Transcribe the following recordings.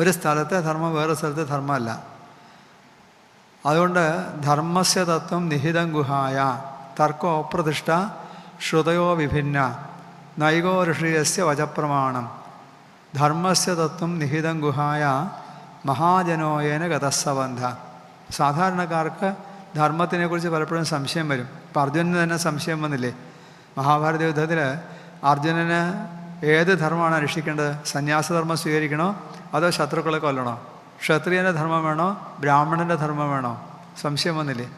ഒരു സ്ഥലത്തെ ധർമ്മം വേറെ സ്ഥലത്തെ ധർമ്മമല്ല. അതുകൊണ്ട് ധർമ്മസ്യ തത്വം നിഹിതം ഗുഹായ തർക്കോ അപ്രതിഷ്ഠ ശ്രുതയോ വിഭിന്ന നൈകോ ഋഷിയസ്യ വചപ്രമാണം. ധർമ്മസ്യ തത്വം നിഹിതം ഗുഹായ മഹാജനോയേന ഗതസ്സബന്ധ. സാധാരണക്കാർക്ക് ധർമ്മത്തിനെക്കുറിച്ച് പലപ്പോഴും സംശയം വരും. ഇപ്പം അർജുനന് തന്നെ സംശയം വന്നില്ലേ? മഹാഭാരത യുദ്ധത്തിൽ അർജുനന് ഏത് ധർമ്മമാണ് അനുഷ്ഠിക്കേണ്ടത്? സന്യാസധർമ്മം സ്വീകരിക്കണോ അതോ ശത്രുക്കളെ കൊല്ലണോ? ക്ഷത്രിയൻ്റെ ധർമ്മം വേണോ ബ്രാഹ്മണൻ്റെ ധർമ്മം വേണോ? സംശയം വന്നില്ലേ?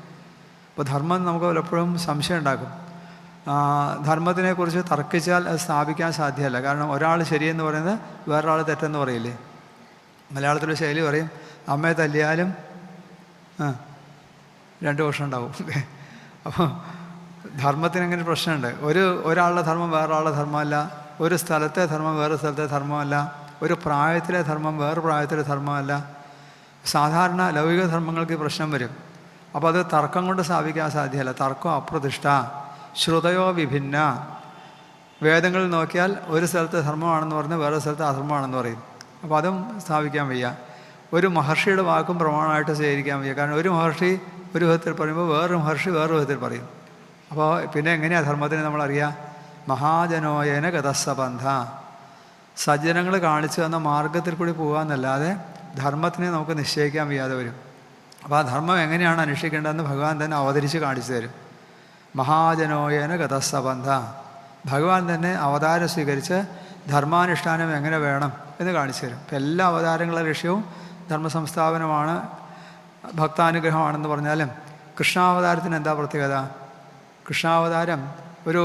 അപ്പോൾ ധർമ്മം നമുക്ക് പലപ്പോഴും സംശയം ഉണ്ടാക്കും. ധർമ്മത്തിനെക്കുറിച്ച് തർക്കിച്ചാൽ അത് സ്ഥാപിക്കാൻ സാധ്യമല്ല. കാരണം ഒരാൾ ശരിയെന്ന് പറയുന്നത് വേറൊരാൾ തെറ്റെന്ന് പറയില്ലേ? മലയാളത്തിലൊരു ശൈലി പറയും, അമ്മയെ തല്ലിയാലും 2 വർഷം ഉണ്ടാവും. അപ്പോൾ ധർമ്മത്തിനങ്ങനെ പ്രശ്നമുണ്ട്. ഒരാളുടെ ധർമ്മം വേറൊരാളുടെ ധർമ്മമല്ല, ഒരു സ്ഥലത്തെ ധർമ്മം വേറെ സ്ഥലത്തെ ധർമ്മമല്ല, ഒരു പ്രായത്തിലെ ധർമ്മം വേറെ പ്രായത്തിലെ ധർമ്മമല്ല. സാധാരണ ലൗകിക ധർമ്മങ്ങൾക്ക് പ്രശ്നം വരും. അപ്പോൾ അത് തർക്കം കൊണ്ട് സ്ഥാപിക്കാൻ സാധ്യമല്ല. തർക്കം അപ്രതിഷ്ഠ ശ്രുതയോ വിഭിന്ന. വേദങ്ങളിൽ നോക്കിയാൽ ഒരു സ്ഥലത്തെ ധർമ്മമാണെന്ന് പറഞ്ഞ് വേറെ സ്ഥലത്ത് അധർമ്മമാണെന്ന് പറയും. അപ്പോൾ അതും സ്ഥാപിക്കാൻ വയ്യ. ഒരു മഹർഷിയുടെ വാക്കും പ്രമാണമായിട്ട് സ്വീകരിക്കാൻ വയ്യ. കാരണം ഒരു മഹർഷി ഒരു വിധത്തിൽ പറയുമ്പോൾ വേറൊരു മഹർഷി വേറൊരു വിധത്തിൽ പറയും. അപ്പോൾ പിന്നെ എങ്ങനെയാണ് ധർമ്മത്തിന് നമ്മളറിയാം? മഹാജനോയേന ഗതസ്സബന്ധ. സജ്ജനങ്ങൾ കാണിച്ചു തന്ന മാർഗത്തിൽ കൂടി പോകാമെന്നല്ലാതെ ധർമ്മത്തിനെ നമുക്ക് നിശ്ചയിക്കാൻ വയ്യാതെ വരും. അപ്പോൾ ആ ധർമ്മം എങ്ങനെയാണ് അനുഷ്ഠിക്കേണ്ടതെന്ന് ഭഗവാൻ തന്നെ അവതരിച്ച് കാണിച്ചു തരും. മഹാജനോയേന ഗതസ്സബന്ധ. ഭഗവാൻ തന്നെ അവതാരം സ്വീകരിച്ച് ധർമാനുഷ്ഠാനം എങ്ങനെ വേണം എന്ന് കാണിച്ചു തരും. ഇപ്പം എല്ലാ അവതാരങ്ങളുടെ ലക്ഷ്യവും ധർമ്മസംസ്ഥാപനമാണ്, ഭക്താനുഗ്രഹമാണെന്ന് പറഞ്ഞാലും കൃഷ്ണാവതാരത്തിന് എന്താ പ്രത്യേകത? കൃഷ്ണാവതാരം ഒരു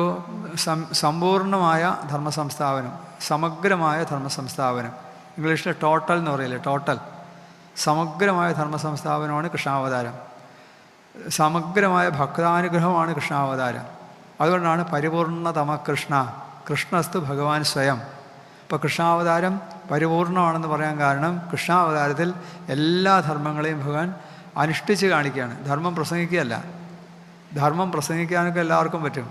സമ്പൂർണമായ ധർമ്മസംസ്ഥാപനം, സമഗ്രമായ ധർമ്മസംസ്ഥാപനം. ഇംഗ്ലീഷിൽ ടോട്ടൽ എന്ന് പറയില്ലേ, ടോട്ടൽ സമഗ്രമായ ധർമ്മസംസ്ഥാപനമാണ് കൃഷ്ണാവതാരം. സമഗ്രമായ ഭക്താനുഗ്രഹമാണ് കൃഷ്ണാവതാരം. അതുകൊണ്ടാണ് പരിപൂർണതമ കൃഷ്ണ, കൃഷ്ണസ്തു ഭഗവാൻ സ്വയം. ഇപ്പോൾ കൃഷ്ണാവതാരം പരിപൂർണമാണെന്ന് പറയാൻ കാരണം കൃഷ്ണാവതാരത്തിൽ എല്ലാ ധർമ്മങ്ങളെയും ഭഗവാൻ അനുഷ്ഠിച്ച് കാണിക്കുകയാണ്. ധർമ്മം പ്രസംഗിക്കുകയല്ല. ധർമ്മം പ്രസംഗിക്കാനൊക്കെ എല്ലാവർക്കും പറ്റും.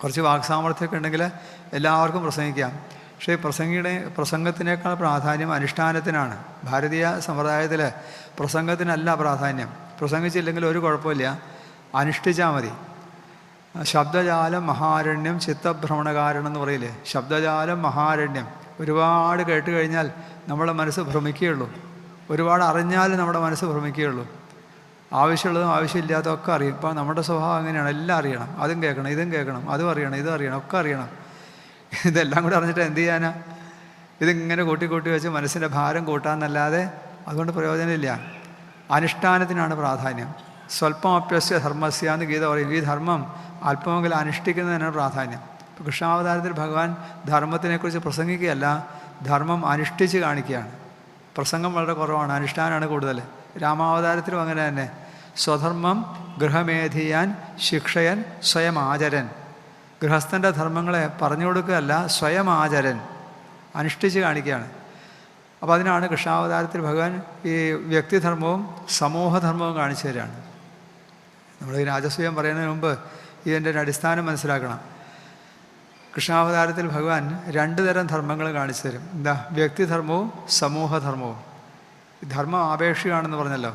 കുറച്ച് വാക്സാമർഥ്യമൊക്കെ ഉണ്ടെങ്കിൽ എല്ലാവർക്കും പ്രസംഗിക്കാം. പക്ഷേ പ്രസംഗത്തിനേക്കാൾ പ്രാധാന്യം അനുഷ്ഠാനത്തിനാണ്. ഭാരതീയ സമ്പ്രദായത്തിൽ പ്രസംഗത്തിനല്ല പ്രാധാന്യം. പ്രസംഗിച്ചില്ലെങ്കിൽ ഒരു കുഴപ്പമില്ല, അനുഷ്ഠിച്ചാൽ മതി. ശബ്ദജാലം മഹാരണ്യം ചിത്തഭ്രമണകാരണം എന്ന് പറയില്ലേ? ശബ്ദജാലം മഹാരണ്യം. ഒരുപാട് കേട്ട് കഴിഞ്ഞാൽ നമ്മുടെ മനസ്സ് ഭ്രമിക്കുകയുള്ളൂ. ഒരുപാട് അറിഞ്ഞാൽ നമ്മുടെ മനസ്സ് ഭ്രമിക്കുകയുള്ളൂ. ആവശ്യമുള്ളതും ആവശ്യമില്ലാത്തതൊക്കെ അറിയും. ഇപ്പോൾ നമ്മുടെ സ്വഭാവം അങ്ങനെയാണ്, എല്ലാം അറിയണം, അതും കേൾക്കണം ഇതും കേൾക്കണം, അതും അറിയണം ഇതും അറിയണം, ഒക്കെ അറിയണം. ഇതെല്ലാം കൂടെ അറിഞ്ഞിട്ട് എന്ത് ചെയ്യാനാ? ഇതിങ്ങനെ കൂട്ടി വെച്ച് മനസ്സിൻ്റെ ഭാരം കൂട്ടാമെന്നല്ലാതെ അതുകൊണ്ട് പ്രയോജനമില്ല. അനുഷ്ഠാനത്തിനാണ് പ്രാധാന്യം. സ്വല്പം അപ്യസ്യ ധർമ്മസ്യ എന്ന് ഗീത പറയും. ഈ ധർമ്മം അല്പമെങ്കിലും അനുഷ്ഠിക്കുന്നതിനാണ് പ്രാധാന്യം. ഇപ്പോൾ കൃഷ്ണാവതാരത്തിൽ ഭഗവാൻ ധർമ്മത്തിനെക്കുറിച്ച് പ്രസംഗിക്കുകയല്ല, ധർമ്മം അനുഷ്ഠിച്ച് കാണിക്കുകയാണ്. പ്രസംഗം വളരെ കുറവാണ്, അനുഷ്ഠാനമാണ് കൂടുതൽ. രാമാവതാരത്തിലും അങ്ങനെ തന്നെ. സ്വധർമ്മം ഗൃഹമേധിയാൻ ശിക്ഷയൻ സ്വയം ആചരൻ. ഗൃഹസ്ഥൻ്റെ ധർമ്മങ്ങളെ പറഞ്ഞു കൊടുക്കുകയല്ല, സ്വയം ആചരൻ, അനുഷ്ഠിച്ച് കാണിക്കുകയാണ്. അപ്പോൾ അതിനാണ് കൃഷ്ണാവതാരത്തിൽ ഭഗവാൻ ഈ വ്യക്തിധർമ്മവും സമൂഹധർമ്മവും കാണിച്ചു തരികയാണ്. നമ്മൾ ഈ രാജസൂയം പറയുന്നതിന് മുമ്പ് ഇതിൻ്റെ ഒരു അടിസ്ഥാനം മനസ്സിലാക്കണം. കൃഷ്ണാവതാരത്തിൽ ഭഗവാൻ 2 തരം ധർമ്മങ്ങൾ കാണിച്ചു തരും. എന്താ? വ്യക്തിധർമ്മവും സമൂഹധർമ്മവും. ധർമ്മം ആപേക്ഷികമാണെന്ന് പറഞ്ഞല്ലോ.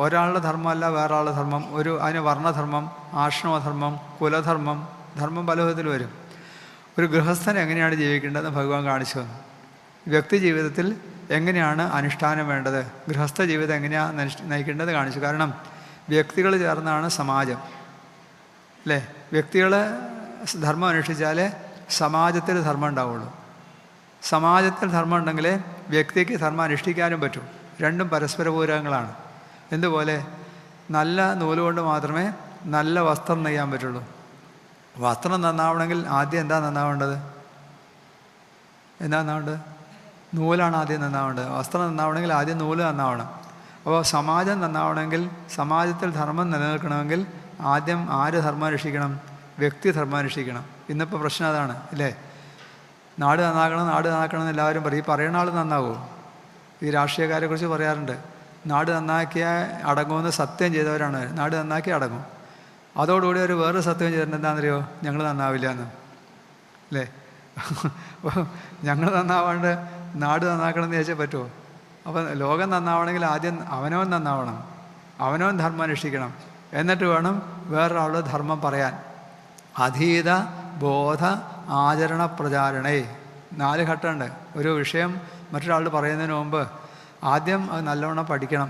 ഒരാളുടെ ധർമ്മമല്ല വേറൊരാളുടെ ധർമ്മം. അതിന് വർണ്ണധർമ്മം, ആശ്രമധർമ്മം, കുലധർമ്മം, ധർമ്മം പല വിധത്തിൽ വരും. ഒരു ഗൃഹസ്ഥൻ എങ്ങനെയാണ് ജീവിക്കേണ്ടതെന്ന് ഭഗവാൻ കാണിച്ചു തന്നു. വ്യക്തി ജീവിതത്തിൽ എങ്ങനെയാണ് അനുഷ്ഠാനം വേണ്ടത്, ഗൃഹസ്ഥ ജീവിതം എങ്ങനെയാണ് നയിക്കേണ്ടത് കാണിച്ചു. കാരണം വ്യക്തികൾ ചേർന്നാണ് സമാജം, അല്ലേ? വ്യക്തികൾ ധർമ്മം അനുഷ്ഠിച്ചാലേ സമാജത്തിൽ ധർമ്മം ഉണ്ടാവുള്ളൂ. സമാജത്തിൽ ധർമ്മം ഉണ്ടെങ്കിലേ വ്യക്തിക്ക് ധർമ്മം അനുഷ്ഠിക്കാനും പറ്റും. രണ്ടും പരസ്പര പൂരകങ്ങളാണ്. എന്തുപോലെ? നല്ല നൂലുകൊണ്ട് മാത്രമേ നല്ല വസ്ത്രം നെയ്യാൻ പറ്റുള്ളൂ. വസ്ത്രം നന്നാവണമെങ്കിൽ ആദ്യം എന്താ നന്നാവേണ്ടത്? നൂലാണ് ആദ്യം നന്നാവേണ്ടത്. വസ്ത്രം നന്നാവണമെങ്കിൽ ആദ്യം നൂല് നന്നാവണം. അപ്പോൾ സമാജം നന്നാവണമെങ്കിൽ, സമാജത്തിൽ ധർമ്മം നിലനിൽക്കണമെങ്കിൽ ആദ്യം ആര് ധർമ്മം അനുഷ്ഠിക്കണം? വ്യക്തി ധർമ്മം അനുഷ്ഠിക്കണം. ഇന്നിപ്പോൾ പ്രശ്നം അതാണ്, അല്ലേ? നാട് നന്നാക്കണം എന്ന് എല്ലാവരും പറയും. ഈ പറയുന്ന ആൾ നന്നാവുമോ? ഈ രാഷ്ട്രീയക്കാരെ കുറിച്ച് പറയാറുണ്ട്. നാട് നന്നാക്കിയാൽ അടങ്ങുമെന്ന് സത്യം ചെയ്തവരാണ്. നാട് നന്നാക്കി അടങ്ങും. അതോടുകൂടി ഒരു വേറെ സത്യം ചെയ്തിട്ടുണ്ട്. എന്താണെന്നറിയോ? ഞങ്ങൾ നന്നാവില്ല എന്ന്, അല്ലേ? ഞങ്ങൾ നന്നാവാണ്ട് നാട് നന്നാക്കണം എന്ന് ചോദിച്ചാൽ പറ്റുമോ? അപ്പം ലോകം നന്നാവണമെങ്കിൽ ആദ്യം അവനവൻ നന്നാവണം, അവനവൻ ധർമ്മം അനുഷ്ഠിക്കണം, എന്നിട്ട് വേണം വേറൊരാളുടെ ധർമ്മം പറയാൻ. അധീത ബോധ ആചരണ പ്രചാരണേ 4 ഘട്ടമുണ്ട്. ഒരു വിഷയം മറ്റൊരാൾ പറയുന്നതിന് മുമ്പ് ആദ്യം അത് നല്ലവണ്ണം പഠിക്കണം,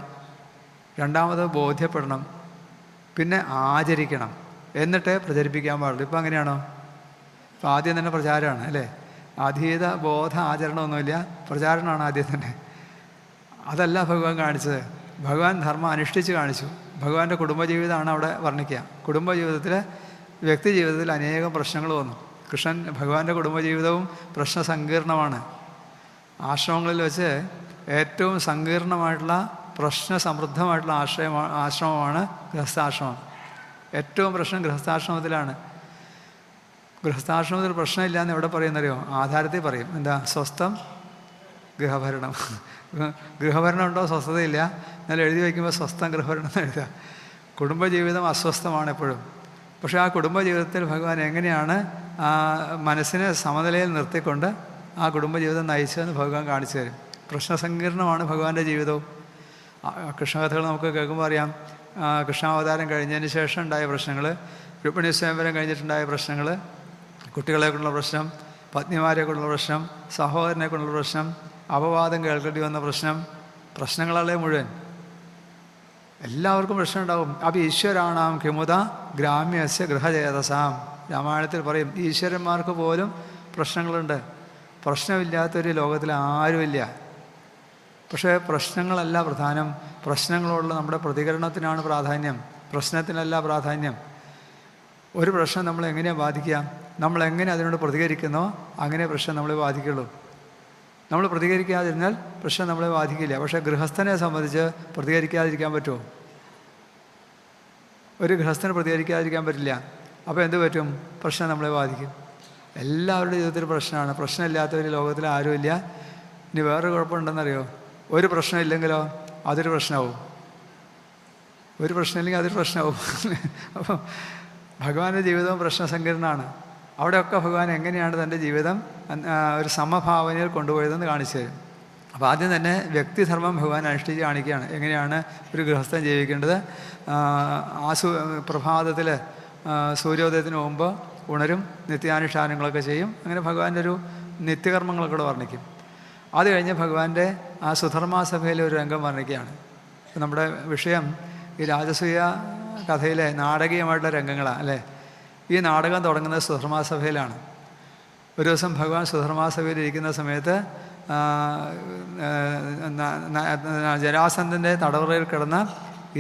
രണ്ടാമത് ബോധ്യപ്പെടണം, പിന്നെ ആചരിക്കണം, എന്നിട്ടേ പ്രചരിപ്പിക്കാൻ പാടുള്ളൂ. ഇപ്പം അങ്ങനെയാണോ? ഇപ്പം ആദ്യം തന്നെ പ്രചാരമാണ് അല്ലേ? അധീത ബോധ ആചരണമൊന്നുമില്ല, പ്രചാരണമാണ് ആദ്യം തന്നെ. അതല്ല ഭഗവാൻ കാണിച്ചത്. ഭഗവാൻ ധർമ്മം അനുഷ്ഠിച്ച് കാണിച്ചു. ഭഗവാന്റെ കുടുംബജീവിതമാണ് അവിടെ വർണ്ണിക്കുക. കുടുംബജീവിതത്തിൽ, വ്യക്തി ജീവിതത്തിൽ അനേകം പ്രശ്നങ്ങൾ വന്നു. ഭഗവാന്റെ കുടുംബജീവിതവും പ്രശ്നസങ്കീർണമാണ്. ആശ്രമങ്ങളിൽ വെച്ച് ഏറ്റവും സങ്കീർണമായിട്ടുള്ള പ്രശ്നസമൃദ്ധമായിട്ടുള്ള ആശ്രമമാണ് ഗൃഹസ്ഥാശ്രമം. ഏറ്റവും പ്രശ്നം ഗൃഹസ്ഥാശ്രമത്തിലാണ്. ഗൃഹസ്ഥാശ്രമത്തിൽ പ്രശ്നമില്ല എന്ന് എവിടെ പറയുന്നറിയോ? ആധാരത്തിൽ പറയും. എന്താ? സ്വസ്ഥം ഗൃഹഭരണം. ഗൃഹഭരണം ഉണ്ടോ? സ്വസ്ഥതയില്ല. എന്നാൽ എഴുതി വയ്ക്കുമ്പോൾ സ്വസ്ഥം ഗൃഹഭരണം എന്ന് എഴുതുക. കുടുംബജീവിതം അസ്വസ്ഥമാണ് എപ്പോഴും. പക്ഷേ ആ കുടുംബജീവിതത്തിൽ ഭഗവാൻ എങ്ങനെയാണ് ആ മനസ്സിനെ സമനിലയിൽ നിർത്തിക്കൊണ്ട് ആ കുടുംബജീവിതം നയിച്ചതെന്ന് ഭഗവാൻ കാണിച്ചു തരും. പ്രശ്നസങ്കീർണമാണ് ഭഗവാന്റെ ജീവിതവും. കൃഷ്ണകഥകൾ നമുക്ക് കേൾക്കുമ്പോൾ അറിയാം. കൃഷ്ണാവതാരം കഴിഞ്ഞതിന് ശേഷം ഉണ്ടായ പ്രശ്നങ്ങൾ, രുക്മിണി സ്വയംവരം കഴിഞ്ഞിട്ടുണ്ടായ പ്രശ്നങ്ങൾ, കുട്ടികളെക്കൊണ്ടുള്ള പ്രശ്നം, പത്നിമാരെക്കൊണ്ടുള്ള പ്രശ്നം, സഹോദരനെക്കൊണ്ടുള്ള പ്രശ്നം, അപവാദം കേൾക്കേണ്ടി വന്ന പ്രശ്നങ്ങളല്ലേ മുഴുവൻ. എല്ലാവർക്കും പ്രശ്നം ഉണ്ടാവും. അപ്പം ഈശ്വരാണാം കിമുത ഗ്രാമ്യസ്യ ഗൃഹചേതസാം. രാമായണത്തിൽ പറയും ഈശ്വരന്മാർക്ക് പോലും പ്രശ്നങ്ങളുണ്ട്. പ്രശ്നമില്ലാത്തൊരു ലോകത്തിൽ ആരുമില്ല. പക്ഷേ പ്രശ്നങ്ങളല്ല പ്രധാനം. പ്രശ്നങ്ങളോടുള്ള നമ്മുടെ പ്രതികരണത്തിനാണ് പ്രാധാന്യം, പ്രശ്നത്തിനല്ല പ്രാധാന്യം. ഒരു പ്രശ്നം നമ്മളെ എങ്ങനെയാണ് ബാധിക്കുക? നമ്മളെങ്ങനെ അതിനോട് പ്രതികരിക്കുന്നോ അങ്ങനെ പ്രശ്നം നമ്മളെ ബാധിക്കുള്ളൂ. നമ്മൾ പ്രതികരിക്കാതിരുന്നാൽ പ്രശ്നം നമ്മളെ ബാധിക്കില്ല. പക്ഷേ ഗൃഹസ്ഥനെ സംബന്ധിച്ച് പ്രതികരിക്കാതിരിക്കാൻ പറ്റുമോ? ഒരു ഗൃഹസ്ഥന് പ്രതികരിക്കാതിരിക്കാൻ പറ്റില്ല. അപ്പോൾ എന്ത് പറ്റും? പ്രശ്നം നമ്മളെ ബാധിക്കും. എല്ലാവരുടെ ജീവിതത്തിൽ പ്രശ്നമാണ്. പ്രശ്നമില്ലാത്തവർ ലോകത്തിൽ ആരുമില്ല. ഇനി വേറൊരു കുഴപ്പമുണ്ടെന്നറിയോ? ഒരു പ്രശ്നമില്ലെങ്കിലോ അതൊരു പ്രശ്നമാവും. ഒരു പ്രശ്നമില്ലെങ്കിൽ അതൊരു പ്രശ്നമാവും. അപ്പം ഭഗവാന്റെ ജീവിതവും പ്രശ്നസങ്കീർണമാണ്. അവിടെയൊക്കെ ഭഗവാൻ എങ്ങനെയാണ് തൻ്റെ ജീവിതം ഒരു സമഭാവനയിൽ കൊണ്ടുപോയതെന്ന് കാണിച്ചു തരും. അപ്പോൾ ആദ്യം തന്നെ വ്യക്തിധർമ്മം ഭഗവാൻ അനുഷ്ഠിച്ച് കാണിക്കുകയാണ്. എങ്ങനെയാണ് ഒരു ഗൃഹസ്ഥൻ ജീവിക്കേണ്ടത്. പ്രഭാതത്തിൽ സൂര്യോദയത്തിന് മുമ്പ് ഉണരും, നിത്യാനുഷ്ഠാനങ്ങളൊക്കെ ചെയ്യും. അങ്ങനെ ഭഗവാന്റെ ഒരു നിത്യകർമ്മങ്ങളൊക്കെ കൂടെ വർണ്ണിക്കും. അത് കഴിഞ്ഞ് ഭഗവാന്റെ ആ സുധർമാസഭയിലെ ഒരു രംഗം വർണ്ണിക്കുകയാണ്. നമ്മുടെ വിഷയം ഈ രാജസൂയ കഥയിലെ നാടകീയമായിട്ടുള്ള രംഗങ്ങളാണ് അല്ലേ? ഈ നാടകം തുടങ്ങുന്നത് സുധർമാസഭയിലാണ്. ഒരു ദിവസം ഭഗവാൻ സുധർമാസഭയിൽ ഇരിക്കുന്ന സമയത്ത് ജരാസന്ധൻ്റെ തടവറയിൽ കിടന്ന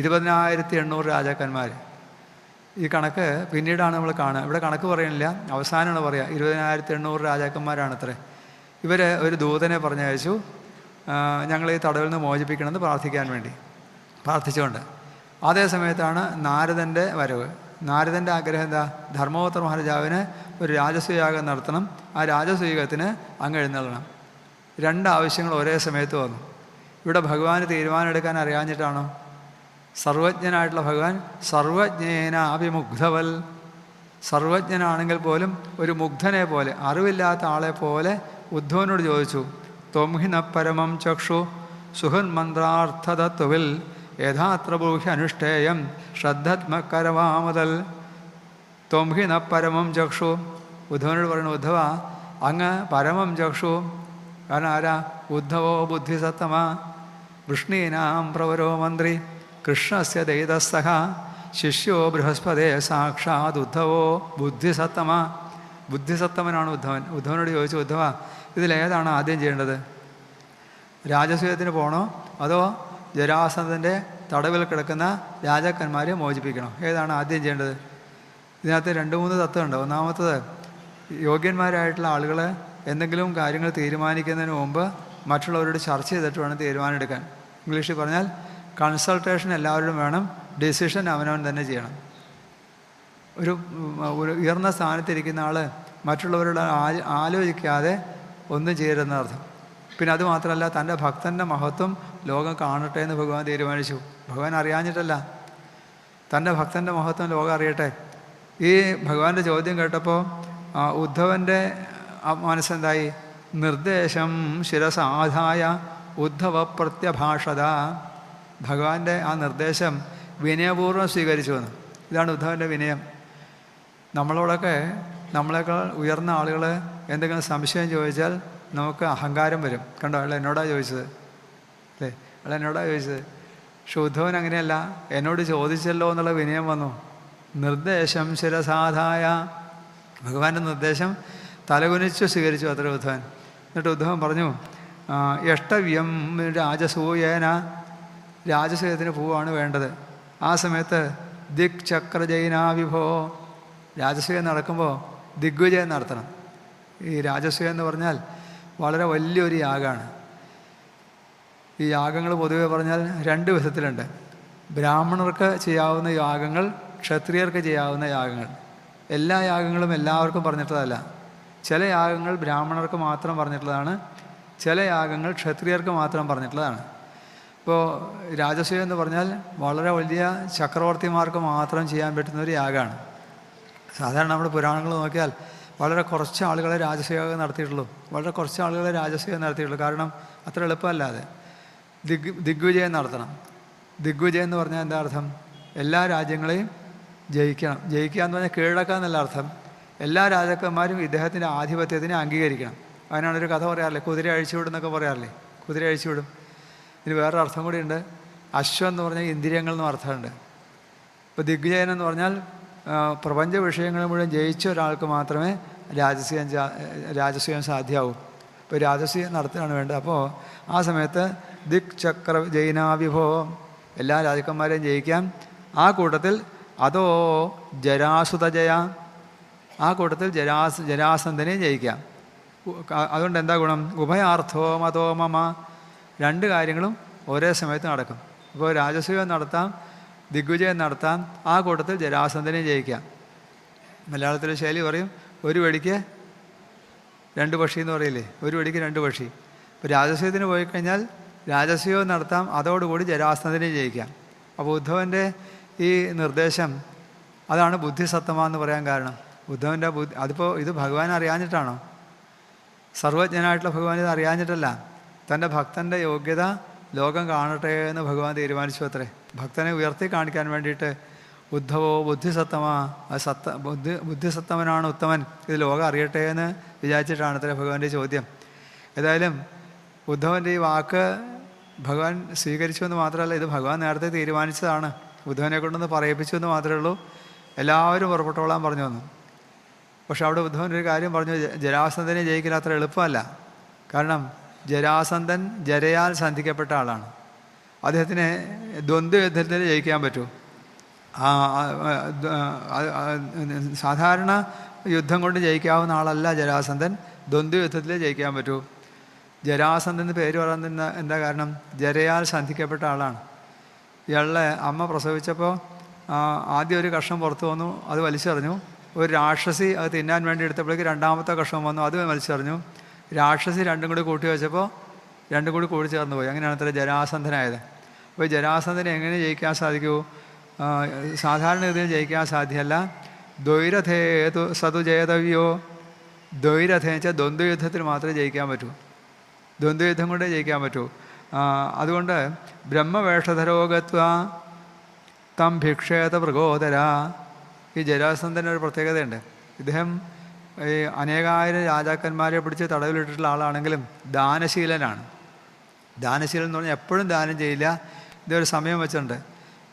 20,800 രാജാക്കന്മാർ. ഈ കണക്ക് പിന്നീടാണ് നമ്മൾ കാണുക. ഇവിടെ കണക്ക് പറയുന്നില്ല, അവസാനമാണ് പറയുക. 20,800 രാജാക്കന്മാരാണത്രേ. ഇവർ ഒരു ദൂതനെ പറഞ്ഞയച്ചു, ഞങ്ങൾ ഈ തടവിൽ നിന്ന് മോചിപ്പിക്കണമെന്ന് പ്രാർത്ഥിക്കാൻ വേണ്ടി പ്രാർത്ഥിച്ചുകൊണ്ട്. അതേ സമയത്താണ് നാരദൻ്റെ വരവ്. നാരദൻ്റെ ആഗ്രഹം എന്താ? ധർമ്മപുത്ര മഹാരാജാവിന് ഒരു രാജസൂയാഗം നടത്തണം, ആ രാജസൂയകത്തിന് അങ്ങ് എഴുന്നള്ളണം. 2 ആവശ്യങ്ങൾ ഒരേ സമയത്ത് വന്നു. ഇവിടെ ഭഗവാന് തീരുമാനമെടുക്കാൻ അറിയാഞ്ഞിട്ടാണോ? സർവജ്ഞനായിട്ടുള്ള ഭഗവാൻ സർവജ്ഞേന അഭിമുഗ്ധവൽ. സർവജ്ഞനാണെങ്കിൽ പോലും ഒരു മുഗ്ധനെ പോലെ, അറിവില്ലാത്ത ആളെ പോലെ ഉദ്ധവനോട് ചോദിച്ചു, ത്വംഹിന പരമം ചക്ഷു സുഹന്മന്ത്രാർത്ഥതത്വവിൽ യഥാത്ര ബ്രൂഹ്യ അനുഷ്ഠേയം ശ്രദ്ധാത്മകരവാമതൽ. ത്വംഹിന പരമം ചക്ഷു. ഉദ്ധവനോട് പറയുന്നു, ഉദ്ധവ അങ്ങ് പരമം ചക്ഷു. കാരണം ആരാ? ഉദ്ധവോ ബുദ്ധിസത്തമ വൃഷ്ണീനാം പ്രവരോ മന്ത്രി കൃഷ്ണസ്യ ദൈതസ്സഹ ശിഷ്യോ ബൃഹസ്പതേ സാക്ഷാത് ഉദ്ധവോ ബുദ്ധിസത്തമ. ബുദ്ധിസത്തമനാണ് ഉദ്ധവൻ. ഉദ്ധവനോട് ചോദിച്ചു, ഉദ്ധവ ഇതിലേതാണ് ആദ്യം ചെയ്യേണ്ടത്? രാജസൂയത്തിന് പോകണോ അതോ ജരാസന്ധൻ്റെ തടവിൽ കിടക്കുന്ന രാജാക്കന്മാരെ മോചിപ്പിക്കണോ? ഏതാണ് ആദ്യം ചെയ്യേണ്ടത്? ഇതിനകത്ത് 2-3 തത്വമുണ്ട്. ഒന്നാമത്തത്, യോഗ്യന്മാരായിട്ടുള്ള ആളുകൾ എന്തെങ്കിലും കാര്യങ്ങൾ തീരുമാനിക്കുന്നതിന് മുമ്പ് മറ്റുള്ളവരോട് ചർച്ച ചെയ്തിട്ട് വേണം തീരുമാനമെടുക്കാൻ. ഇംഗ്ലീഷിൽ പറഞ്ഞാൽ കൺസൾട്ടേഷൻ എല്ലാവരോടും വേണം, ഡിസിഷൻ അവനവൻ തന്നെ ചെയ്യണം. ഒരു ഉയർന്ന സ്ഥാനത്തിരിക്കുന്ന ആൾ മറ്റുള്ളവരോട് ആലോചിക്കാതെ ഒന്നും ചെയ്യരുതെന്നർത്ഥം. പിന്നെ അതുമാത്രമല്ല, തൻ്റെ ഭക്തൻ്റെ മഹത്വം ലോകം കാണട്ടെ എന്ന് ഭഗവാൻ തീരുമാനിച്ചു. ഭഗവാൻ അറിയാഞ്ഞിട്ടല്ല, തൻ്റെ ഭക്തൻ്റെ മഹത്വം ലോകം അറിയട്ടെ. ഈ ഭഗവാന്റെ ചോദ്യം കേട്ടപ്പോൾ ഉദ്ധവൻ്റെ മനസ്സെന്തായി? നിർദ്ദേശം ശിരസാധായ ഉദ്ധവ പ്രത്യഭാഷത. ഭഗവാന്റെ ആ നിർദ്ദേശം വിനയപൂർവ്വം സ്വീകരിച്ചു വന്നു. ഇതാണ് ഉദ്ധവൻ്റെ വിനയം. നമ്മളോടൊക്കെ നമ്മളെക്കാൾ ഉയർന്ന ആളുകൾ എന്തെങ്കിലും സംശയം ചോദിച്ചാൽ നമുക്ക് അഹങ്കാരം വരും. കണ്ടോ, അയാൾ എന്നോടാ ചോദിച്ചത് അല്ലേ, അയാൾ എന്നോടാ ചോദിച്ചത്. പക്ഷെ ഉദ്ധവൻ അങ്ങനെയല്ല, എന്നോട് ചോദിച്ചല്ലോ എന്നുള്ള വിനയം വന്നു. നിർദ്ദേശം ശിരസാധായ, ഭഗവാന്റെ നിർദ്ദേശം തലകുനിച്ചു സ്വീകരിച്ചു അത്ര ഉദ്ധവൻ. എന്നിട്ട് ഉദ്ധവൻ പറഞ്ഞു, യഷ്ടവ്യം രാജസൂയേന, രാജസൂയത്തിന് പൂവാണ് വേണ്ടത്. ആ സമയത്ത് ദിക് ചക്ര ജൈനാവിഭോ, രാജസൂയം നടക്കുമ്പോൾ ദിഗ്വിജയം നടത്തണം. ഈ രാജസൂയം എന്ന് പറഞ്ഞാൽ വളരെ വലിയൊരു യാഗമാണ്. ഈ യാഗങ്ങൾ പൊതുവെ പറഞ്ഞാൽ രണ്ട് വിധത്തിലുണ്ട്. ബ്രാഹ്മണർക്ക് ചെയ്യാവുന്ന യാഗങ്ങൾ, ക്ഷത്രിയർക്ക് ചെയ്യാവുന്ന യാഗങ്ങൾ. എല്ലാ യാഗങ്ങളും എല്ലാവർക്കും പറഞ്ഞിട്ടുള്ളതല്ല. ചില യാഗങ്ങൾ ബ്രാഹ്മണർക്ക് മാത്രം പറഞ്ഞിട്ടുള്ളതാണ്, ചില യാഗങ്ങൾ ക്ഷത്രിയർക്ക് മാത്രം പറഞ്ഞിട്ടുള്ളതാണ്. ഇപ്പോൾ രാജസൂയം എന്ന് പറഞ്ഞാൽ വളരെ വലിയ ചക്രവർത്തിമാർക്ക് മാത്രം ചെയ്യാൻ പറ്റുന്ന ഒരു യാഗമാണ്. സാധാരണ നമ്മൾ പുരാണങ്ങൾ നോക്കിയാൽ വളരെ കുറച്ച് ആളുകളെ രാജസൂയം നടത്തിയിട്ടുള്ളൂ, വളരെ കുറച്ച് ആളുകളെ രാജസൂയം നടത്തിയിട്ടുള്ളൂ. കാരണം അത്ര എളുപ്പമല്ലാതെ ദിഗ്വിജയം നടത്തണം. ദിഗ്വിജയം എന്ന് പറഞ്ഞാൽ എന്താ അർത്ഥം? എല്ലാ രാജ്യങ്ങളെയും ജയിക്കണം. ജയിക്കുക എന്ന് പറഞ്ഞാൽ കീഴടക്കുക എന്നല്ല അർത്ഥം. എല്ലാ രാജാക്കന്മാരും ഇദ്ദേഹത്തിൻ്റെ ആധിപത്യത്തിനെ അംഗീകരിക്കണം. അതിനാണൊരു കഥ പറയാറില്ലേ, കുതിര അഴിച്ചുവിടും എന്നൊക്കെ പറയാറില്ലേ, കുതിര അഴിച്ചുവിടും. ഇതിന് വേറൊരു അർത്ഥം കൂടിയുണ്ട്. അശ്വം എന്ന് പറഞ്ഞാൽ ഇന്ദ്രിയങ്ങൾ എന്നും അർത്ഥമുണ്ട്. ഇപ്പോൾ ദിഗ്വിജയൻ എന്ന് പറഞ്ഞാൽ പ്രപഞ്ച വിഷയങ്ങൾ മുഴുവൻ ജയിച്ച ഒരാൾക്ക് മാത്രമേ രാജസൂയം സാധ്യമാവും. ഇപ്പോൾ രാജസൂയം നടത്തുകയാണ് വേണ്ടത്. അപ്പോൾ ആ സമയത്ത് ദിക് ചക്ര ജൈനാവിഭവം, എല്ലാ രാജാക്കന്മാരെയും ജയിക്കാം. ആ കൂട്ടത്തിൽ അതോ ജരാസുതജയ, ആ കൂട്ടത്തിൽ ജരാസന്ധനെയും ജയിക്കാം. അതുകൊണ്ട് എന്താ ഗുണം? ഉഭയാർത്ഥോ മതോ മമ, രണ്ട് കാര്യങ്ങളും ഒരേ സമയത്ത് നടക്കും. ഇപ്പോൾ രാജസൂയം നടത്താം, ദിഗ്വിജയം നടത്താം, ആ കൂട്ടത്തിൽ ജരാസന്ധനെയും ജയിക്കാം. മലയാളത്തിലെ ശൈലി പറയും, ഒരു വെടിക്ക് രണ്ട് പക്ഷി എന്ന് പറയില്ലേ, ഒരു വെടിക്ക് രണ്ട് പക്ഷി. ഇപ്പോൾ രാജസൂയത്തിന് പോയി കഴിഞ്ഞാൽ രാജസൂയവും നടത്താം, അതോടുകൂടി ജരാസന്ധനെയും ജയിക്കാം. അപ്പോൾ ഉദ്ധവൻ്റെ ഈ നിർദ്ദേശം അതാണ് ബുദ്ധിസത്തമ എന്ന് പറയാൻ കാരണം. ഉദ്ധവൻ്റെ അതിപ്പോൾ ഇത് ഭഗവാൻ അറിയാഞ്ഞിട്ടാണോ? സർവജ്ഞനായിട്ടുള്ള ഭഗവാൻ ഇത് അറിയാഞ്ഞിട്ടല്ല. തൻ്റെ ഭക്തൻ്റെ യോഗ്യത ലോകം കാണട്ടെ എന്ന് ഭഗവാൻ തീരുമാനിച്ചു അത്രേ. ഭക്തനെ ഉയർത്തി കാണിക്കാൻ വേണ്ടിയിട്ട് ഉദ്ധവോ ബുദ്ധിസത്തമ, ബുദ്ധിസത്തമനാണ് ഉത്തമൻ, ഇത് ലോകം അറിയട്ടെ എന്ന് വിചാരിച്ചിട്ടാണ് അത്രേ ഭഗവാന്റെ ചോദ്യം. ഏതായാലും ഉദ്ധവൻ്റെ ഈ വാക്ക് ഭഗവാൻ സ്വീകരിച്ചു എന്ന് മാത്രമല്ല, ഇത് ഭഗവാൻ നേരത്തെ തീരുമാനിച്ചതാണ്. ഉദ്ധവനെ കൊണ്ടൊന്ന് പറയിപ്പിച്ചു എന്ന് മാത്രമേ ഉള്ളൂ. എല്ലാവരും പുറപ്പെട്ടോളാൻ പറഞ്ഞു വന്നു. പക്ഷെ അവിടെ ഉദ്ധവൻ ഒരു കാര്യം പറഞ്ഞു, ജരാസന്ധനെ ജയിക്കൽ അത്ര എളുപ്പമല്ല. കാരണം ജരാസന്ധൻ ജരയാൽ സന്ധിക്കപ്പെട്ട ആളാണ്. അദ്ദേഹത്തിന് ദ്വന്ദ്വയുദ്ധത്തിൽ ജയിക്കാൻ പറ്റൂ. സാധാരണ യുദ്ധം കൊണ്ട് ജയിക്കാവുന്ന ആളല്ല ജരാസന്ധൻ, ദ്വന്ദ്വയുദ്ധത്തിൽ ജയിക്കാൻ പറ്റൂ. ജരാസന്ധൻ എന്ന് പേര് പറയുന്ന എന്താ കാരണം? ജരയാൽ സന്ധിക്കപ്പെട്ട ആളാണ്. ഇയാളുടെ അമ്മ പ്രസവിച്ചപ്പോൾ ആദ്യം ഒരു കഷ്ണം പുറത്തു വന്നു, അത് വലിച്ചെറിഞ്ഞു. ഒരു രാക്ഷസി അത് തിന്നാൻ വേണ്ടി എടുത്തപ്പോഴേക്ക് രണ്ടാമത്തെ കഷ്ണം വന്നു, അത് വലിച്ചെറിഞ്ഞു. രാക്ഷസി രണ്ടും കൂടി കൂട്ടി വെച്ചപ്പോൾ രണ്ടും കൂടി കൂടി ചേർന്ന് പോയി. അങ്ങനെയാണ് അത്ര ജരാസന്ധനായത്. അപ്പോൾ ജരാസന്ധനെ എങ്ങനെ ജയിക്കാൻ സാധിക്കൂ? സാധാരണഗതിയിൽ ജയിക്കാൻ സാധ്യമല്ല. ദ്വൈരഥേതു സതു ജയതവ്യോ, ദ്വൈരഥ എന്ന് വെച്ചാൽ ദ്വന്ദ്വയുദ്ധത്തിൽ മാത്രമേ ജയിക്കാൻ പറ്റൂ, ദ്വന്ദ്വയുദ്ധം കൊണ്ടേ ജയിക്കാൻ പറ്റൂ. അതുകൊണ്ട് ബ്രഹ്മവേഷധരോഗത്വ തം ഭിക്ഷേത മൃഗോദര. ഈ ജരാസന്ധൻ്റെ ഒരു പ്രത്യേകതയുണ്ട്. ഇദ്ദേഹം ഈ അനേകായിരം രാജാക്കന്മാരെ പിടിച്ച് തടവിലിട്ടിട്ടുള്ള ആളാണെങ്കിലും ദാനശീലനാണ്. ദാനശീലൻ എന്ന് പറഞ്ഞാൽ എപ്പോഴും ദാനം ചെയ്യില്ല. ഇതൊരു സമയം വെച്ചിട്ടുണ്ട്.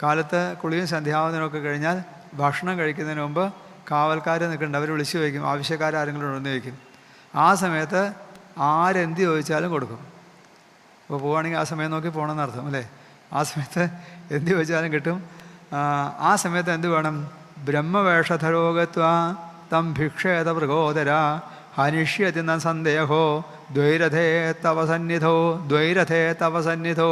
കാലത്ത് കുളിയും സന്ധ്യാവന്തനമൊക്കെ കഴിഞ്ഞാൽ ഭക്ഷണം കഴിക്കുന്നതിന് മുമ്പ് കാവൽക്കാർ നിൽക്കുന്നുണ്ട്, അവർ വിളിച്ചു ചോദിക്കും, ആവശ്യക്കാരെങ്കിലും ഉണ്ടെന്ന് ചോദിക്കും. ആ സമയത്ത് ആരെന്ത് ചോദിച്ചാലും കൊടുക്കും. അപ്പോൾ പോവുകയാണെങ്കിൽ ആ സമയം നോക്കി പോകണമെന്നർത്ഥം അല്ലേ. ആ സമയത്ത് എന്ത് ചോദിച്ചാലും കിട്ടും. ആ സമയത്ത് എന്ത് വേണം? ബ്രഹ്മവേഷധരോഗത്വ തം ഭിക്ഷേത മൃഗോദര ഹനിഷ്യതി ന സന്ദേഹോ ദ്വൈരഥേ തവ സന്നിധോ, ദ്വൈരഥേ തവ സന്നിധോ.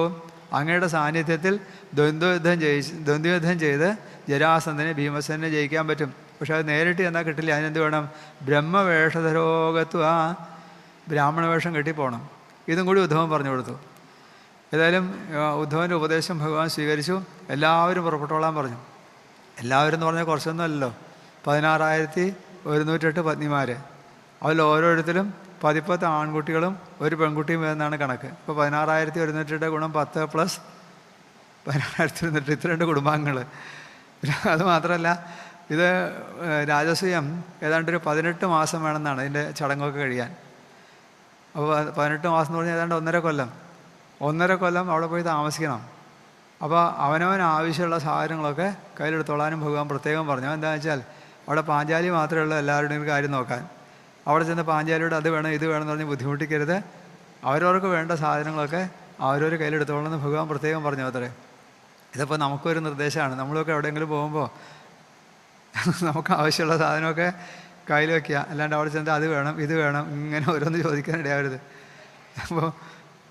അങ്ങയുടെ സാന്നിധ്യത്തിൽ ദ്വന്ദ്വയുദ്ധം ചെയ്ത് ജരാസന്ധനെ ഭീമസേനെ ജയിക്കാൻ പറ്റും. പക്ഷെ അത് നേരിട്ട് എന്നാൽ കിട്ടില്ല. അതിനെന്ത് വേണം? ബ്രഹ്മവേഷധരോഗത്വ, ബ്രാഹ്മണ വേഷം കെട്ടിപ്പോണം. ഇതും കൂടി ഉദ്ധവൻ പറഞ്ഞു കൊടുത്തു. ഏതായാലും ഉദ്ധവൻ്റെ ഉപദേശം ഭഗവാൻ സ്വീകരിച്ചു. എല്ലാവരും പുറപ്പെട്ടോളാൻ പറഞ്ഞു. എല്ലാവരും എന്ന് പറഞ്ഞാൽ കുറച്ചൊന്നും അല്ലല്ലോ, 16,108 പത്നിമാർ. അതിൽ ഓരോരുത്തരും 10 ആൺകുട്ടികളും ഒരു പെൺകുട്ടിയും എന്നാണ് കണക്ക്. ഇപ്പോൾ 16,108 ഗുണം 10 പ്ലസ് 16,108, ഇത്ര 2 കുടുംബാംഗങ്ങൾ. അത് മാത്രമല്ല, ഇത് രാജസൂയം ഏതാണ്ടൊരു 18 മാസം വേണമെന്നാണ് ഇതിൻ്റെ ചടങ്ങൊക്കെ കഴിയാൻ. അപ്പോൾ 18 മാസം എന്ന് പറഞ്ഞാൽ ഏതാണ്ട് 1.5 കൊല്ലം അവിടെ പോയി താമസിക്കണം. അപ്പോൾ അവനവൻ ആവശ്യമുള്ള സാധനങ്ങളൊക്കെ കയ്യിലെടുത്തോളാനും ഭഗവാൻ പ്രത്യേകം പറഞ്ഞു. എന്താണെന്ന് വെച്ചാൽ അവിടെ പാഞ്ചാലി മാത്രമേ ഉള്ളൂ എല്ലാവരുടെയും കാര്യം നോക്കാൻ. അവിടെ ചെന്ന് പാഞ്ചാലിയോട് അത് വേണം ഇത് വേണമെന്ന് പറഞ്ഞ് ബുദ്ധിമുട്ടിക്കരുത്, അവരവർക്ക് വേണ്ട സാധനങ്ങളൊക്കെ അവരവർ കയ്യിലെടുത്തോളണം എന്ന് ഭഗവാൻ പ്രത്യേകം പറഞ്ഞു അത്രേ. ഇതിപ്പോൾ നമുക്കൊരു നിർദ്ദേശമാണ്. നമ്മളൊക്കെ എവിടെയെങ്കിലും പോകുമ്പോൾ നമുക്ക് ആവശ്യമുള്ള സാധനമൊക്കെ കയ്യിൽ വയ്ക്കുക, അല്ലാണ്ട് അവിടെ ചെന്ന് അത് വേണം ഇത് വേണം ഇങ്ങനെ ഓരോന്ന് ചോദിക്കാനിടയാവരുത്. അപ്പോൾ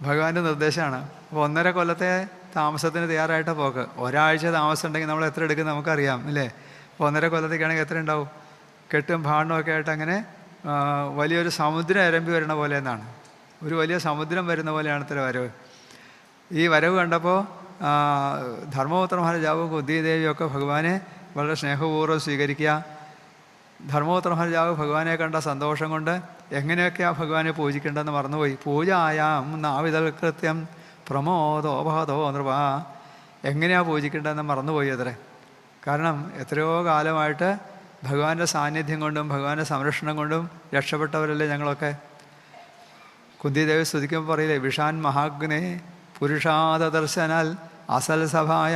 ഭഗവാന്റെ നിർദ്ദേശമാണ്. അപ്പോൾ 1.5 കൊല്ലത്തെ താമസത്തിന് തയ്യാറായിട്ട് പോക്ക്. ഒരാഴ്ച താമസം ഉണ്ടെങ്കിൽ നമ്മൾ എത്ര എടുക്കും നമുക്കറിയാം അല്ലേ? അപ്പോൾ 1.5 കൊല്ലത്തേക്കാണെങ്കിൽ എത്ര ഉണ്ടാവും? കെട്ടും ഭാണ്ണമൊക്കെ ആയിട്ട് അങ്ങനെ വലിയൊരു സമുദ്രം ഇരമ്പി വരുന്ന പോലെ എന്നാണ്. ഒരു വലിയ സമുദ്രം വരുന്ന പോലെയാണ് ഇത്ര വരവ്. ഈ വരവ് കണ്ടപ്പോൾ ധർമ്മപുത്ര മഹാരാജാവും കുന്തിദേവിയും ഒക്കെ ഭഗവാനെ വളരെ സ്നേഹപൂർവ്വം സ്വീകരിക്കുക. ധർമ്മപുത്ര മഹാരാജാവ് ഭഗവാനെ കണ്ട സന്തോഷം കൊണ്ട് എങ്ങനെയൊക്കെയാണ് ഭഗവാനെ പൂജിക്കേണ്ടതെന്ന് മറന്നുപോയി. പൂജായാം നാവിതൽ കൃത്യം പ്രമോദോപഹതോ നൃപ, എങ്ങനെയാണ് പൂജിക്കേണ്ടതെന്ന് മറന്നുപോയി അത്രേ. കാരണം എത്രയോ കാലമായിട്ട് ഭഗവാന്റെ സാന്നിധ്യം കൊണ്ടും ഭഗവാന്റെ സംരക്ഷണം കൊണ്ടും രക്ഷപ്പെട്ടവരല്ലേ ഞങ്ങളൊക്കെ. കുന്തിദേവി സ്തുതിക്കുമ്പോൾ പറയില്ലേ, വിഷാൻ മഹാഗ്നേ പുരുഷാദർശനാൽ അസൽ സഭായ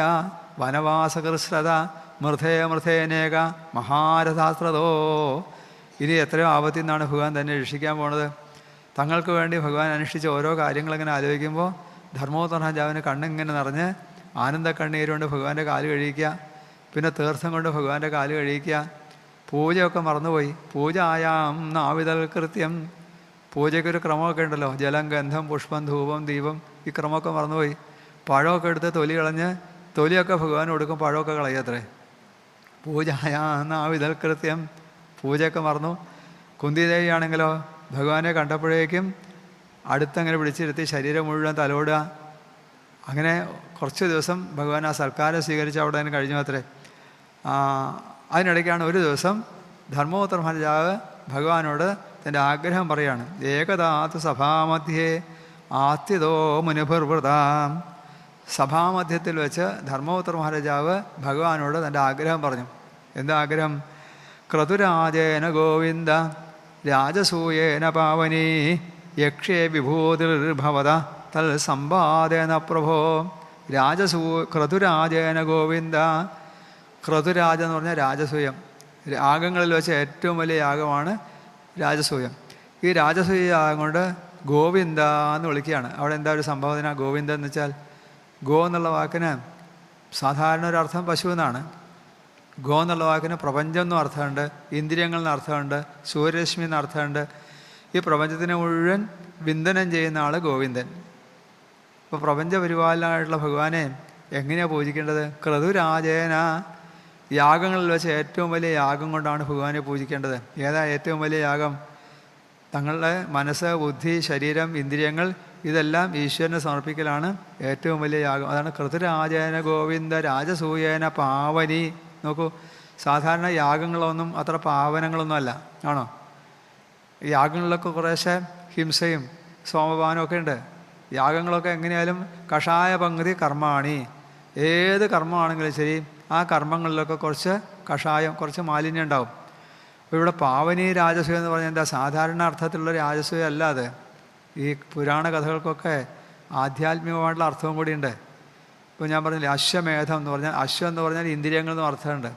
വനവാസകൃശ്രത മൃഥേനേക മഹാരഥാസ്ത്രതോ. ഇനി എത്രയോ ആപത്തിൽ നിന്നാണ് ഭഗവാൻ തന്നെ രക്ഷിക്കാൻ പോണത്. തങ്ങൾക്ക് വേണ്ടി ഭഗവാൻ അനുഷ്ഠിച്ച ഓരോ കാര്യങ്ങളിങ്ങനെ ആലോചിക്കുമ്പോൾ ധർമ്മപുത്ര രാജാവിന് കണ്ണിങ്ങനെ നിറഞ്ഞ് ആനന്ദ കണ്ണീരുകൊണ്ട് ഭഗവാന്റെ കാല് കഴിയിക്കുക, പിന്നെ തീർത്ഥം കൊണ്ട് ഭഗവാന്റെ കാല് കഴിയിക്കുക. പൂജയൊക്കെ മറന്നുപോയി. പൂജായാം നാവിതൽ കൃത്യം, പൂജയ്ക്കൊരു ക്രമമൊക്കെ ഉണ്ടല്ലോ, ജലം ഗന്ധം പുഷ്പം ധൂപം ദീപം, ഈ ക്രമമൊക്കെ മറന്നുപോയി. പഴമൊക്കെ എടുത്ത് തൊലി കളഞ്ഞ് തൊലിയൊക്കെ ഭഗവാൻ കൊടുക്കും, പഴമൊക്കെ കളയത്രേ. പൂജായാം നാവിതൽ കൃത്യം, പൂജയൊക്കെ മറന്നു. കുന്തിദേവിയാണെങ്കിലോ ഭഗവാനെ കണ്ടപ്പോഴേക്കും അടുത്തങ്ങനെ പിടിച്ചിരുത്തി ശരീരം മുഴുവൻ തലോടുക. അങ്ങനെ കുറച്ച് ദിവസം ഭഗവാൻ ആ സൽക്കാരം സ്വീകരിച്ച് അവിടെ തന്നെ കഴിഞ്ഞു അത്രേ. അതിനിടയ്ക്കാണ് ഒരു ദിവസം ധർമ്മപുത്ര മഹാരാജാവ് ഭഗവാനോട് തൻ്റെ ആഗ്രഹം പറയാണ്. ഏകദാതു സഭാമധ്യേ ആത്യതോ മുനിഭർവൃതാം. സഭാമധ്യത്തിൽ വെച്ച് ധർമ്മപുത്ര മഹാരാജാവ് ഭഗവാനോട് തൻ്റെ ആഗ്രഹം പറഞ്ഞു. എന്താ ആഗ്രഹം? ക്രതുരാജേന ഗോവിന്ദ രാജസൂയേന പാവനീ യക്ഷേ വിഭൂതിർഭവത തൽ സമ്പാദേന പ്രഭോ. ക്രതുരാജേന ഗോവിന്ദ. ക്രതുരാജ എന്ന് പറഞ്ഞാൽ രാജസൂയം. യാഗങ്ങളിൽ വെച്ച് ഏറ്റവും വലിയ യാഗമാണ് രാജസൂയം. ഈ രാജസൂയ യാഗം കൊണ്ട് ഗോവിന്ദ എന്ന് വിളിക്കുകയാണ്. അവിടെ എന്താ ഒരു സംഭാവന? ഗോവിന്ദ എന്ന് വെച്ചാൽ, ഗോ എന്നുള്ള വാക്കിന് സാധാരണ ഒരു അർത്ഥം പശു എന്നാണ്. ഗോ എന്നുള്ള വാക്കിന് പ്രപഞ്ചം എന്നും അർത്ഥമുണ്ട്, ഇന്ദ്രിയങ്ങൾ എന്ന് അർത്ഥമുണ്ട്, സൂര്യരശ്മി എന്ന അർത്ഥമുണ്ട്. ഈ പ്രപഞ്ചത്തിനെ മുഴുവൻ വിന്ദനം ചെയ്യുന്ന ആൾ ഗോവിന്ദൻ. ഇപ്പോൾ പ്രപഞ്ച പരിപാലനായിട്ടുള്ള ഭഗവാനെ എങ്ങനെയാണ് പൂജിക്കേണ്ടത്? ക്രതുരാജേന. യാഗങ്ങളിൽ വെച്ച് ഏറ്റവും വലിയ യാഗം കൊണ്ടാണ് ഭഗവാനെ പൂജിക്കേണ്ടത്. ഏതാ ഏറ്റവും വലിയ യാഗം? തങ്ങളുടെ മനസ്സ്, ബുദ്ധി, ശരീരം, ഇന്ദ്രിയങ്ങൾ ഇതെല്ലാം ഈശ്വരനെ സമർപ്പിക്കലാണ് ഏറ്റവും വലിയ യാഗം. അതാണ് ക്രതുരാജേന ഗോവിന്ദ രാജസൂയേന പാവനി. നോക്കൂ, സാധാരണ യാഗങ്ങളൊന്നും അത്ര പാവനങ്ങളൊന്നും അല്ല, ആണോ? യാഗങ്ങളിലൊക്കെ കുറേശ്ശെ ഹിംസയും സോമപാനവും ഒക്കെ ഉണ്ട്. യാഗങ്ങളൊക്കെ എങ്ങനെയായാലും കഷായ പങ്ക്തി കർമാണി. ഏത് കർമ്മമാണെങ്കിലും ശരി, ആ കർമ്മങ്ങളിലൊക്കെ കുറച്ച് കഷായം, കുറച്ച് മാലിന്യം ഉണ്ടാവും. അപ്പോൾ ഇവിടെ പാവനി രാജസൂയം എന്ന് പറഞ്ഞാൽ എന്താ? സാധാരണ അർത്ഥത്തിലുള്ള രാജസൂയം അല്ലാതെ ഈ പുരാണ കഥകൾക്കൊക്കെ ആധ്യാത്മികമായിട്ടുള്ള അർത്ഥവും കൂടിയുണ്ട്. ഇപ്പോൾ ഞാൻ പറഞ്ഞില്ലേ, അശ്വമേധം എന്ന് പറഞ്ഞാൽ, അശ്വം എന്ന് പറഞ്ഞാൽ ഇന്ദ്രിയങ്ങൾ എന്നും അർത്ഥമുണ്ട്.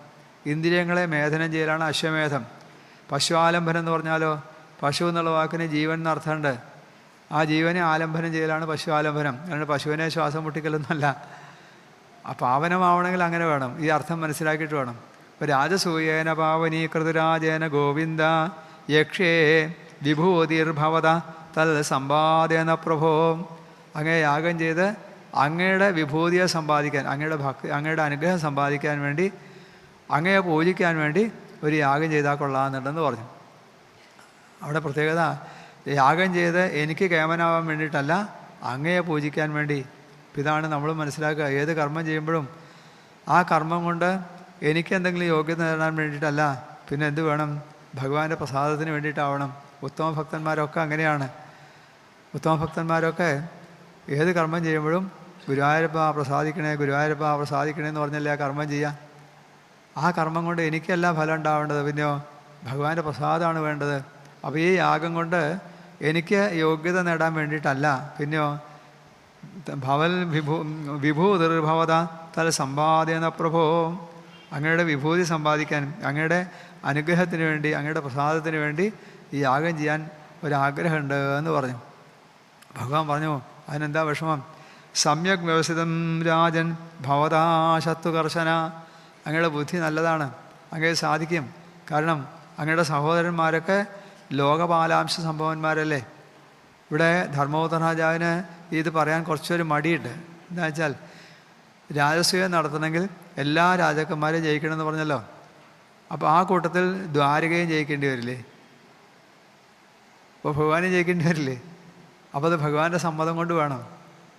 ഇന്ദ്രിയങ്ങളെ മേധനം ചെയ്യലാണ് അശ്വമേധം. പശുആലംബനം എന്ന് പറഞ്ഞാലോ, പശു എന്നുള്ള വാക്കിന് ജീവൻ എന്ന അർത്ഥമുണ്ട്. ആ ജീവനെ ആലംബനം ചെയ്യലാണ് പശു ആലംബനം. അതുകൊണ്ട് പശുവിനെ ശ്വാസം മുട്ടിക്കലൊന്നുമല്ല. ആ പാവനമാവണമെങ്കിൽ അങ്ങനെ വേണം, ഈ അർത്ഥം മനസ്സിലാക്കിയിട്ട് വേണം. ഇപ്പോൾ രാജസൂയേന പാവനീ ക്രതുരാജേന ഗോവിന്ദ യക്ഷേ വിഭൂതിർഭവത തൽ സമ്പാദേന പ്രഭോ. അങ്ങേ യാഗം ചെയ്ത് അങ്ങയുടെ വിഭൂതിയെ സമ്പാദിക്കാൻ, അങ്ങയുടെ ഭക്തി, അങ്ങയുടെ അനുഗ്രഹം സമ്പാദിക്കാൻ വേണ്ടി, അങ്ങയെ പൂജിക്കാൻ വേണ്ടി ഒരു യാഗം ചെയ്താൽ കൊള്ളാമെന്നുണ്ടെന്ന് പറഞ്ഞു. അവിടെ പ്രത്യേകത, യാഗം ചെയ്ത് എനിക്ക് കേമനാവാൻ വേണ്ടിയിട്ടല്ല, അങ്ങയെ പൂജിക്കാൻ വേണ്ടി. ഇതാണ് നമ്മൾ മനസ്സിലാക്കുക. ഏത് കർമ്മം ചെയ്യുമ്പോഴും ആ കർമ്മം കൊണ്ട് എനിക്ക് എന്തെങ്കിലും യോഗ്യത നേടാൻ വേണ്ടിയിട്ടല്ല, പിന്നെ എന്ത് വേണം? ഭഗവാന്റെ പ്രസാദത്തിന് വേണ്ടിയിട്ടാവണം. ഉത്തമ ഭക്തന്മാരൊക്കെ അങ്ങനെയാണ്. ഉത്തമ ഭക്തന്മാരൊക്കെ ഏത് കർമ്മം ചെയ്യുമ്പോഴും ഗുരുവായൂരപ്പ പ്രസാദിക്കണേ, ഗുരുവായൂരപ്പ പ്രസാദിക്കണേ എന്ന് പറഞ്ഞല്ലേ ആ കർമ്മം ചെയ്യാം. ആ കർമ്മം കൊണ്ട് എനിക്കല്ല ഫലം ഉണ്ടാവേണ്ടത്, പിന്നെയോ ഭഗവാന്റെ പ്രസാദമാണ് വേണ്ടത്. അപ്പോൾ ഈ യാഗം കൊണ്ട് എനിക്ക് യോഗ്യത നേടാൻ വേണ്ടിയിട്ടല്ല, പിന്നെയോ ഭവൽ വിഭൂതിർഭവത തല സമ്പാദ്യന പ്രഭോ, അങ്ങയുടെ വിഭൂതി സമ്പാദിക്കാൻ, അങ്ങയുടെ അനുഗ്രഹത്തിന് വേണ്ടി, അങ്ങയുടെ പ്രസാദത്തിന് വേണ്ടി ഈ യാഗം ചെയ്യാൻ ഒരാഗ്രഹമുണ്ട് എന്ന് പറഞ്ഞു. ഭഗവാൻ പറഞ്ഞു, അതിനെന്താ വിഷമം? സമ്യക് വ്യവസ്ഥിതം രാജൻ ഭവതാശത്തു കർശന, അങ്ങയുടെ ബുദ്ധി നല്ലതാണ്, അങ്ങയെ സാധിക്കും. കാരണം അങ്ങയുടെ സഹോദരന്മാരൊക്കെ ലോകപാലാംശ സംഭവന്മാരല്ലേ. ഇവിടെ ധർമ്മപുത്ര രാജാവിന് ഇത് പറയാൻ കുറച്ചൊരു മടിയുണ്ട്. എന്താ വെച്ചാൽ രാജസൂയം നടത്തണമെങ്കിൽ എല്ലാ രാജാക്കന്മാരെയും ജയിക്കണമെന്ന് പറഞ്ഞല്ലോ. അപ്പോൾ ആ കൂട്ടത്തിൽ ദ്വാരകയും ജയിക്കേണ്ടി വരില്ലേ? അപ്പോൾ ഭഗവാനെ ജയിക്കേണ്ടി വരില്ലേ? അപ്പോൾ അത് ഭഗവാന്റെ സമ്മതം കൊണ്ട് വേണം.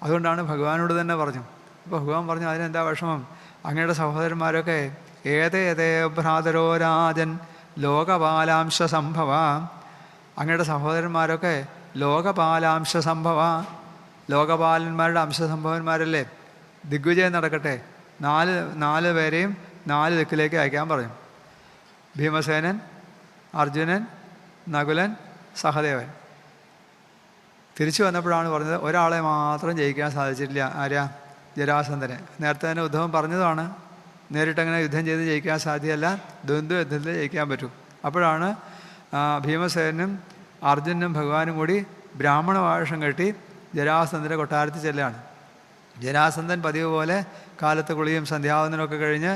അതുകൊണ്ടാണ് ഭഗവാനോട് തന്നെ പറഞ്ഞു. അപ്പോൾ ഭഗവാൻ പറഞ്ഞു, അതിനെന്താ വിഷമം? അങ്ങയുടെ സഹോദരന്മാരൊക്കെ ഏതേതേ ഭ്രാതരോ രാജൻ ലോകപാലാംശ സംഭവ, അങ്ങയുടെ സഹോദരന്മാരൊക്കെ ലോകപാലാംശ സംഭവ, ലോകപാലന്മാരുടെ അംശസംഭവന്മാരല്ലേ. ദിഗ്വിജയം നടക്കട്ടെ, നാല് പേരെയും 4 ദിക്കിലേക്ക് അയക്കാൻ പറഞ്ഞു. ഭീമസേനൻ, അർജുനൻ, നകുലൻ, സഹദേവൻ. തിരിച്ചു വന്നപ്പോഴാണ് പറഞ്ഞത് ഒരാളെ മാത്രം ജയിക്കാൻ സാധിച്ചിട്ടില്ല. ആരാ? ജരാസന്ധനെ. നേരത്തെ തന്നെ ഉദ്ധവൻ പറഞ്ഞതാണ്, നേരിട്ടങ്ങനെ യുദ്ധം ചെയ്ത് ജയിക്കാൻ സാധ്യമല്ല, ദ്വന്ദ്വ യുദ്ധത്തിൽ ജയിക്കാൻ പറ്റും. അപ്പോഴാണ് ഭീമസേനും അർജുനും ഭഗവാനും കൂടി ബ്രാഹ്മണ വേഷം കെട്ടി ജരാസന്ധൻ്റെ കൊട്ടാരത്തിൽ ചെല്ലുകയാണ്. ജരാസന്ധൻ പതിവ് പോലെ കാലത്ത് കുളിയും സന്ധ്യാവന്തനമൊക്കെ കഴിഞ്ഞ്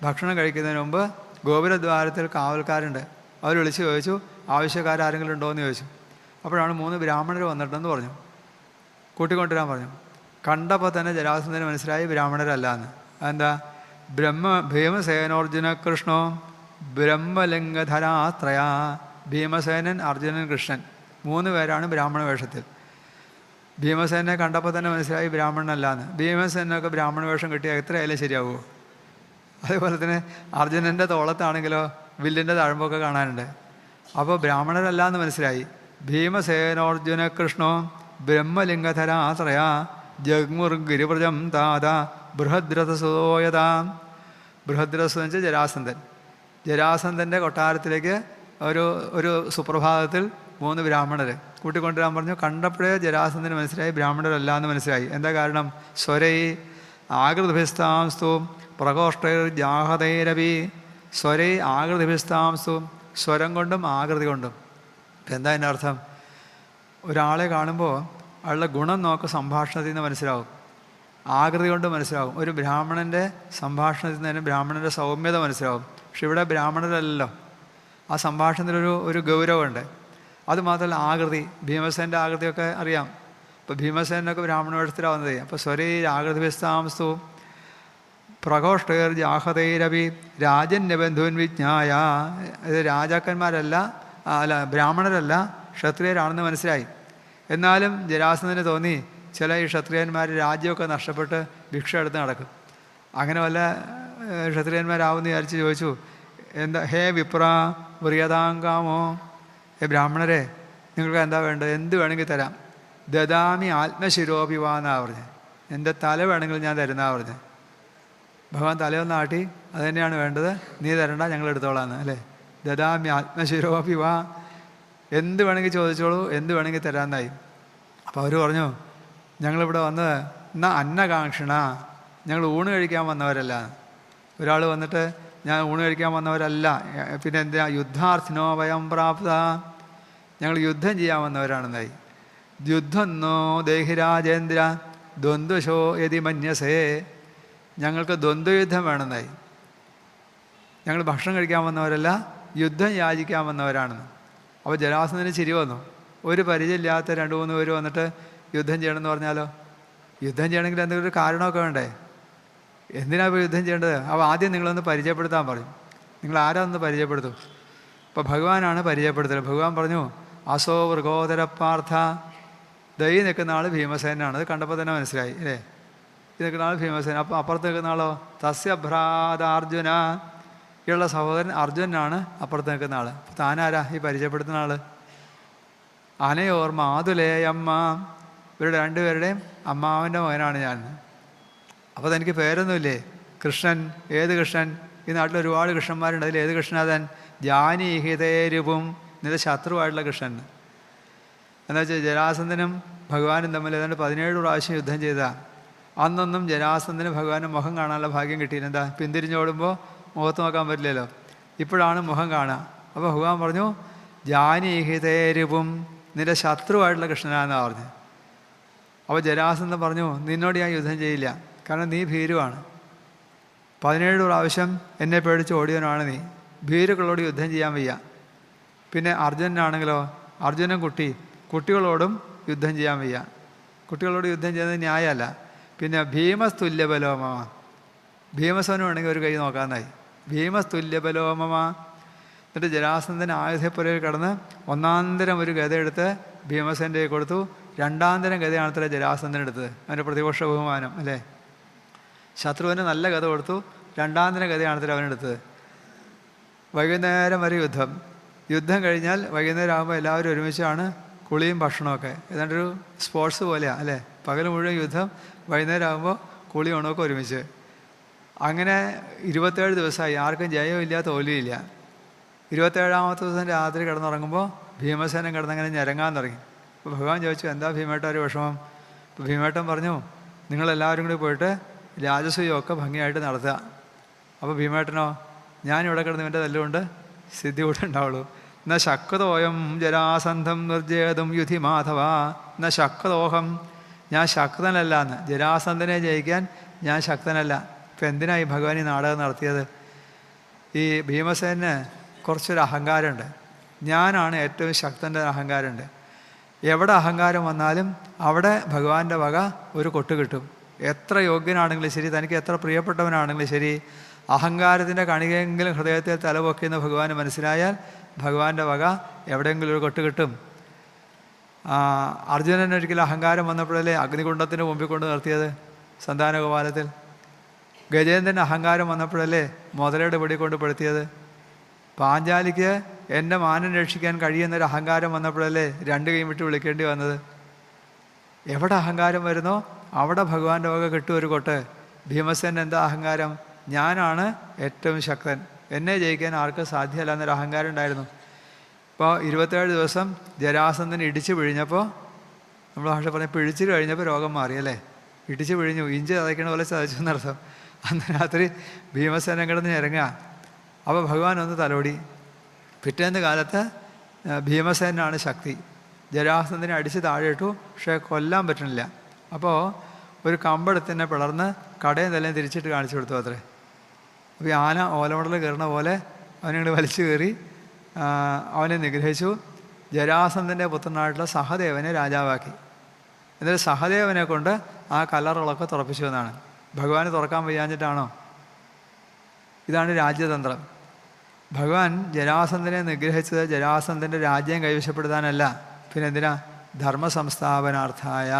ഭക്ഷണം കഴിക്കുന്നതിന് മുമ്പ് ഗോപുരദ്വാരത്തിൽ കാവൽക്കാരുണ്ട്. അവർ വിളിച്ച് ചോദിച്ചു, ആവശ്യക്കാരെങ്കിലും ഉണ്ടോ എന്ന് ചോദിച്ചു. അപ്പോഴാണ് 3 ബ്രാഹ്മണർ വന്നിട്ടെന്ന് പറഞ്ഞു, കൂട്ടിക്കൊണ്ടുവരാൻ പറഞ്ഞു. കണ്ടപ്പോൾ തന്നെ ജരാസന്ധന് മനസ്സിലായി ബ്രാഹ്മണരല്ല എന്ന്. എന്താ? ഭീമസേനോർജുന കൃഷ്ണോ ബ്രഹ്മലിംഗധരാത്രയ. ഭീമസേനൻ, അർജുനൻ, കൃഷ്ണൻ 3 പേരാണ് ബ്രാഹ്മണ വേഷത്തിൽ. ഭീമസേനെ കണ്ടപ്പോൾ തന്നെ മനസ്സിലായി ബ്രാഹ്മണനല്ല എന്ന്. ഭീമസേനൊക്കെ ബ്രാഹ്മണ വേഷം കിട്ടിയാൽ എത്രയായാലും ശരിയാവുമോ? അതേപോലെ തന്നെ അർജുനൻ്റെ തോളത്താണെങ്കിലോ വില്ലിൻ്റെ തഴമ്പൊക്കെ കാണാനുണ്ട്. അപ്പോൾ ബ്രാഹ്മണരല്ല എന്ന് മനസ്സിലായി. ഭീമസേനോർജുന കൃഷ്ണോ ബ്രഹ്മലിംഗധരാത്രയ ജഗ്മുർഗിരിവ്രജം താത ബൃഹദ്രഥസോയതാ. ബൃഹദ്രഥ എന്ന് വെച്ചാൽ ജരാസന്ധൻ. ജരാസന്ധൻ്റെ കൊട്ടാരത്തിലേക്ക് ഒരു സുപ്രഭാതത്തിൽ 3 ബ്രാഹ്മണർ കൂട്ടിക്കൊണ്ടുവരാൻ പറഞ്ഞു. കണ്ടപ്പോഴേ ജരാസന്ധന് മനസ്സിലായി ബ്രാഹ്മണരല്ല എന്ന് മനസ്സിലായി. എന്താ കാരണം? സ്വരൈ ആകൃതിഭിസ്താംസ്തു പ്രകോഷ്ടൈർ ജാഹതൈരവി. സ്വരൈ ആകൃതിഭിസ്താംസ്തു, സ്വരം കൊണ്ടും ആകൃതി കൊണ്ടും. എന്താ അതിൻ്റെ അർത്ഥം? ഒരാളെ കാണുമ്പോൾ അയാളുടെ ഗുണം നോക്ക് സംഭാഷണത്തിൽ നിന്ന് മനസ്സിലാവും, ആകൃതി കൊണ്ട് മനസ്സിലാവും. ഒരു ബ്രാഹ്മണൻ്റെ സംഭാഷണത്തിൽ നിന്ന് തന്നെ ബ്രാഹ്മണൻ്റെ സൗമ്യത മനസ്സിലാവും. പക്ഷെ ഇവിടെ ബ്രാഹ്മണരല്ലല്ലോ. ആ സംഭാഷണത്തിലൊരു ഗൗരവമുണ്ട്. അതുമാത്രമല്ല ആകൃതി, ഭീമസേൻ്റെ ആകൃതിയൊക്കെ അറിയാം. ഇപ്പോൾ ഭീമസേനൊക്കെ ബ്രാഹ്മണ വേഷത്തിലാവുന്നത്. അപ്പോൾ സ്വരൈ ആകൃതി വിസ്താംസ്തു പ്രഘോഷ്ടൈർ ജാഹതൈരവി രാജന്യബന്ധുൻ വിജ്ഞായ. ഇത് രാജാക്കന്മാരല്ല, ബ്രാഹ്മണരല്ല, ക്ഷത്രിയരാണെന്ന് മനസ്സിലായി. എന്നാലും ജരാസന്ധന് തോന്നി ചില ഈ ക്ഷത്രിയന്മാർ രാജ്യമൊക്കെ നഷ്ടപ്പെട്ട് ഭിക്ഷ എടുത്ത് നടക്കും. അങ്ങനെ വല്ല ക്ഷത്രിയന്മാരാവുമെന്ന് വിചാരിച്ച് ചോദിച്ചു, എന്താ ഹേ വിപ്ര വ്രിയതാങ്കാമോ, ബ്രാഹ്മണരെ നിങ്ങൾക്ക് എന്താ വേണ്ടത്? എന്ത് വേണമെങ്കിൽ തരാം. ദദാമി ആത്മശിരോപിവ എന്നാണ് പറഞ്ഞത്. എൻ്റെ തല വേണമെങ്കിൽ ഞാൻ തരുന്നതാണ് പറഞ്ഞത്. ഭഗവാൻ തലയൊന്ന് ആട്ടി, അത് തന്നെയാണ് വേണ്ടത്, നീ തരണ്ട, ഞങ്ങൾ എടുത്തോളാന്ന് അല്ലേ. ദദാമി ആത്മശിരോപിവ, എന്ത് വേണമെങ്കിൽ ചോദിച്ചോളൂ, എന്ത് വേണമെങ്കിൽ തരാമെന്നായി. അപ്പോൾ അവർ പറഞ്ഞു, ഞങ്ങളിവിടെ വന്നത് എന്നാ അന്നകാംക്ഷണ, ഞങ്ങൾ ഊണ് കഴിക്കാൻ വന്നവരല്ല. ഒരാൾ വന്നിട്ട് ഞാൻ ഊണ് കഴിക്കാൻ വന്നവരല്ല, പിന്നെ എന്താ യുദ്ധാർത്ഥിനോ വയം പ്രാപ്ത, ഞങ്ങൾ യുദ്ധം ചെയ്യാൻ വന്നവരാണെന്നായി. യുദ്ധം നോ ദേഹിരാജേന്ദ്ര ദ്വന്ദ്വശോ യതി മന്യസേ, ഞങ്ങൾക്ക് ദ്വന്ദ്വയുദ്ധം വേണമെന്നായി. ഞങ്ങൾ ഭക്ഷണം കഴിക്കാൻ വന്നവരല്ല, യുദ്ധം യാചിക്കാൻ വന്നവരാണെന്ന്. അപ്പോൾ ജരാസന്ധന് ചിരി വന്നു. ഒരു പരിചയമില്ലാത്ത 2-3 പേര് വന്നിട്ട് യുദ്ധം ചെയ്യണമെന്ന് പറഞ്ഞാലോ? യുദ്ധം ചെയ്യണമെങ്കിൽ എന്തെങ്കിലും ഒരു കാരണമൊക്കെ വേണ്ടേ? എന്തിനാണ് ഇപ്പോൾ യുദ്ധം ചെയ്യേണ്ടത്? അപ്പോൾ ആദ്യം നിങ്ങളൊന്ന് പരിചയപ്പെടുത്താൻ പറയും. നിങ്ങൾ ആരാന്ന് പരിചയപ്പെടുത്തും. അപ്പോൾ ഭഗവാനാണ് പരിചയപ്പെടുത്തൽ. ഭഗവാൻ പറഞ്ഞു, അസോ വൃഗോദര പാർത്ഥ. ദൈ നിൽക്കുന്ന ആൾ ഭീമസേനാണ്. അത് കണ്ടപ്പോൾ തന്നെ മനസ്സിലായി അല്ലേ. ഈ നിൽക്കുന്ന ആൾ ഭീമസേന. അപ്പോൾ അപ്പുറത്ത് നിൽക്കുന്ന ആളോ തസ്യ ഭ്രാതാർജുന, ഇയുള്ള സഹോദരൻ അർജുനാണ് അപ്പുറത്ത് നിൽക്കുന്ന ആൾ. അപ്പോൾ താനാരാ ഈ പരിചയപ്പെടുത്തുന്ന ആൾ? അനയോർ മാതുലേയമ്മ, ഇവരുടെ രണ്ടുപേരുടെയും അമ്മാവൻ്റെ മകനാണ് ഞാൻ. അപ്പോൾ അതെനിക്ക് പേരൊന്നുമില്ലേ? കൃഷ്ണൻ. ഏത് കൃഷ്ണൻ? ഈ നാട്ടിൽ ഒരുപാട് കൃഷ്ണന്മാരുണ്ട്. അതിൽ ഏത് കൃഷ്ണനാഥൻ? ജാനീഹിതേരുവും, നിന്റെ ശത്രുവായിട്ടുള്ള കൃഷ്ണൻ. എന്താ വെച്ചാൽ ജരാസന്ധനും ഭഗവാനും തമ്മിൽ ഏതാണ്ട് 17 പ്രാവശ്യം യുദ്ധം ചെയ്താൽ അന്നൊന്നും ജരാസന്ധന് ഭഗവാനും മുഖം കാണാനുള്ള ഭാഗ്യം കിട്ടിയില്ല. എന്താ? പിന്തിരിഞ്ഞോടുമ്പോൾ മുഖത്ത് നോക്കാൻ പറ്റില്ലല്ലോ. ഇപ്പോഴാണ് മുഖം കാണുക. അപ്പോൾ ഭഗവാൻ പറഞ്ഞു ജാനീഹിതേരുവും, നിന്റെ ശത്രുവായിട്ടുള്ള കൃഷ്ണനാണെന്നാണ് പറഞ്ഞു. അപ്പോൾ ജരാസന്ധൻ പറഞ്ഞു നിന്നോട് ഞാൻ യുദ്ധം ചെയ്യില്ല, കാരണം നീ ഭീരുവാണ്. 17 പ്രാവശ്യം എന്നെ പേടിച്ച് ഓടിയവനാണ് നീ. ഭീരുക്കളോട് യുദ്ധം ചെയ്യാൻ വയ്യ. പിന്നെ അർജുനനാണെങ്കിലോ, അർജുനൻ കുട്ടികളോടും യുദ്ധം ചെയ്യാൻ വയ്യ. കുട്ടികളോട് യുദ്ധം ചെയ്യുന്നത് ന്യായമല്ല. പിന്നെ ഭീമസ്തുല്യബലോമ, ഭീമസേന വേണമെങ്കിൽ ഒരു കൈ നോക്കാനായി. ഭീമസ്തുല്യബലോമ. എന്നിട്ട് ജരാസന്ധൻ ആയുധപ്പുരയിൽ കടന്ന് ഒന്നാന്തരം ഒരു ഗത എടുത്ത് ഭീമസേൻ്റെ കൊടുത്തു. രണ്ടാന്തരം ഗതയാണ് അത്ര ജരാസന്ധൻ എടുത്തത്. അവൻ്റെ പ്രതിപക്ഷ ബഹുമാനം അല്ലേ. ശത്രുവിന് നല്ല ഗത കൊടുത്തു, രണ്ടാന്തരം ഗതയാണ് അത്ര അവനെടുത്തത്. വൈകുന്നേരം വരെ യുദ്ധം കഴിഞ്ഞാൽ വൈകുന്നേരം ആകുമ്പോൾ എല്ലാവരും ഒരുമിച്ചാണ് കുളിയും ഭക്ഷണമൊക്കെ. ഏതാണ്ടൊരു സ്പോർട്സ് പോലെയാണ് അല്ലേ. പകൽ മുഴുവൻ യുദ്ധം, വൈകുന്നേരം ആകുമ്പോൾ കുളി ഉണമൊക്കെ ഒരുമിച്ച്. അങ്ങനെ 27 ദിവസമായി. ആർക്കും ജയമില്ല, തോൽവിയില്ല. 27ാമത്തെ ദിവസം രാത്രി കിടന്നുറങ്ങുമ്പോൾ ഭീമസേനൻ കിടന്നങ്ങനെ ഞരങ്ങാൻ തുടങ്ങി. അപ്പോൾ ഭഗവാൻ ചോദിച്ചു എന്താ ഭീമേട്ട ഒരു വിഷമം? അപ്പോൾ ഭീമേട്ടൻ പറഞ്ഞു നിങ്ങളെല്ലാവരും കൂടി പോയിട്ട് രാജസൂയമൊക്കെ ഭംഗിയായിട്ട് നടത്തുക. അപ്പോൾ ഭീമേട്ടനോ, ഞാനിവിടെ കിടന്ന് ഇവൻ്റെ തല്ലുകൊണ്ട് സിദ്ധി കൂടെ ഉണ്ടാവുള്ളൂ. ന ശക്തോയം ജരാസന്ധം നിർജേതും യുധി മാധവ, ന ശക്തോഹം, ഞാൻ ശക്തനല്ല എന്ന്. ജരാസന്ധനെ ജയിക്കാൻ ഞാൻ ശക്തനല്ല. ഇപ്പം എന്തിനാണ് ഈ ഭഗവാൻ ഈ നാടകം നടത്തിയത്? ഈ ഭീമസേന് കുറച്ചൊരു അഹങ്കാരമുണ്ട്. ഞാനാണ് ഏറ്റവും ശക്തൻ്റെ അഹങ്കാരമുണ്ട്. എവിടെ അഹങ്കാരം വന്നാലും അവിടെ ഭഗവാന്റെ വക ഒരു കൊട്ട് കിട്ടും. എത്ര യോഗ്യനാണെങ്കിലും ശരി, തനിക്ക് എത്ര പ്രിയപ്പെട്ടവനാണെങ്കിലും ശരി, അഹങ്കാരത്തിൻ്റെ കണികയെങ്കിലും ഹൃദയത്തിൽ തലപൊക്കിയെന്ന് ഭഗവാന് മനസ്സിലായാൽ ഭഗവാന്റെ വക എവിടെയെങ്കിലും ഒരു കൊട്ട് കിട്ടും. അർജുനൻ ഒരിക്കലും അഹങ്കാരം വന്നപ്പോഴല്ലേ അഗ്നികുണ്ഡത്തിൻ്റെ മുമ്പിൽ കൊണ്ട് നിർത്തിയത് സന്താനഗോപാലത്തിൽ. ഗജേന്ദ്രന് അഹങ്കാരം വന്നപ്പോഴല്ലേ മുതലയുടെ പിടി കൊണ്ട് പെടുത്തിയത്. പാഞ്ചാലിക്ക് എൻ്റെ മാനം രക്ഷിക്കാൻ കഴിയുന്നൊരു അഹങ്കാരം വന്നപ്പോഴല്ലേ 2 കൈ വിട്ട് വിളിക്കേണ്ടി വന്നത്. എവിടെ അഹങ്കാരം വരുന്നോ അവിടെ ഭഗവാന്റെ വക കിട്ടും ഒരു കൊട്ട്. ഭീമസേന എന്താ അഹങ്കാരം? ഞാനാണ് ഏറ്റവും ശക്തൻ, എന്നെ ജയിക്കാൻ ആർക്കും സാധ്യമല്ല എന്നൊരു അഹങ്കാരം ഉണ്ടായിരുന്നു. ഇപ്പോൾ 27 ദിവസം ജരാസന്ധന് ഇടിച്ച് പിഴിഞ്ഞപ്പോൾ, നമ്മൾ ഭാഷ പറഞ്ഞ പിഴിച്ചിൽ കഴിഞ്ഞപ്പോൾ രോഗം മാറി അല്ലേ. ഇടിച്ച് പിഴിഞ്ഞു, ഇഞ്ചി ചതയ്ക്കണ പോലെ ചതച്ചു എന്നർത്ഥം. അന്ന് രാത്രി ഭീമസേന കിടന്ന് ഇറങ്ങുക. അപ്പോൾ ഭഗവാൻ ഒന്ന് തലോടി. പിറ്റേന്ന് കാലത്ത് ഭീമസേനാണ് ശക്തി. ജരാസന്ധനെ അടിച്ച് താഴെ ഇട്ടു, പക്ഷേ കൊല്ലാൻ പറ്റണില്ല. അപ്പോൾ ഒരു കമ്പെടുത്തിനെ പിളർന്ന് കടയും തലയും തിരിച്ചിട്ട് കാണിച്ചു കൊടുത്തു അത്രേ. അപ്പോൾ ഈ ആന ഓലമടൽ കയറുന്ന പോലെ അവനിങ്ങോട്ട് വലിച്ചു കയറി അവനെ നിഗ്രഹിച്ചു. ജരാസന്ധൻ്റെ പുത്രനായിട്ടുള്ള സഹദേവനെ രാജാവാക്കി. എന്നിട്ട് സഹദേവനെ കൊണ്ട് ആ കല്ലറുകളൊക്കെ തുറപ്പിച്ചു എന്നാണ്. ഭഗവാന് തുറക്കാൻ വയ്യാഞ്ഞിട്ടാണോ? ഇതാണ് രാജ്യതന്ത്രം. ഭഗവാൻ ജരാസന്ധനെ നിഗ്രഹിച്ചത് ജരാസന്ധൻ്റെ രാജ്യം കൈവശപ്പെടുത്താനല്ല, പിന്നെ എന്തിനാ? ധർമ്മ സംസ്ഥാപനാർത്ഥായ.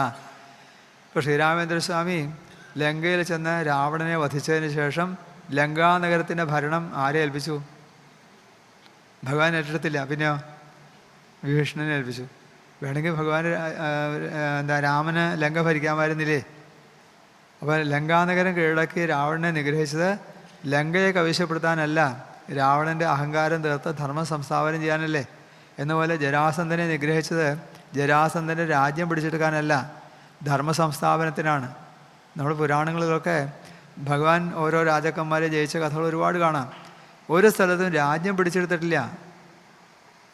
ഇപ്പോൾ ശ്രീരാമേന്ദ്രസ്വാമി ലങ്കയിൽ ചെന്ന് രാവണനെ വധിച്ചതിന് ശേഷം ലങ്കാനഗരത്തിൻ്റെ ഭരണം ആരെ ഏൽപ്പിച്ചു? ഭഗവാൻ ഏറ്റെടുത്തില്ല, പിന്നെയോ വിഭീഷണനെ ഏൽപ്പിച്ചു. വേണമെങ്കിൽ ഭഗവാൻ രാമന് ലങ്ക ഭരിക്കാമായിരുന്നില്ലേ? അപ്പോൾ ലങ്കാനഗരം കീഴടക്കി രാവണനെ നിഗ്രഹിച്ചത് ലങ്കയെ കൈവശപ്പെടുത്താനല്ല, രാവണൻ്റെ അഹങ്കാരം തീർത്ത് ധർമ്മം സംസ്ഥാപനം ചെയ്യാനല്ലേ. എന്നപോലെ ജരാസന്ധനെ നിഗ്രഹിച്ചത് ജരാസന്ധൻ്റെ രാജ്യം പിടിച്ചെടുക്കാനല്ല, ധർമ്മ സംസ്ഥാപനത്തിനാണ്. നമ്മൾ പുരാണങ്ങളിലൊക്കെ ഭഗവാൻ ഓരോ രാജാക്കന്മാരെ ജയിച്ച കഥകൾ ഒരുപാട് കാണാം. ഒരു സ്ഥലത്തും രാജ്യം പിടിച്ചെടുത്തിട്ടില്ല,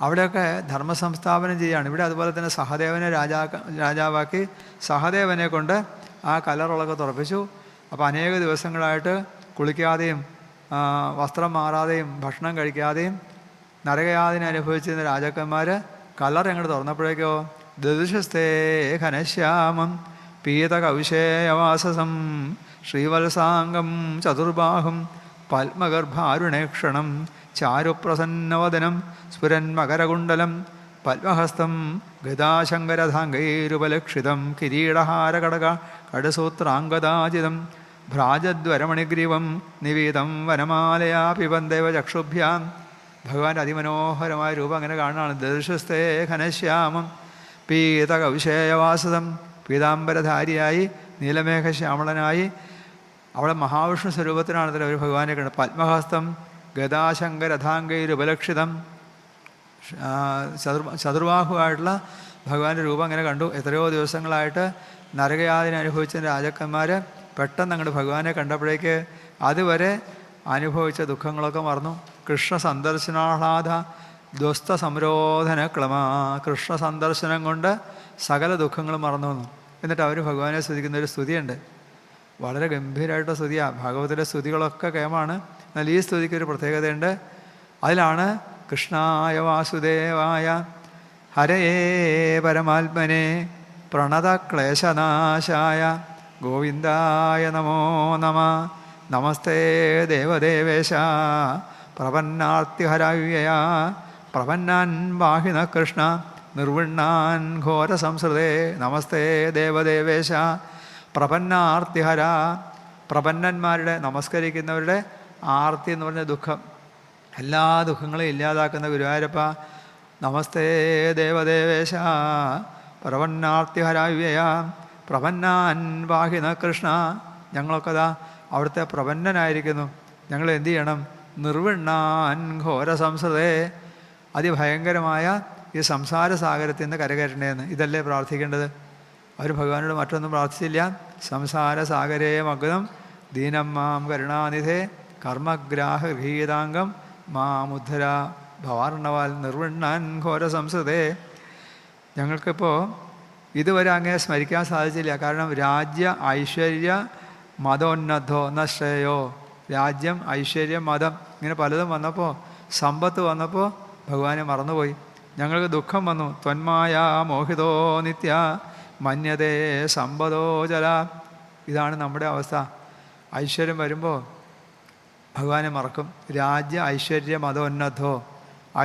അവിടെയൊക്കെ ധർമ്മ സംസ്ഥാപനം ചെയ്യുകയാണ്. ഇവിടെ അതുപോലെ തന്നെ സഹദേവനെ രാജാവാക്കി സഹദേവനെ കൊണ്ട് ആ കല്ലറുകളൊക്കെ തുറപ്പിച്ചു. അപ്പോൾ അനേക ദിവസങ്ങളായിട്ട് കുളിക്കാതെയും വസ്ത്രം മാറാതെയും ഭക്ഷണം കഴിക്കാതെയും നരകയാതന അനുഭവിച്ചിരുന്ന രാജാക്കന്മാർ കല്ലറ അങ്ങോട്ട് തുറന്നപ്പോഴേക്കോ ദദുശസ്തേ ഘനശ്യാമം പീതകൗശേയവാസസം ശ്രീവത്സാംഗം ചതുർബാഹും പത്മഗർഭാരുണേക്ഷണം ചാരുപ്രസന്നവദനം സ്ഫുരന്മകരകുണ്ടലം പത്മഹസ്തം ഗദാശങ്കരധാംഗൈരുപലക്ഷിതം കിരീടഹാരകടക കടസൂത്രാംഗദാചിതം ഭ്രാജദ്വരമണിഗ്രീവം നിവേദം വനമാലയാ പിബന്ധേവ ചക്ഷുഭ്യാം. ഭഗവാന്റെ അതിമനോഹരമായ രൂപം അങ്ങനെ കാണുന്നതാണ്. ദർശസ്തേ ഘനശ്യാമം, പീതകവിഷയവാസതം, പീതാംബരധാരിയായി നീലമേഘശ്യാമളനായി അവിടെ മഹാവിഷ്ണു സ്വരൂപത്തിനാണ് ഒരു ഭഗവാനെ കണ്ടത്. പത്മഹസ്തം ഗദാശങ്കരഥാംഗൈരുപലക്ഷിതം, ചതുർബാഹുവായിട്ടുള്ള ഭഗവാന്റെ രൂപം അങ്ങനെ കണ്ടു. എത്രയോ ദിവസങ്ങളായിട്ട് നരകയാതന അനുഭവിച്ച രാജാക്കന്മാർ പെട്ടെന്ന് അങ്ങോട്ട് ഭഗവാനെ കണ്ടപ്പോഴേക്ക് അതുവരെ അനുഭവിച്ച ദുഃഖങ്ങളൊക്കെ മറന്നു. കൃഷ്ണ സന്ദർശനാഹ്ലാദ ദ്വസ്ത സംരോധന ക്ലമ, കൃഷ്ണ സന്ദർശനം കൊണ്ട് സകല ദുഃഖങ്ങളും മറന്നു വന്നു. എന്നിട്ട് അവർ ഭഗവാനെ സ്തുതിക്കുന്ന ഒരു സ്തുതിയുണ്ട്, വളരെ ഗംഭീരമായിട്ടുള്ള സ്തുതിയാണ്. ഭാഗവതത്തിലെ സ്തുതികളൊക്കെ കേമാണ്, എന്നാൽ ഈ സ്തുതിക്കൊരു പ്രത്യേകതയുണ്ട്. അതിലാണ് കൃഷ്ണായ വാസുദേവായ ഹരയേ പരമാത്മനെ പ്രണതക്ലേശനാശായ ഗോവിന്ദായ നമോ നമ. നമസ്തേ ദേവദേവേശ പ്രപന്നാർത്തിഹരാവ്യയ പ്രപന്നാൻ വാഹിന കൃഷ്ണ നിർവിണ്ണാൻ ഘോര സംസൃതേ. നമസ്തേ ദേവദേവേശ പ്രപന്നാർത്തിഹര, പ്രപന്നന്മാരുടെ നമസ്കരിക്കുന്നവരുടെ ആർത്തി എന്ന് പറഞ്ഞ ദുഃഖം, എല്ലാ ദുഃഖങ്ങളെയും ഇല്ലാതാക്കുന്ന ഗുരുവായൂരപ്പ. നമസ്തേ ദേവദേവേശ പ്രപന്നാർത്തിഹരാവ്യയ പ്രപന്നാൻ വാഹിന കൃഷ്ണ. ഞങ്ങളൊക്കെ ദാ അവിടുത്തെ പ്രപന്നനായിരിക്കുന്നു, ഞങ്ങൾ എന്തു ചെയ്യണം? നിർവിണ്ണാൻ ഘോര സംസൃതേ, അതിഭയങ്കരമായ ഈ സംസാര സാഗരത്തിൽ നിന്ന് കരകയറ്റണേന്ന് ഇതല്ലേ പ്രാർത്ഥിക്കേണ്ടത്. അവർ ഭഗവാനോട് മറ്റൊന്നും പ്രാർത്ഥിച്ചില്ല. സംസാര സാഗരേ മഗ്നം ദീനം മാം കരുണാനിധേ കർമ്മഗ്രാഹഗീതാംഗം മാമുദ്ധര ഭവാർണവാൽ നിർവിണ്ണാൻ ഘോര സംസൃതേ. ഞങ്ങൾക്കിപ്പോൾ ഇതുവരെ അങ്ങനെ സ്മരിക്കാൻ സാധിച്ചില്ല. കാരണം രാജ്യ ഐശ്വര്യ മതോന്നതോ നശ്രയോ, രാജ്യം ഐശ്വര്യം മതം ഇങ്ങനെ പലതും വന്നപ്പോൾ, സമ്പത്ത് വന്നപ്പോൾ ഭഗവാനെ മറന്നുപോയി. ഞങ്ങൾക്ക് ദുഃഖം വന്നു. ത്വന്മായ മോഹിതോ നിത്യ മന്യതേ സമ്പദോ ജല. ഇതാണ് നമ്മുടെ അവസ്ഥ. ഐശ്വര്യം വരുമ്പോൾ ഭഗവാനെ മറക്കും. രാജ്യ ഐശ്വര്യ മതോന്നതോ,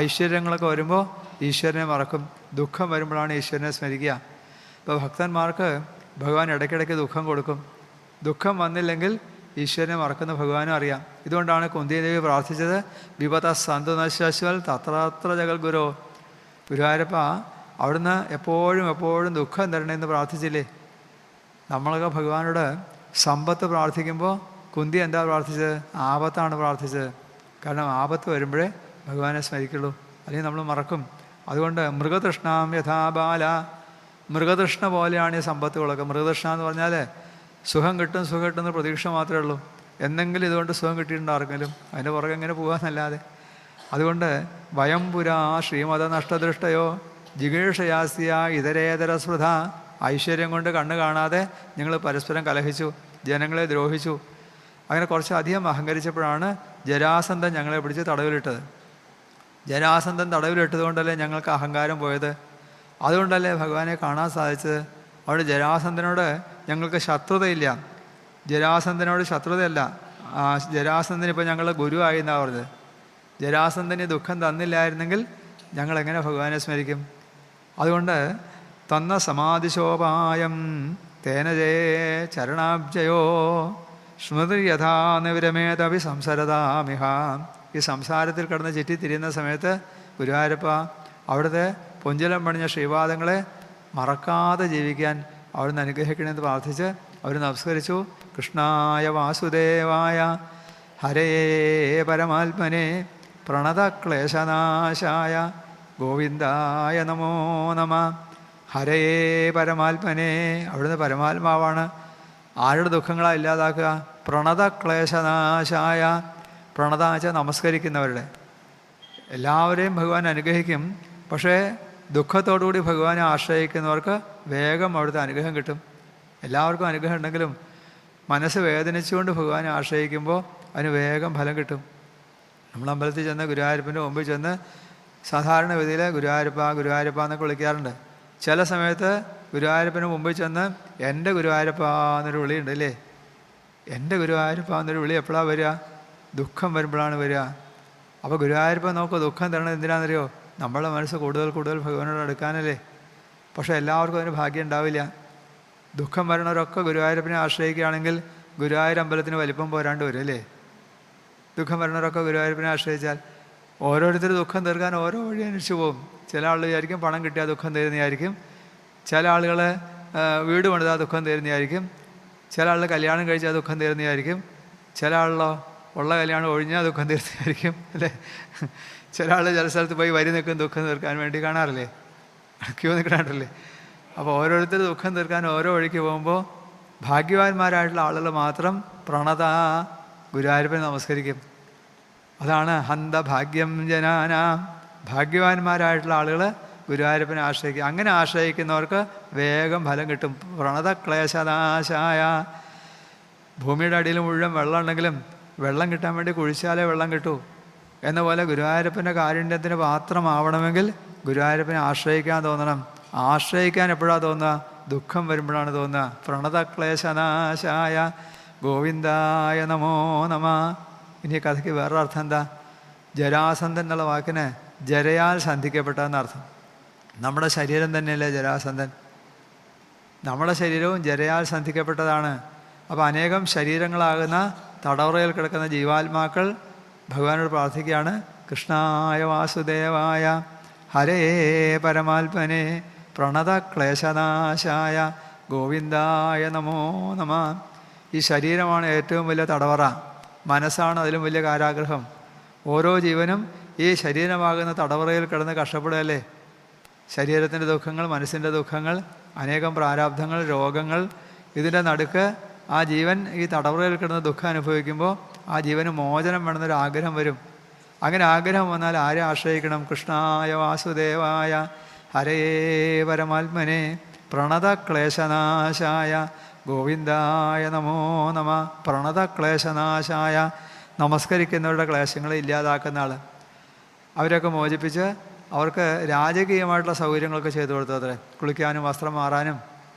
ഐശ്വര്യങ്ങളൊക്കെ വരുമ്പോൾ ഈശ്വരനെ മറക്കും. ദുഃഖം വരുമ്പോഴാണ് ഈശ്വരനെ സ്മരിക്കുക. ഇപ്പോൾ ഭക്തന്മാർക്ക് ഭഗവാൻ ഇടയ്ക്കിടയ്ക്ക് ദുഃഖം കൊടുക്കും. ദുഃഖം വന്നില്ലെങ്കിൽ ഈശ്വരനെ മറക്കുന്ന ഭഗവാനും അറിയാം. ഇതുകൊണ്ടാണ് കുന്തിദേവി പ്രാർത്ഥിച്ചത്, വിപത സന്തു നശ്വൽ തത്ര ജഗൽ ഗുരോ. ഗുരുവായൂരപ്പ അവിടുന്ന് എപ്പോഴും ദുഃഖം തരണമെന്ന് പ്രാർത്ഥിച്ചില്ലേ. നമ്മളൊക്കെ ഭഗവാനോട് സമ്പത്ത് പ്രാർത്ഥിക്കുമ്പോൾ കുന്തി എന്താ പ്രാർത്ഥിച്ചത്? ആപത്താണ് പ്രാർത്ഥിച്ചത്. കാരണം ആപത്ത് വരുമ്പോഴേ ഭഗവാനെ സ്മരിക്കുള്ളൂ, അല്ലെങ്കിൽ നമ്മൾ മറക്കും. അതുകൊണ്ട് മൃഗതൃഷ്ണാം യഥാബാല, മൃഗതൃഷ്ണ പോലെയാണ് ഈ സമ്പത്തുകളൊക്കെ. മൃഗതൃഷ്ണ എന്ന് പറഞ്ഞാൽ സുഖം കിട്ടുന്ന പ്രതീക്ഷ മാത്രമേ ഉള്ളൂ. എന്തെങ്കിലും ഇതുകൊണ്ട് സുഖം കിട്ടിയിട്ടുണ്ടോ ആർക്കെങ്കിലും? അതിൻ്റെ പുറകെ എങ്ങനെ പോകാമെന്നല്ലാതെ. അതുകൊണ്ട് വയം പുരാ ശ്രീമത നഷ്ടദൃഷ്ടയോ ജിഗീഷയാസ്യ ഇതരേതര സ്മൃത. ഐശ്വര്യം കൊണ്ട് കണ്ണ് കാണാതെ ഞങ്ങൾ പരസ്പരം കലഹിച്ചു, ജനങ്ങളെ ദ്രോഹിച്ചു. അങ്ങനെ കുറച്ചധികം അഹങ്കരിച്ചപ്പോഴാണ് ജരാസന്ധൻ ഞങ്ങളെ പിടിച്ച് തടവിലിട്ടത്. ജരാസന്ധൻ തടവിലിട്ടത് കൊണ്ടല്ലേ ഞങ്ങൾക്ക് അഹങ്കാരം പോയത്. അതുകൊണ്ടല്ലേ ഭഗവാനെ കാണാൻ സാധിച്ചത്. അവിടെ ജരാസന്ധനോട് ഞങ്ങൾക്ക് ശത്രുതയില്ല. ജരാസന്ധനോട് ശത്രുതയല്ല, ജരാസന്ധനിപ്പോൾ ഞങ്ങളുടെ ഗുരുവായി എന്നാണ് പറഞ്ഞത്. ജരാസന്ധന് ദുഃഖം തന്നില്ലായിരുന്നെങ്കിൽ ഞങ്ങളെങ്ങനെ ഭഗവാനെ സ്മരിക്കും? അതുകൊണ്ട് തന്ന സമാധിശോപായം തേനജേ ചരണാബ്ജയോ സ്മൃതി യഥാ നിവിരമേതപി സംസരതാമിഹ. ഈ സംസാരത്തിൽ കിടന്ന് ചുറ്റിത്തിരിയുന്ന സമയത്ത് ഗുരുവായൂരപ്പ അവിടുത്തെ പൊഞ്ചലം പണിഞ്ഞ ശ്രീപാദങ്ങളെ മറക്കാതെ ജീവിക്കാൻ അവിടുന്ന് അനുഗ്രഹിക്കണമെന്ന് പ്രാർത്ഥിച്ച് അവർ നമസ്കരിച്ചു. കൃഷ്ണായ വാസുദേവായ ഹരയേ പരമാത്മനെ പ്രണതക്ലേശനാശായ ഗോവിന്ദായ നമോ നമ. ഹരയേ പരമാത്മനെ, അവിടുന്ന് പരമാത്മാവാണ്. ആരുടെ ദുഃഖങ്ങളാണ് ഇല്ലാതാക്കുക? പ്രണതക്ലേശനാശായ. പ്രണതാച്ച നമസ്കരിക്കുന്നവരുടെ. എല്ലാവരെയും ഭഗവാൻ അനുഗ്രഹിക്കും. പക്ഷേ ദുഃഖത്തോടുകൂടി ഭഗവാനെ ആശ്രയിക്കുന്നവർക്ക് വേഗം അവിടുത്തെ അനുഗ്രഹം കിട്ടും. എല്ലാവർക്കും അനുഗ്രഹം ഉണ്ടെങ്കിലും മനസ്സ് വേദനിച്ചുകൊണ്ട് ഭഗവാനെ ആശ്രയിക്കുമ്പോൾ അതിന് വേഗം ഫലം കിട്ടും. നമ്മൾ അമ്പലത്തിൽ ചെന്ന് ഗുരുവായൂരപ്പൻ്റെ മുമ്പിൽ ചെന്ന് സാധാരണ വിധിയിൽ ഗുരുവായൂരപ്പ ഗുരുവായൂരപ്പ എന്നൊക്കെ വിളിക്കാറുണ്ട്. ചില സമയത്ത് ഗുരുവായൂരപ്പന് മുമ്പിൽ ചെന്ന് എൻ്റെ ഗുരുവായൂരപ്പ എന്നൊരു വിളിയുണ്ട് അല്ലേ. എൻ്റെ ഗുരുവായൂരപ്പ എന്നൊരു വിളി എപ്പോഴാണ് വരിക? ദുഃഖം വരുമ്പോഴാണ് വരിക. അപ്പോൾ ഗുരുവായൂരപ്പ നമുക്ക് ദുഃഖം തരണത് എന്തിനാണെന്നറിയോ? നമ്മളുടെ മനസ്സ് കൂടുതൽ ഭഗവാനോട് അടുക്കാനല്ലേ. പക്ഷേ എല്ലാവർക്കും അതിന് ഭാഗ്യം ഉണ്ടാവില്ല. ദുഃഖം വരണവരൊക്കെ ഗുരുവായൂരപ്പനെ ആശ്രയിക്കുകയാണെങ്കിൽ ഗുരുവായൂർ അമ്പലത്തിന് വലിപ്പം പോരാണ്ട് വരും അല്ലേ. ദുഃഖം വരണവരൊക്കെ ഗുരുവായൂരപ്പനെ ആശ്രയിച്ചാൽ ഓരോരുത്തർ ദുഃഖം തീർക്കാൻ ഓരോ വഴി അന്വേഷിച്ച് പോകും. ചില ആൾ വിചാരിക്കും പണം കിട്ടിയാൽ ദുഃഖം തീരുന്നതായിരിക്കും. ചില ആളുകൾ വീട് പണിതാൽ ദുഃഖം തീരുന്നതായിരിക്കും, ചില ആളുകൾ കല്യാണം കഴിച്ചാൽ ദുഃഖം തീരുന്നതായിരിക്കും, ചില ആളുകളോ ഉള്ള കല്യാണം ഒഴിഞ്ഞാൽ ദുഃഖം തീർന്നതായിരിക്കും അല്ലേ. ചില ആൾ ചില സ്ഥലത്ത് പോയി വരി നിൽക്കും ദുഃഖം തീർക്കാൻ വേണ്ടി, കാണാറില്ലേ, ക്യൂ നിൽക്കണല്ലേ. അപ്പോൾ ഓരോരുത്തർ ദുഃഖം തീർക്കാൻ ഓരോ വഴിക്ക് പോകുമ്പോൾ ഭാഗ്യവാന്മാരായിട്ടുള്ള ആളുകൾ മാത്രം പ്രണത ഗുരുവായൂരപ്പനെ നമസ്കരിക്കും. അതാണ് ഹന്ത ഭാഗ്യം ജനാന. ഭാഗ്യവാന്മാരായിട്ടുള്ള ആളുകൾ ഗുരുവായൂരപ്പനെ ആശ്രയിക്കും. അങ്ങനെ ആശ്രയിക്കുന്നവർക്ക് വേഗം ഫലം കിട്ടും. പ്രണത ക്ലേശനാശായ. ഭൂമിയുടെ അടിയിൽ മുഴുവൻ വെള്ളം ഉണ്ടെങ്കിലും വെള്ളം കിട്ടാൻ വേണ്ടി കുഴിച്ചാലേ വെള്ളം കിട്ടൂ എന്ന പോലെ ഗുരുവായൂരപ്പൻ്റെ കാരുണ്യത്തിന് പാത്രമാവണമെങ്കിൽ ഗുരുവായൂരപ്പനെ ആശ്രയിക്കാൻ തോന്നണം. ആശ്രയിക്കാൻ എപ്പോഴാണ് തോന്നുക? ദുഃഖം വരുമ്പോഴാണ് തോന്നുക. പ്രണത ക്ലേശനാശായ ഗോവിന്ദായ നമോ നമ. ഇനി കഥയ്ക്ക് വേറൊരു അർത്ഥം എന്താ? ജരാസന്ധൻ എന്നുള്ള വാക്കിന് ജരയാൽ സന്ധിക്കപ്പെട്ടതെന്നർത്ഥം. നമ്മുടെ ശരീരം തന്നെയല്ലേ ജരാസന്ധൻ? നമ്മുടെ ശരീരവും ജരയാൽ സന്ധിക്കപ്പെട്ടതാണ്. അപ്പോൾ അനേകം ശരീരങ്ങളാകുന്ന തടവറയിൽ കിടക്കുന്ന ജീവാത്മാക്കൾ ഭഗവാനോട് പ്രാർത്ഥിക്കുകയാണ്, കൃഷ്ണായ വാസുദേവായ ഹരേ പരമാത്മനെ പ്രണത ക്ലേശനാശായ ഗോവിന്ദായ നമോ നമ. ഈ ശരീരമാണ് ഏറ്റവും വലിയ തടവറ, മനസ്സാണ് അതിലും വലിയ കാരാഗ്രഹം. ഓരോ ജീവനും ഈ ശരീരമാകുന്ന തടവറയിൽ കിടന്ന് കഷ്ടപ്പെടുകയല്ലേ. ശരീരത്തിൻ്റെ ദുഃഖങ്ങൾ, മനസ്സിൻ്റെ ദുഃഖങ്ങൾ, അനേകം പ്രാരാബ്ധങ്ങൾ, രോഗങ്ങൾ, ഇതിൻ്റെ നടുക്ക് ആ ജീവൻ ഈ തടവറയിൽ കിടന്ന് ദുഃഖം അനുഭവിക്കുമ്പോൾ ആ ജീവന് മോചനം വേണമെന്നൊരു ആഗ്രഹം വരും. അങ്ങനെ ആഗ്രഹം വന്നാൽ ആരെ ആശ്രയിക്കണം? കൃഷ്ണായ വാസുദേവായ ഹരേ പരമാത്മനെ പ്രണത ക്ലേശനാശായ ഗോവിന്ദായ നമോ നമ. പ്രണത ക്ലേശനാശായ, നമസ്കരിക്കുന്നവരുടെ ക്ലേശങ്ങളെ ഇല്ലാതാക്കുന്ന ആൾ. അവരൊക്കെ മോചിപ്പിച്ച് അവർക്ക് രാജകീയമായിട്ടുള്ള സൗകര്യങ്ങളൊക്കെ ചെയ്തു കൊടുത്തത്രേ. കുളിക്കാനും വസ്ത്രം മാറാനും.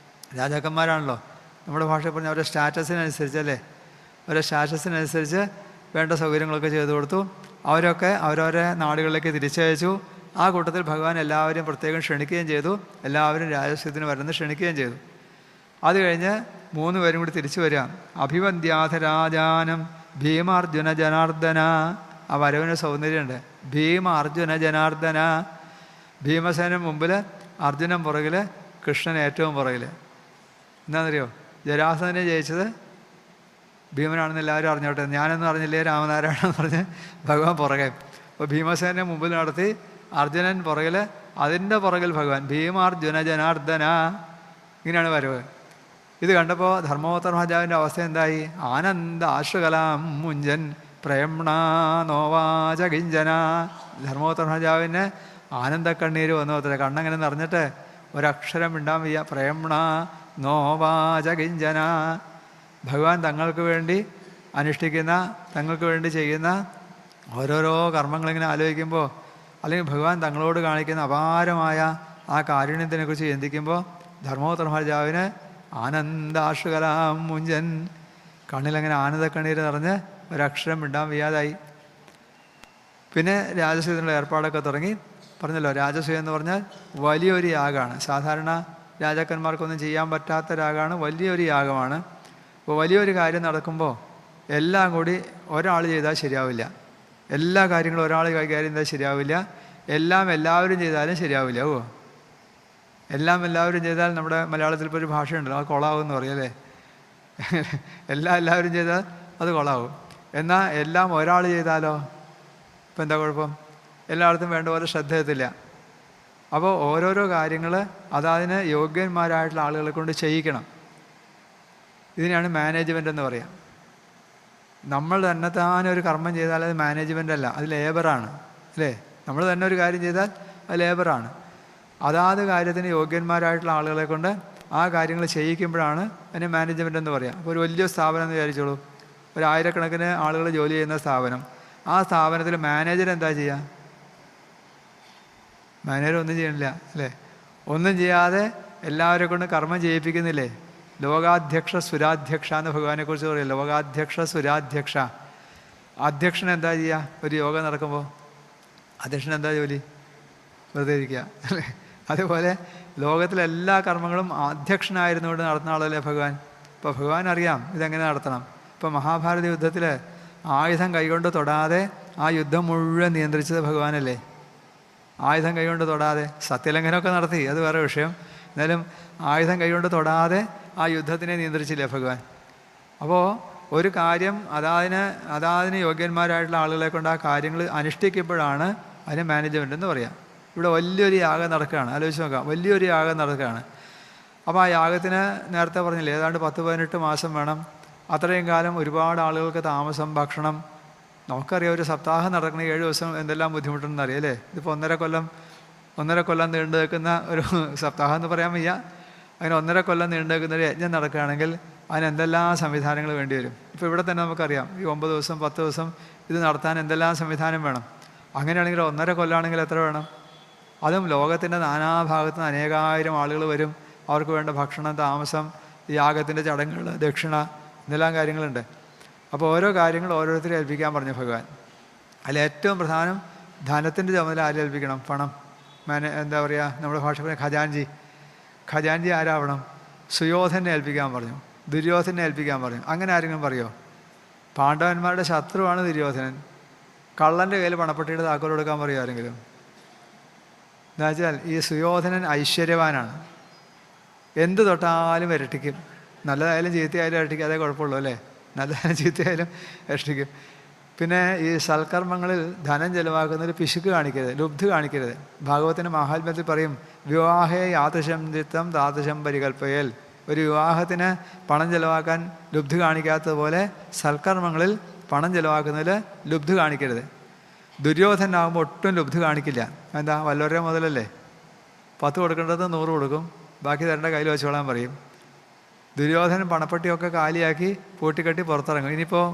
രാജാക്കന്മാരാണല്ലോ, നമ്മുടെ ഭാഷയിൽ പറഞ്ഞാൽ അവരുടെ സ്റ്റാറ്റസിനനുസരിച്ചല്ലേ, അവരുടെ സ്റ്റാറ്റസിനനുസരിച്ച് വേണ്ട സൗകര്യങ്ങളൊക്കെ ചെയ്തു കൊടുത്തു. അവരൊക്കെ അവരവരെ നാടുകളിലേക്ക് തിരിച്ചയച്ചു. ആ കൂട്ടത്തിൽ ഭഗവാൻ എല്ലാവരെയും പ്രത്യേകം ക്ഷണിക്കുകയും ചെയ്തു. എല്ലാവരും രാജസ്വത്തിന് വരുന്നത് ക്ഷണിക്കുകയും ചെയ്തു. അത് കഴിഞ്ഞ് 3 പേരും കൂടി തിരിച്ചു വരിക. അഭിവന്ദ്യാഥ രാജാനം ഭീമാർജുന ജനാർദ്ദന. ആ വരവിന് സൗന്ദര്യമുണ്ട്. ഭീമ അർജുന ജനാർദ്ദന. ഭീമസേനൻ മുമ്പിൽ, അർജുനൻ പുറകിൽ, കൃഷ്ണൻ ഏറ്റവും പുറകിൽ. എന്താണെന്നറിയോ? ജരാസന്ധനെ ജയിച്ചത് ഭീമനാണെന്ന് എല്ലാവരും അറിഞ്ഞോട്ടെ, ഞാനൊന്നും അറിഞ്ഞില്ലേ രാമനാരായണെന്ന് പറഞ്ഞ് ഭഗവാൻ പുറകെ. അപ്പോൾ ഭീമസേനെ മുമ്പിൽ നടത്തി, അർജുനൻ പുറകിൽ, അതിൻ്റെ പുറകിൽ ഭഗവാൻ. ഭീമാർജുന ജനാർദ്ദന. ഇങ്ങനെയാണ് വരവ്. ഇത് കണ്ടപ്പോൾ ധർമ്മോത്തർ മഹാരാജാവിൻ്റെ അവസ്ഥ എന്തായി? ആനന്ദ ആശ്രുകലാം മുഞ്ചൻ പ്രേംണ നോവാച കിഞ്ചന. ധർമ്മോത്തർ മഹാരാജാവിന് ആനന്ദക്കണ്ണീര് വന്നു അത്ര. കണ്ണങ്ങനെ നിറഞ്ഞിട്ട് ഒരക്ഷരം മിണ്ടാൻ വയ്യ. പ്രേംണ നോവാച കിഞ്ചന. ഭഗവാൻ തങ്ങൾക്ക് വേണ്ടി അനുഷ്ഠിക്കുന്ന, തങ്ങൾക്ക് വേണ്ടി ചെയ്യുന്ന ഓരോരോ കർമ്മങ്ങളിങ്ങനെ ആലോചിക്കുമ്പോൾ, അല്ലെങ്കിൽ ഭഗവാൻ തങ്ങളോട് കാണിക്കുന്ന അപാരമായ ആ കാരുണ്യത്തിനെക്കുറിച്ച് ചിന്തിക്കുമ്പോൾ ധർമ്മോത്തർ മഹാരാജാവിന് ആനന്ദാശ്രുകലാം മുഞ്ചൻ. കണ്ണിലങ്ങനെ ആനന്ദക്കണ്ണീര് നിറഞ്ഞ് ഒരക്ഷരം മിണ്ടാൻ വയ്യാതായി. പിന്നെ രാജസൂയത്തിനുള്ള ഏർപ്പാടൊക്കെ തുടങ്ങി. പറഞ്ഞല്ലോ, രാജസൂയം എന്ന് പറഞ്ഞാൽ വലിയൊരു യാഗമാണ്. സാധാരണ രാജാക്കന്മാർക്കൊന്നും ചെയ്യാൻ പറ്റാത്ത യാഗമാണ്, വലിയൊരു യാഗമാണ്. അപ്പോൾ വലിയൊരു കാര്യം നടക്കുമ്പോൾ എല്ലാം കൂടി ഒരാൾ ചെയ്താൽ ശരിയാവില്ല. എല്ലാ കാര്യങ്ങളും ഒരാൾ കൈകാര്യം ചെയ്താൽ ശരിയാവില്ല. എല്ലാവരും ചെയ്താലും ശരിയാവില്ല. എല്ലാവരും ചെയ്താൽ, നമ്മുടെ മലയാളത്തിൽ ഇപ്പോൾ ഒരു ഭാഷയുണ്ടല്ലോ, അത് കൊളാവും എന്ന് പറയും അല്ലേ. എല്ലാവരും ചെയ്താൽ അത് കൊളാവും. എന്നാൽ എല്ലാം ഒരാൾ ചെയ്താലോ ഇപ്പം എന്താ കുഴപ്പം? എല്ലായിടത്തും വേണ്ട പോലെ ശ്രദ്ധ എത്തില്ല. അപ്പോൾ ഓരോരോ കാര്യങ്ങൾ അതതിന് യോഗ്യന്മാരായിട്ടുള്ള ആളുകളെ കൊണ്ട് ചെയ്യിക്കണം. ഇതിനെയാണ് മാനേജ്മെൻ്റ് എന്ന് പറയാം. നമ്മൾ തന്നെ ഒരു കർമ്മം ചെയ്താൽ അത് മാനേജ്മെൻ്റ് അല്ല, അത് ലേബറാണ് അല്ലേ. നമ്മൾ തന്നെ ഒരു കാര്യം ചെയ്താൽ അത് ലേബറാണ്. അതാത് കാര്യത്തിന് യോഗ്യന്മാരായിട്ടുള്ള ആളുകളെ കൊണ്ട് ആ കാര്യങ്ങൾ ചെയ്യിക്കുമ്പോഴാണ് അതിന് മാനേജ്മെൻ്റ് എന്ന് പറയാം. അപ്പോൾ ഒരു വലിയ സ്ഥാപനം എന്ന് വിചാരിച്ചോളൂ, 1000കണക്കിന് ആളുകൾ ജോലി ചെയ്യുന്ന സ്ഥാപനം. ആ സ്ഥാപനത്തിൽ മാനേജർ എന്താ ചെയ്യുക? മാനേജർ ഒന്നും ചെയ്യണില്ല അല്ലേ. ഒന്നും ചെയ്യാതെ എല്ലാവരെ കൊണ്ട് കർമ്മം ചെയ്യിപ്പിക്കുന്നില്ലേ. ലോകാധ്യക്ഷ സുരാധ്യക്ഷ എന്ന് ഭഗവാനെക്കുറിച്ച് പറയും. ലോകാധ്യക്ഷ സുരാധ്യക്ഷ. അധ്യക്ഷൻ എന്താ ചെയ്യുക? ഒരു യോഗം നടക്കുമ്പോൾ അധ്യക്ഷൻ എന്താ ജോലി? വെറുതെ ഇരിക്കുക അല്ലേ. അതേപോലെ ലോകത്തിലെല്ലാ കർമ്മങ്ങളും അധ്യക്ഷനായിരുന്നുകൊണ്ട് നടത്തുന്ന ആളല്ലേ ഭഗവാൻ. ഇപ്പോൾ ഭഗവാൻ അറിയാം ഇതെങ്ങനെ നടത്തണം. ഇപ്പോൾ മഹാഭാരത യുദ്ധത്തിൽ ആയുധം കൈകൊണ്ട് തൊടാതെ ആ യുദ്ധം മുഴുവൻ നിയന്ത്രിച്ചത് ഭഗവാനല്ലേ. ആയുധം കൈകൊണ്ട് തൊടാതെ സത്യലംഘനമൊക്കെ നടത്തി, അത് വേറെ വിഷയം. എന്നാലും ആയുധം കൈകൊണ്ട് തൊടാതെ ആ യുദ്ധത്തിനെ നിയന്ത്രിച്ചില്ലേ ഭഗവാൻ. അപ്പോൾ ഒരു കാര്യം അതാതിന് യോഗ്യന്മാരായിട്ടുള്ള ആളുകളെ കൊണ്ട് ആ കാര്യങ്ങൾ അനുഷ്ഠിക്കുമ്പോഴാണ് അതിന് മാനേജ്മെൻ്റ് എന്ന് പറയാം. ഇവിടെ വലിയൊരു യാഗം നടക്കുകയാണ്, ആലോചിച്ച് നോക്കാം, വലിയൊരു യാഗം നടക്കുകയാണ്. അപ്പോൾ ആ യാഗത്തിന് നേരത്തെ പറഞ്ഞില്ലേ ഏതാണ്ട് 10-18 മാസം വേണം. അത്രയും കാലം ഒരുപാട് ആളുകൾക്ക് താമസം, ഭക്ഷണം. നമുക്കറിയാം ഒരു സപ്താഹം നടക്കുന്ന 7 ദിവസം എന്തെല്ലാം ബുദ്ധിമുട്ടുണ്ടെന്ന് അറിയാം അല്ലേ. ഇതിപ്പോൾ ഒന്നര കൊല്ലം നീണ്ടു നിൽക്കുന്ന ഒരു സപ്താഹം എന്ന് പറയാൻ വയ്യ. അങ്ങനെ 1.5 കൊല്ലം നീണ്ടു നിൽക്കുന്ന ഒരു യജ്ഞം നടക്കുകയാണെങ്കിൽ അതിന് എന്തെല്ലാം സംവിധാനങ്ങൾ വേണ്ടി വരും. ഇപ്പോൾ ഇവിടെ തന്നെ നമുക്കറിയാം ഈ 9 ദിവസം 10 ദിവസം ഇത് നടത്താൻ എന്തെല്ലാം സംവിധാനം വേണം. അങ്ങനെയാണെങ്കിൽ 1.5 കൊല്ലമാണെങ്കിൽ എത്ര വേണം? അതും ലോകത്തിൻ്റെ നാനാഭാഗത്തു നിന്ന് അനേകായിരം ആളുകൾ വരും. അവർക്ക് വേണ്ട ഭക്ഷണം, താമസം, യാഗത്തിൻ്റെ ചടങ്ങുകൾ, ദക്ഷിണ, എന്തെല്ലാം കാര്യങ്ങളുണ്ട്. അപ്പോൾ ഓരോ കാര്യങ്ങൾ ഓരോരുത്തരെ ഏൽപ്പിക്കാൻ പറഞ്ഞു ഭഗവാൻ. അതിൽ ഏറ്റവും പ്രധാനം ധനത്തിൻ്റെ ചുമതല ആരെ ഏൽപ്പിക്കണം? പണം. എന്താ പറയുക, നമ്മുടെ ഭാഷ പറഞ്ഞ ഖജാൻജി ആരാവണം? സുയോധനെ ഏൽപ്പിക്കാൻ പറഞ്ഞു, ദുര്യോധനെ ഏൽപ്പിക്കാൻ പറഞ്ഞു. അങ്ങനെ ആരെങ്കിലും പറയുമോ? പാണ്ഡവന്മാരുടെ ശത്രുവാണ് ദുര്യോധനൻ. കള്ളൻ്റെ കയ്യിൽ പണപ്പെട്ടിയുടെ താക്കോൽ കൊടുക്കാൻ പറയുമോ ആരെങ്കിലും? എന്താ വെച്ചാൽ ഈ സുയോധനൻ ഐശ്വര്യവാനാണ്. എന്ത് തൊട്ടാലും ഇരട്ടിക്കും. നല്ലതായാലും ചീത്തയായാലും ഇരട്ടിക്കും, അതേ കുഴപ്പമുള്ളൂ അല്ലേ. നല്ലതായാലും ചീത്തയായാലും ഇരട്ടിക്കും. പിന്നെ ഈ സൽക്കർമ്മങ്ങളിൽ ധനം ചെലവാക്കുന്നതിൽ പിശുക്ക് കാണിക്കരുത്, ലുബ്ധ കാണിക്കരുത്. ഭാഗവത്തിൻ്റെ മഹാത്മ്യത്തിൽ പറയും, വിവാഹേ യാദൃശം ചിത്തം താദൃശം പരികൽപ്പയൽ. ഒരു വിവാഹത്തിന് പണം ചെലവാക്കാൻ ലുബ്ധ കാണിക്കാത്തതുപോലെ സൽക്കർമ്മങ്ങളിൽ പണം ചെലവാക്കുന്നതിൽ ലുബ്ധ കാണിക്കരുത്. ദുര്യോധനാകുമ്പോൾ ഒട്ടും ലുബ്ധ കാണിക്കില്ല. എന്താ, വല്ലവരുടെ മുതലല്ലേ, 10 കൊടുക്കേണ്ടത് 100 കൊടുക്കും, ബാക്കി തരേണ്ട കയ്യിൽ വെച്ചോളാൻ പറയും. ദുര്യോധനൻ പണപ്പെട്ടിയൊക്കെ കാലിയാക്കി പൂട്ടിക്കെട്ടി പുറത്തിറങ്ങും. ഇനിയിപ്പോൾ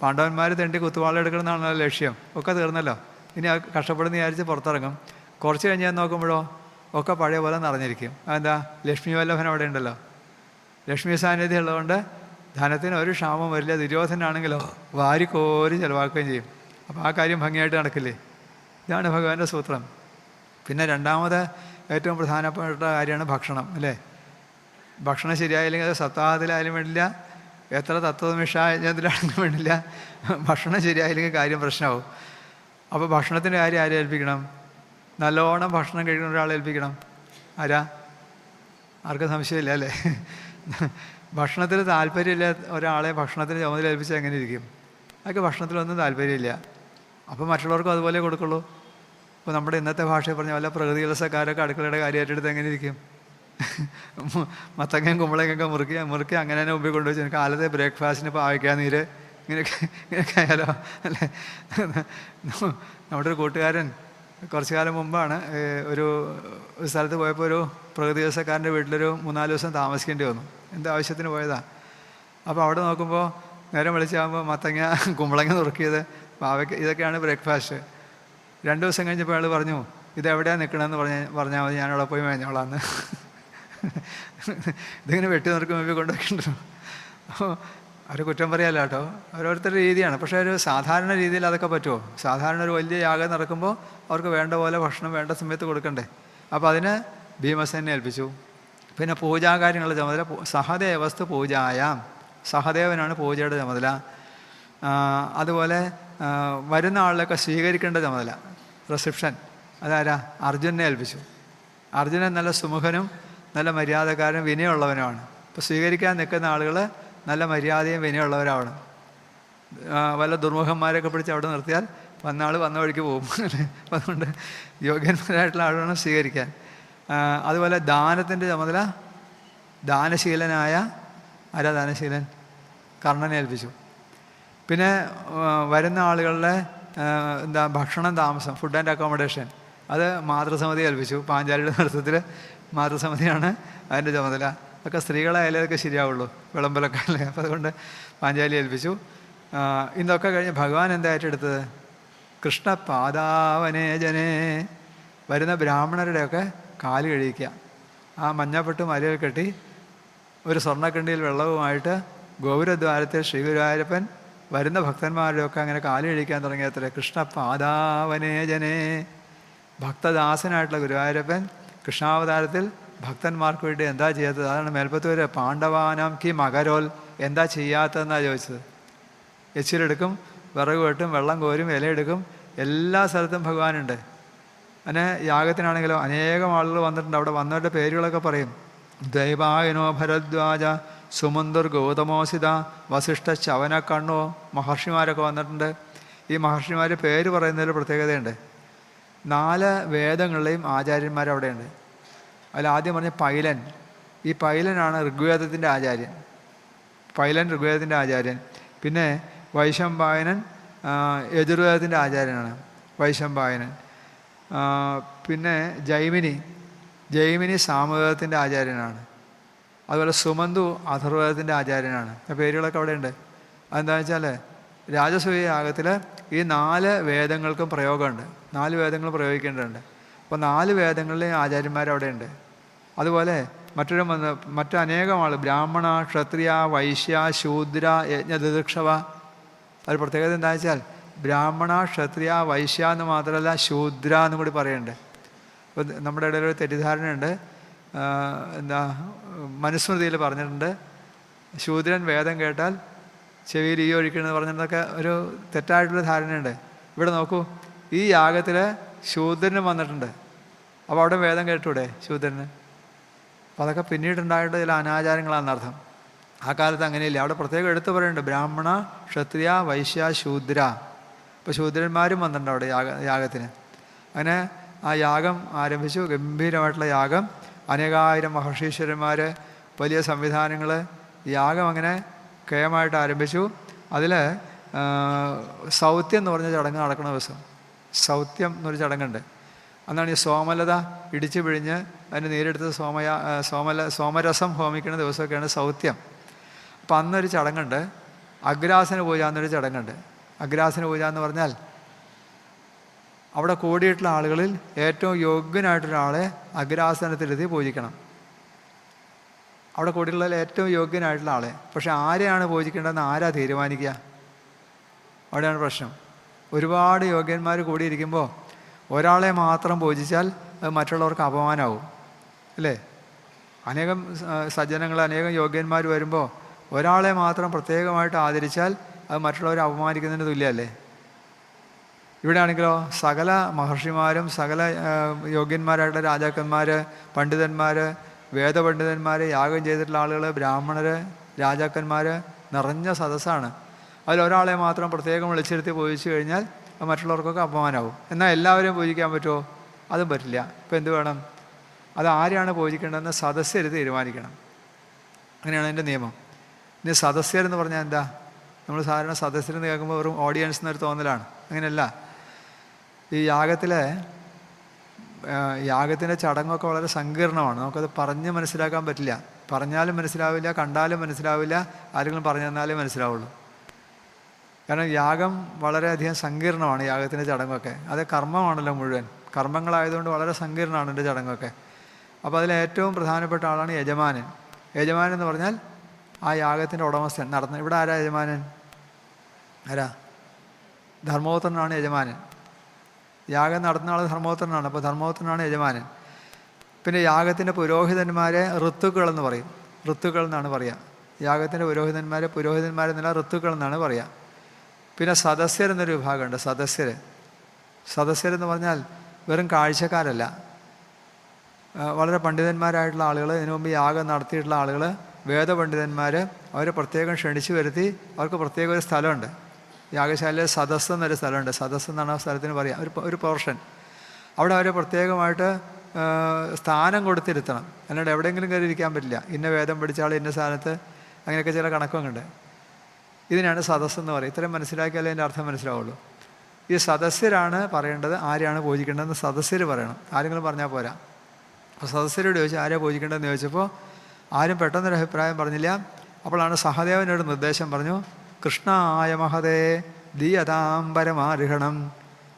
പാണ്ഡവന്മാർ തെണ്ടി കുത്തുവാള എടുക്കണമെന്നാണല്ലോ ലക്ഷ്യം. ഒക്കെ തീർന്നല്ലോ, ഇനി കഷ്ടപ്പെടുന്ന വിചാരിച്ച് പുറത്തിറങ്ങും. കുറച്ച് കഴിഞ്ഞാൽ നോക്കുമ്പോഴോ ഒക്കെ പഴയ പോലെ നിറഞ്ഞിരിക്കും. അതെന്താ, ലക്ഷ്മി വല്ലഭൻ അവിടെ ഉണ്ടല്ലോ. ലക്ഷ്മി സാന്നിധ്യം ഉള്ളതുകൊണ്ട് ധനത്തിന് ഒരു ക്ഷാമം വരില്ല. ദുര്യോധനാണെങ്കിലോ വാരിക്കോരി ചിലവാക്കുകയും ചെയ്യും. അപ്പോൾ ആ കാര്യം ഭംഗിയായിട്ട് നടക്കില്ലേ. ഇതാണ് ഭഗവാന്റെ സൂത്രം. പിന്നെ രണ്ടാമത് ഏറ്റവും പ്രധാനപ്പെട്ട കാര്യമാണ് ഭക്ഷണം അല്ലേ. ഭക്ഷണം ശരിയായില്ലെങ്കിൽ അത് സപ്താഹത്തിലായാലും വേണ്ടില്ല, എത്ര തത്വനിഷ്ഠായജ്ഞത്തിലാണെങ്കിലും വേണ്ടില്ല, ഭക്ഷണം ശരിയായില്ലെങ്കിൽ കാര്യം പ്രശ്നമാവും. അപ്പോൾ ഭക്ഷണത്തിൻ്റെ കാര്യം ആരെ ഏൽപ്പിക്കണം? നല്ലോണം ഭക്ഷണം കഴിക്കുന്ന ഒരാളെ ഏൽപ്പിക്കണം. ആരാ? ആർക്കും സംശയമില്ല അല്ലേ. ഭക്ഷണത്തിൽ താല്പര്യമില്ല ഒരാളെ ഭക്ഷണത്തിന് ചുമതല ഏൽപ്പിച്ചാൽ എങ്ങനെ ഇരിക്കും? അതൊക്കെ ഭക്ഷണത്തിലൊന്നും താല്പര്യമില്ല. അപ്പോൾ മറ്റുള്ളവർക്കും അതുപോലെ കൊടുക്കുള്ളൂ. ഇപ്പോൾ നമ്മുടെ ഇന്നത്തെ ഭാഷയിൽ പറഞ്ഞ വല്ല പ്രകൃതി ചികിത്സക്കാരൊക്കെ അടുക്കളയുടെ കാര്യം ഏറ്റെടുത്ത് എങ്ങനെ ഇരിക്കും? മത്തങ്ങയും കുമ്പളങ്ങയൊക്കെ മുറുക്കി അങ്ങനെ തന്നെ മുമ്പിൽ കൊണ്ടുവച്ചു. കാലത്തെ ബ്രേക്ക്ഫാസ്റ്റിന് പാവയ്ക്കാ നീര് ഇങ്ങനെയൊക്കെ ആയാലോ അല്ലേ. നമ്മുടെ ഒരു കൂട്ടുകാരൻ കുറച്ചു കാലം മുമ്പാണ് ഒരു സ്ഥലത്ത് പോയപ്പോൾ ഒരു പ്രകൃതി ചികിത്സക്കാരൻ്റെ വീട്ടിലൊരു 3-4 ദിവസം താമസിക്കേണ്ടി വന്നു. എന്താ ആവശ്യത്തിന് പോയതാ. അപ്പോൾ അവിടെ നോക്കുമ്പോൾ നേരം വെളിച്ചാകുമ്പോൾ മത്തങ്ങ കുമ്പളങ്ങ നുറുക്കിയത്, പാവയ്ക്ക, ഇതൊക്കെയാണ് ബ്രേക്ക്ഫാസ്റ്റ്. 2 ദിവസം കഴിഞ്ഞപ്പോൾ അയാൾ പറഞ്ഞു, ഇതെവിടെയാണ് നിൽക്കണമെന്ന് പറഞ്ഞാൽ മതി, ഞാനവിടെ പോയി മേഞ്ഞോളാന്ന്. ഇതിങ്ങനെ വെട്ടി നുറുക്കി മുമ്പിൽ കൊണ്ടുവയ്ക്കണ്ടോ. അപ്പോൾ അവർ കുറ്റം പറയാമല്ലോ കേട്ടോ, ഓരോരുത്തരുടെ രീതിയാണ്. പക്ഷേ ഒരു സാധാരണ രീതിയിൽ അതൊക്കെ പറ്റുമോ? സാധാരണ ഒരു വലിയ യാഗം നടക്കുമ്പോൾ അവർക്ക് വേണ്ട പോലെ ഭക്ഷണം വേണ്ട സമയത്ത് കൊടുക്കണ്ടേ. അപ്പോൾ അതിന് ഭീമസേനെ ഏൽപ്പിച്ചു. പിന്നെ പൂജാകാര്യങ്ങളുടെ ചുമതല സഹദേവസ്തു പൂജായാം, സഹദേവനാണ് പൂജയുടെ ചുമതല. അതുപോലെ വരുന്ന ആളിലൊക്കെ സ്വീകരിക്കേണ്ട ചുമതല, റിസപ്ഷൻ, അതാരാ? അർജുനെ ഏൽപ്പിച്ചു. അർജുനൻ നല്ല സുമുഖനും നല്ല മര്യാദക്കാരനും വിനയമുള്ളവനുമാണ്. ഇപ്പോൾ സ്വീകരിക്കാൻ നിൽക്കുന്ന ആളുകൾ നല്ല മര്യാദയും വിനയമുള്ളവരാവണം. വല്ല ദുർമുഖന്മാരൊക്കെ പിടിച്ച് അവിടെ നിർത്തിയാൽ വന്ന ആൾ വന്ന വഴിക്ക് പോകും. അതുകൊണ്ട് യോഗ്യന്മാരായിട്ടുള്ള ആളാണ് സ്വീകരിക്കാൻ. അതുപോലെ ദാനത്തിൻ്റെ ചുമതല ദാനശീലനായ ആരാ? ദാനശീലൻ കർണനെ ഏൽപ്പിച്ചു. പിന്നെ വരുന്ന ആളുകളുടെ ഭക്ഷണം, താമസം, ഫുഡ് ആൻഡ് അക്കോമഡേഷൻ, അത് മാതൃസമിതി ഏൽപ്പിച്ചു. പാഞ്ചാലിയുടെ നേതൃത്വത്തിൽ മാതൃസമിതിയാണ് അതിൻ്റെ ചുമതല. ഒക്കെ സ്ത്രീകളായാലേ അതൊക്കെ ശരിയാവുള്ളൂ, വിളമ്പലൊക്കെ അല്ലേ. അപ്പോൾ അതുകൊണ്ട് പാഞ്ചാലി ഏൽപ്പിച്ചു. ഇതൊക്കെ കഴിഞ്ഞ് ഭഗവാൻ എന്താ ഏറ്റെടുത്തത്? കൃഷ്ണപാദാവനേജനേ, വരുന്ന ബ്രാഹ്മണരുടെയൊക്കെ കാല് കഴിക്കുക. ആ മഞ്ഞപ്പെട്ട് മലയിൽ കെട്ടി ഒരു സ്വർണ്ണക്കിണ്ടിയിൽ വെള്ളവുമായിട്ട് ഗോപുരദ്വാരത്തിൽ ശ്രീഗുരുവായൂരപ്പൻ വരുന്ന ഭക്തന്മാരുടെയൊക്കെ അങ്ങനെ കാല് കഴിക്കാൻ തുടങ്ങിയത്രേ. കൃഷ്ണപാദാവനേജനേ, ഭക്തദാസനായിട്ടുള്ള ഗുരുവായൂരപ്പൻ കൃഷ്ണാവതാരത്തിൽ ഭക്തന്മാർക്ക് വേണ്ടി എന്താ ചെയ്യാത്തത്? അതാണ് മേൽപ്പത്തൂര് പാണ്ഡവാനാം കി മകരോൽ, എന്താ ചെയ്യാത്തതെന്നാണ് ചോദിച്ചത്. എച്ചിലെടുക്കും, വിറക് വെട്ടും, വെള്ളം കോരും, ഇലയെടുക്കും, എല്ലാ സ്ഥലത്തും ഭഗവാനുണ്ട്. അങ്ങനെ യാഗത്തിനാണെങ്കിലോ അനേകം ആളുകൾ വന്നിട്ടുണ്ട്. അവിടെ വന്നവരുടെ പേരുകളൊക്കെ പറയും. ദൈവായനോ ഭരദ്വാജ, സുമന്ദർ ഗൗതമോസിത, വസിഷ്ഠ ശവന കണ്ണോ, മഹർഷിമാരൊക്കെ വന്നിട്ടുണ്ട്. ഈ മഹർഷിമാരുടെ പേര് പറയുന്നതിൽ പ്രത്യേകതയുണ്ട്. 4 വേദങ്ങളിലെയും ആചാര്യന്മാരവിടെയുണ്ട്. അതിൽ ആദ്യം പറഞ്ഞ പൈലൻ. ഈ പൈലനാണ് ഋഗ്വേദത്തിൻ്റെ ആചാര്യൻ. പൈലൻ ഋഗ്വേദത്തിൻ്റെ ആചാര്യൻ. പിന്നെ വൈശമ്പായനൻ യജുർവേദത്തിൻ്റെ ആചാര്യനാണ്, വൈശമ്പായനൻ. പിന്നെ ജൈമിനി സാമവേദത്തിൻ്റെ ആചാര്യനാണ്. അതുപോലെ സുമന്തു അഥർവേദത്തിൻ്റെ ആചാര്യനാണ്. പേരുകളൊക്കെ അവിടെയുണ്ട്. അതെന്താണെന്ന് വെച്ചാൽ രാജസൂയ യാഗത്തിൽ ഈ 4 വേദങ്ങൾക്കും പ്രയോഗമുണ്ട്. 4 വേദങ്ങൾ പ്രയോഗിക്കേണ്ടതുണ്ട്. അപ്പോൾ 4 വേദങ്ങളിലെയും ആചാര്യന്മാരവിടെയുണ്ട്. അതുപോലെ മറ്റനേകം ആൾ, ബ്രാഹ്മണ, ക്ഷത്രിയ, വൈശ്യ, ശൂദ്ര, യജ്ഞദിദക്ഷവ. അത് പ്രത്യേകത എന്താണെന്ന് വെച്ചാൽ ബ്രാഹ്മണ, ക്ഷത്രിയ, വൈശ്യ എന്ന് മാത്രമല്ല ശൂദ്ര എന്നും കൂടി പറയുന്നുണ്ട്. അപ്പോൾ നമ്മുടെ ഇടയിലൊരു തെറ്റിദ്ധാരണയുണ്ട്. മനുസ്മൃതിയിൽ പറഞ്ഞിട്ടുണ്ട് ശൂദ്രൻ വേദം കേട്ടാൽ ചെവിയിൽ ഈ ഒഴിക്കണമെന്ന് പറഞ്ഞതൊക്കെ ഒരു തെറ്റായിട്ടുള്ള ധാരണയുണ്ട്. ഇവിടെ നോക്കൂ, ഈ യാഗത്തിൽ ശൂദ്രന് വന്നിട്ടുണ്ട്. അപ്പോൾ അവിടെ വേദം കേട്ടൂടെ ശൂദ്രന്? അപ്പോൾ അതൊക്കെ പിന്നീടുണ്ടായിട്ട് ചില അനാചാരങ്ങളാണെന്നർത്ഥം. ആ കാലത്ത് അങ്ങനെയില്ല. അവിടെ പ്രത്യേകം എടുത്തു പറയുന്നുണ്ട് ബ്രാഹ്മണ, ക്ഷത്രിയ, വൈശ്യ, ശൂദ്ര. അപ്പോൾ ശൂദ്രന്മാരും വന്നിട്ടുണ്ട് അവിടെ യാഗത്തിന്. അങ്ങനെ ആ യാഗം ആരംഭിച്ചു. ഗംഭീരമായിട്ടുള്ള യാഗം. അനേകായിരം മഹർഷീശ്വരന്മാർ, വലിയ സംവിധാനങ്ങൾ. യാഗം അങ്ങനെ കേമായിട്ട് ആരംഭിച്ചു. അതിൽ സൗത്യം എന്ന് പറഞ്ഞ ചടങ്ങ് നടക്കുന്ന ദിവസം, സൗത്യം എന്നൊരു ചടങ്ങുണ്ട്. അന്നാണ് ഈ സോമലത ഇടിച്ചു പിഴിഞ്ഞ് അതിന് നീരെടുത്ത് സോമരസം ഹോമിക്കുന്ന ദിവസമൊക്കെയാണ് സൗത്യം. അപ്പം അന്നൊരു ചടങ്ങുണ്ട്, അഗ്രാസന പൂജ എന്നൊരു ചടങ്ങുണ്ട്. അഗ്രാസന പൂജ എന്ന് പറഞ്ഞാൽ അവിടെ കൂടിയിട്ടുള്ള ആളുകളിൽ ഏറ്റവും യോഗ്യനായിട്ടൊരാളെ അഗ്രാസനത്തിലെത്തി പൂജിക്കണം. അവിടെ കൂടിയിട്ടുള്ള ഏറ്റവും യോഗ്യനായിട്ടുള്ള ആളെ. പക്ഷെ ആരെയാണ് പൂജിക്കേണ്ടതെന്ന് ആരാ തീരുമാനിക്കുക? അവിടെയാണ് പ്രശ്നം. ഒരുപാട് യോഗ്യന്മാർ കൂടിയിരിക്കുമ്പോൾ ഒരാളെ മാത്രം പൂജിച്ചാൽ അത് മറ്റുള്ളവർക്ക് അപമാനമാവും, അല്ലേ? അനേകം സജ്ജനങ്ങൾ, അനേകം യോഗ്യന്മാർ വരുമ്പോൾ ഒരാളെ മാത്രം പ്രത്യേകമായിട്ട് ആദരിച്ചാൽ അത് മറ്റുള്ളവരെ അപമാനിക്കുന്നതിന് തുല്യമല്ലേ? ഇവിടെ ആണെങ്കിലോ സകല മഹർഷിമാരും, സകല യോഗ്യന്മാരായിട്ടുള്ള രാജാക്കന്മാർ, പണ്ഡിതന്മാർ, വേദപണ്ഡിതന്മാർ, യാഗം ചെയ്തിട്ടുള്ള ആളുകൾ, ബ്രാഹ്മണർ, രാജാക്കന്മാർ നിറഞ്ഞ സദസ്സാണ്. അതിലൊരാളെ മാത്രം പ്രത്യേകം വിളിച്ചിരുത്തി പൂജിച്ചു കഴിഞ്ഞാൽ മറ്റുള്ളവർക്കൊക്കെ അപമാനമാവും. എന്നാൽ എല്ലാവരെയും പൂജിക്കാൻ പറ്റുമോ? അതും പറ്റില്ല. ഇപ്പം എന്ത് വേണം? അത് ആരെയാണ് പൂജിക്കേണ്ടതെന്ന് സദസ്യർ തീരുമാനിക്കണം. അങ്ങനെയാണ് അതിൻ്റെ നിയമം. ഇനി സദസ്യരെന്ന് പറഞ്ഞാൽ എന്താ? നമ്മൾ സാധാരണ സദസ്യരെന്ന് കേൾക്കുമ്പോൾ വെറും ഓഡിയൻസ് എന്നൊരു തോന്നലാണ്. അങ്ങനെയല്ല. ഈ യാഗത്തിൻ്റെ ചടങ്ങൊക്കെ വളരെ സങ്കീർണമാണ്. നമുക്കത് പറഞ്ഞ് മനസ്സിലാക്കാൻ പറ്റില്ല. പറഞ്ഞാലും മനസ്സിലാവില്ല, കണ്ടാലും മനസ്സിലാവില്ല, ആരെങ്കിലും പറഞ്ഞു തന്നാലേ മനസ്സിലാവുള്ളൂ. കാരണം യാഗം വളരെയധികം സങ്കീർണമാണ്. യാഗത്തിൻ്റെ ചടങ്ങൊക്കെ അത് കർമ്മമാണല്ലോ മുഴുവൻ. കർമ്മങ്ങളായതുകൊണ്ട് വളരെ സങ്കീർണമാണ് എൻ്റെ ചടങ്ങൊക്കെ. അപ്പോൾ അതിലേറ്റവും പ്രധാനപ്പെട്ട ആളാണ് യജമാനൻ. യജമാനൻ എന്ന് പറഞ്ഞാൽ ആ യാഗത്തിൻ്റെ ഉടമസ്ഥൻ. ഇവിടെ ആരാ യജമാനൻ? ആരാ? ധർമ്മപുത്രനാണ് യജമാനൻ. യാഗം നടത്തുന്ന ആൾ ധർമ്മപുത്രനാണ്. അപ്പോൾ ധർമ്മപുത്രനാണ് യജമാനൻ. പിന്നെ യാഗത്തിൻ്റെ പുരോഹിതന്മാരെ ഋത്തുക്കളെന്ന് പറയും. ഋത്തുക്കൾ എന്നാണ് പറയുക. യാഗത്തിൻ്റെ പുരോഹിതന്മാരെന്നല്ല ഋത്തുക്കൾ എന്നാണ് പറയുക. പിന്നെ സദസ്യരെന്നൊരു വിഭാഗമുണ്ട്. സദസ്യരെന്ന് പറഞ്ഞാൽ വെറും കാഴ്ചക്കാരല്ല, വളരെ പണ്ഡിതന്മാരായിട്ടുള്ള ആളുകൾ, ഇതിനു മുമ്പ് യാഗം നടത്തിയിട്ടുള്ള ആളുകൾ, വേദപണ്ഡിതന്മാർ. അവരെ പ്രത്യേകം ക്ഷണിച്ചു വരുത്തി അവർക്ക് പ്രത്യേക ഒരു സ്ഥലമുണ്ട്. യാഗശാലയിൽ സദസ്സ് എന്നൊരു സ്ഥലമുണ്ട്. സദസ്സ് എന്നാണ് ആ സ്ഥലത്തിന് പറയുക, ഒരു പോർഷൻ. അവിടെ അവരെ പ്രത്യേകമായിട്ട് സ്ഥാനം കൊടുത്തിരുത്തണം. അല്ലാണ്ട് എവിടെയെങ്കിലും കയറി ഇരിക്കാൻ പറ്റില്ല. ഇന്ന വേദം പഠിച്ച ആൾ ഇന്ന സ്ഥാനത്ത്, അങ്ങനെയൊക്കെ ചില കണക്കുകളുണ്ട്. ഇതിനാണ് സദസ്സ് എന്ന് പറയുക. ഇത്രയും മനസ്സിലാക്കിയാലേ അതിൻ്റെ അർത്ഥം മനസ്സിലാവുള്ളൂ. ഈ സദസ്യരാണ് പറയേണ്ടത് ആരെയാണ് പൂജിക്കേണ്ടതെന്ന് സദസ്യർ പറയണം. ആരെങ്കിലും പറഞ്ഞാൽ പോരാ. അപ്പോൾ സദസ്യരോട് ചോദിച്ചു ആരെയാണ് പൂജിക്കേണ്ടതെന്ന് ചോദിച്ചപ്പോൾ ആരും പെട്ടെന്നൊരു അഭിപ്രായം പറഞ്ഞില്ല. അപ്പോഴാണ് സഹദേവനൊരു നിർദ്ദേശം പറഞ്ഞു. കൃഷ്ണായ മഹതേ ദീയതാം പരമാർഹണം.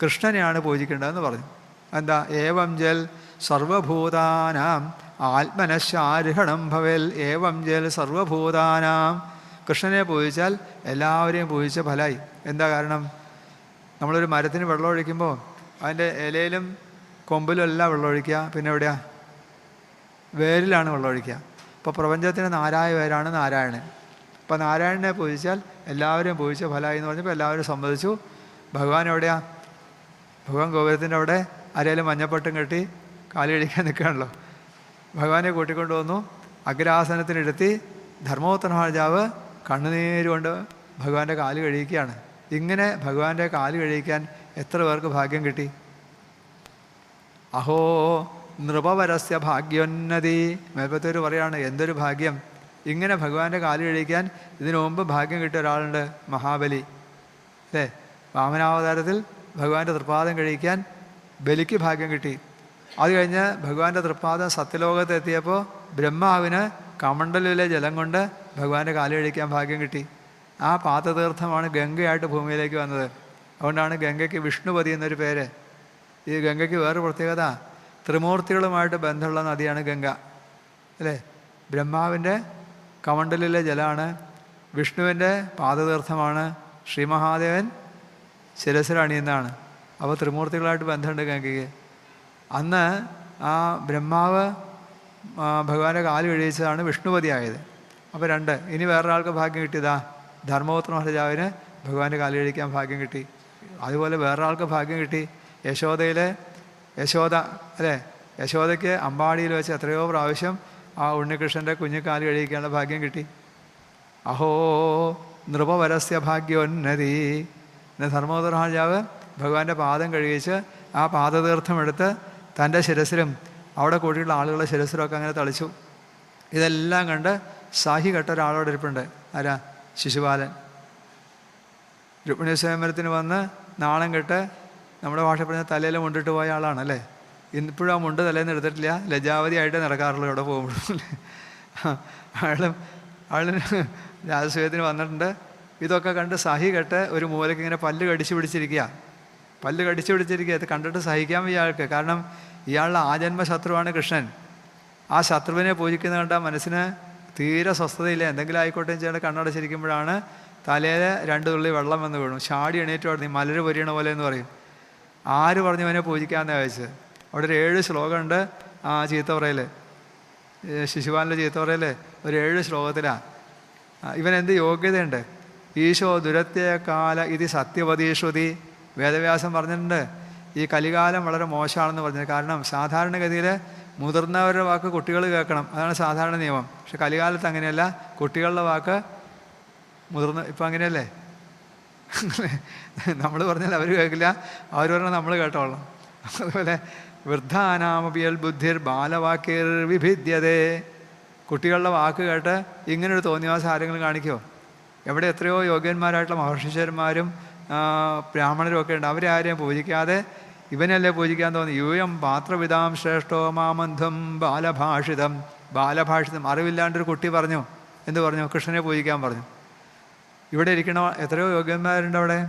കൃഷ്ണനെയാണ് പൂജിക്കേണ്ടതെന്ന് പറഞ്ഞു. എന്താ? ഏവം ജൽ സർവഭൂതാനാം ആത്മനശ്ചാർഹണം ഭവേൽ. ഏവം ജൽ സർവഭൂതാനാം. കൃഷ്ണനെ പൂജിച്ചാൽ എല്ലാവരെയും പൂജിച്ച ഫലമായി. എന്താ കാരണം? നമ്മളൊരു മരത്തിന് വെള്ളമൊഴിക്കുമ്പോൾ അതിൻ്റെ ഇലയിലും കൊമ്പിലും എല്ലാം വെള്ളമൊഴിക്കുക. പിന്നെ എവിടെയാ? വേരിലാണ് വെള്ളമൊഴിക്കുക. അപ്പോൾ പ്രപഞ്ചത്തിന് 4 പേരാണ് നാരായണൻ. അപ്പോൾ നാരായണനെ പൂജിച്ചാൽ എല്ലാവരെയും പൂജിച്ച ഫലമായി എന്ന് പറഞ്ഞപ്പോൾ എല്ലാവരും സമ്മതിച്ചു. ഭഗവാൻ എവിടെയാ? ഭഗവാൻ ഗോപുരത്തിൻ്റെ അവിടെ അരയിൽ മഞ്ഞപ്പട്ടും കെട്ടി കാല് കഴിക്കാൻ നിൽക്കുകയാണല്ലോ. ഭഗവാനെ കൂട്ടിക്കൊണ്ടു വന്നു, അഗ്രാസനത്തിനിരുത്തി ധർമ്മോത്തര മഹാരാജാവ് കണ്ണുനീരുകൊണ്ട് ഭഗവാന്റെ കാല് കഴിക്കുകയാണ്. ഇങ്ങനെ ഭഗവാന്റെ കാല് കഴിക്കാൻ എത്ര പേർക്ക് ഭാഗ്യം കിട്ടി? അഹോ നൃപവരസ്യ ഭാഗ്യോന്നതി. മേൽപ്പത്തൂർ പറയാണ്, എന്തൊരു ഭാഗ്യം! ഇങ്ങനെ ഭഗവാന്റെ കാല് കഴിക്കാൻ ഇതിനു മുമ്പ് ഭാഗ്യം കിട്ടിയ ഒരാളുണ്ട്, മഹാബലി അല്ലേ? വാമനാവതാരത്തിൽ ഭഗവാന്റെ തൃപ്പാദം കഴിക്കാൻ ബലിക്ക് ഭാഗ്യം കിട്ടി. അത് കഴിഞ്ഞ് ഭഗവാന്റെ തൃപ്പാദം സത്യലോകത്ത് എത്തിയപ്പോൾ ബ്രഹ്മാവിന് കമണ്ഡലിലെ ജലം കൊണ്ട് ഭഗവാന്റെ കാല് കഴിക്കാൻ ഭാഗ്യം കിട്ടി. ആ പാദതീർത്ഥമാണ് ഗംഗയായിട്ട് ഭൂമിയിലേക്ക് വന്നത്. അതുകൊണ്ടാണ് ഗംഗയ്ക്ക് വിഷ്ണുപതി എന്നൊരു പേര്. ഈ ഗംഗയ്ക്ക് വേറൊരു പ്രത്യേകത, ത്രിമൂർത്തികളുമായിട്ട് ബന്ധമുള്ള നദിയാണ് ഗംഗ അല്ലേ? ബ്രഹ്മാവിൻ്റെ കമണ്ഡലിലെ ജലമാണ്, വിഷ്ണുവിൻ്റെ പാദതീർത്ഥമാണ്, ശ്രീ മഹാദേവൻ ശിരസിലണിയുന്നതാണ്. അപ്പോൾ ത്രിമൂർത്തികളായിട്ട് ബന്ധമുണ്ട് ഗംഗയ്ക്ക്. അന്ന് ആ ബ്രഹ്മാവ് ഭഗവാന്റെ കാല് കഴിച്ചതാണ് വിഷ്ണുപതിയായത്. അപ്പോൾ രണ്ട്. ഇനി വേറൊരാൾക്ക് ഭാഗ്യം കിട്ടിയതാ, ധർമ്മപുത്ര മഹാരാജാവിന് ഭഗവാന്റെ കാല് കഴിക്കാൻ ഭാഗ്യം കിട്ടി. അതുപോലെ വേറൊരാൾക്ക് ഭാഗ്യം കിട്ടി, യശോദ അല്ലേ? യശോദയ്ക്ക് അമ്പാടിയിൽ വെച്ച് എത്രയോ പ്രാവശ്യം ആ ഉണ്ണികൃഷ്ണൻ്റെ കുഞ്ഞിക്കാല് കഴിക്കാനുള്ള ഭാഗ്യം കിട്ടി. അഹോ നൃപവരസ്യ ഭാഗ്യോന്നതി. പിന്നെ ധർമ്മപുത്ര മഹാരാജാവ് ഭഗവാന്റെ പാദം കഴിച്ച് ആ പാദതീർത്ഥമെടുത്ത് തൻ്റെ ശിരസിലും അവിടെ കൂട്ടിയുള്ള ആളുകളുടെ ശിരസിലൊക്കെ അങ്ങനെ തളിച്ചു. ഇതെല്ലാം കണ്ട് സാഹി കെട്ട ഒരാളോട് ഇരിപ്പുണ്ട്. ആരാ? ശിശുപാലൻ. രുക്മിണി സ്വയംവരത്തിന് വന്ന് നാണം കെട്ട് നമ്മുടെ ഭാഷ പറഞ്ഞ തലയിൽ മുണ്ടിട്ട് പോയ ആളാണല്ലേ. ഇപ്പോഴും ആ മുണ്ട് തലേന്ന് എടുത്തിട്ടില്ല, ലജാവതിയായിട്ട് നടക്കാറുള്ളൂ ഇവിടെ പോകുമ്പോഴും. അയാളിന് രാജസൂയത്തിന് വന്നിട്ടുണ്ട്. ഇതൊക്കെ കണ്ട് സഹി കെട്ട് ഒരു മൂലയ്ക്ക് ഇങ്ങനെ പല്ല് കടിച്ചു പിടിച്ചിരിക്കുക. ഇത് കണ്ടിട്ട് സഹിക്കാൻ വയ്യ ആൾക്ക്. കാരണം ഇയാളുടെ ആജന്മ ശത്രുവാണ് കൃഷ്ണൻ. ആ ശത്രുവിനെ പൂജിക്കുന്ന കണ്ട മനസ്സിന് തീരെ സ്വസ്ഥതയില്ല. എന്തെങ്കിലും ആയിക്കോട്ടെ ചെയ്യേണ്ട കണ്ണടച്ചിരിക്കുമ്പോഴാണ് തലയിൽ 2 തുള്ളി വെള്ളം വന്ന് വീണു. ചാടി എണീറ്റോടെ നീ മലര് പൊരിയണ പോലെ എന്ന് പറയും. ആര് പറഞ്ഞു അവനെ പൂജിക്കാമെന്ന് ചോദിച്ചത്? അവിടെ ഒരു 7 ശ്ലോകമുണ്ട് ആ ചീത്തപറയിൽ, ശിശുപാലൻ്റെ ചീത്തപറയിൽ ഒരു 7 ശ്ലോകത്തിലാണ്. ഇവനെന്ത് യോഗ്യതയുണ്ട്? ഈശോ ദുരത്യകാല ഇത് സത്യവതീശ്വതി. വേദവ്യാസം പറഞ്ഞിട്ടുണ്ട് ഈ കലികാലം വളരെ മോശമാണെന്ന് പറഞ്ഞത്. കാരണം സാധാരണഗതിയിൽ മുതിർന്നവരുടെ വാക്ക് കുട്ടികൾ കേൾക്കണം, അതാണ് സാധാരണ നിയമം. പക്ഷെ കലികാലത്ത് അങ്ങനെയല്ല, കുട്ടികളുടെ വാക്ക് ഇപ്പം അങ്ങനെയല്ലേ? നമ്മൾ പറഞ്ഞാൽ അവർ കേൾക്കില്ല, അവർ പറഞ്ഞാൽ നമ്മൾ കേട്ടോളാം. അതുപോലെ വൃദ്ധാനാമപിയൽ ബുദ്ധിർ ബാലവാക്യർ വിഭിദ്യതേ. കുട്ടികളുടെ വാക്ക് കേട്ട് ഇങ്ങനൊരു തോന്നിവാസ ആരെങ്കിലും കാണിക്കുമോ? എവിടെ എത്രയോ യോഗ്യന്മാരായിട്ടുള്ള മഹർഷിശ്വരന്മാരും ബ്രാഹ്മണരും ഒക്കെ ഉണ്ട്. അവരെ ആരെയും പൂജിക്കാതെ ഇവനല്ലേ പൂജിക്കാൻ തോന്നി. യൂയം പാത്രവിതാം ശ്രേഷ്ഠോ മാമന്ധം ബാലഭാഷിതം. അറിവില്ലാണ്ടൊരു കുട്ടി പറഞ്ഞു. എന്ത് പറഞ്ഞു? കൃഷ്ണനെ പൂജിക്കാൻ പറഞ്ഞു. ഇവിടെ ഇരിക്കണ എത്രയോ യോഗ്യന്മാരുണ്ട് അവിടെ.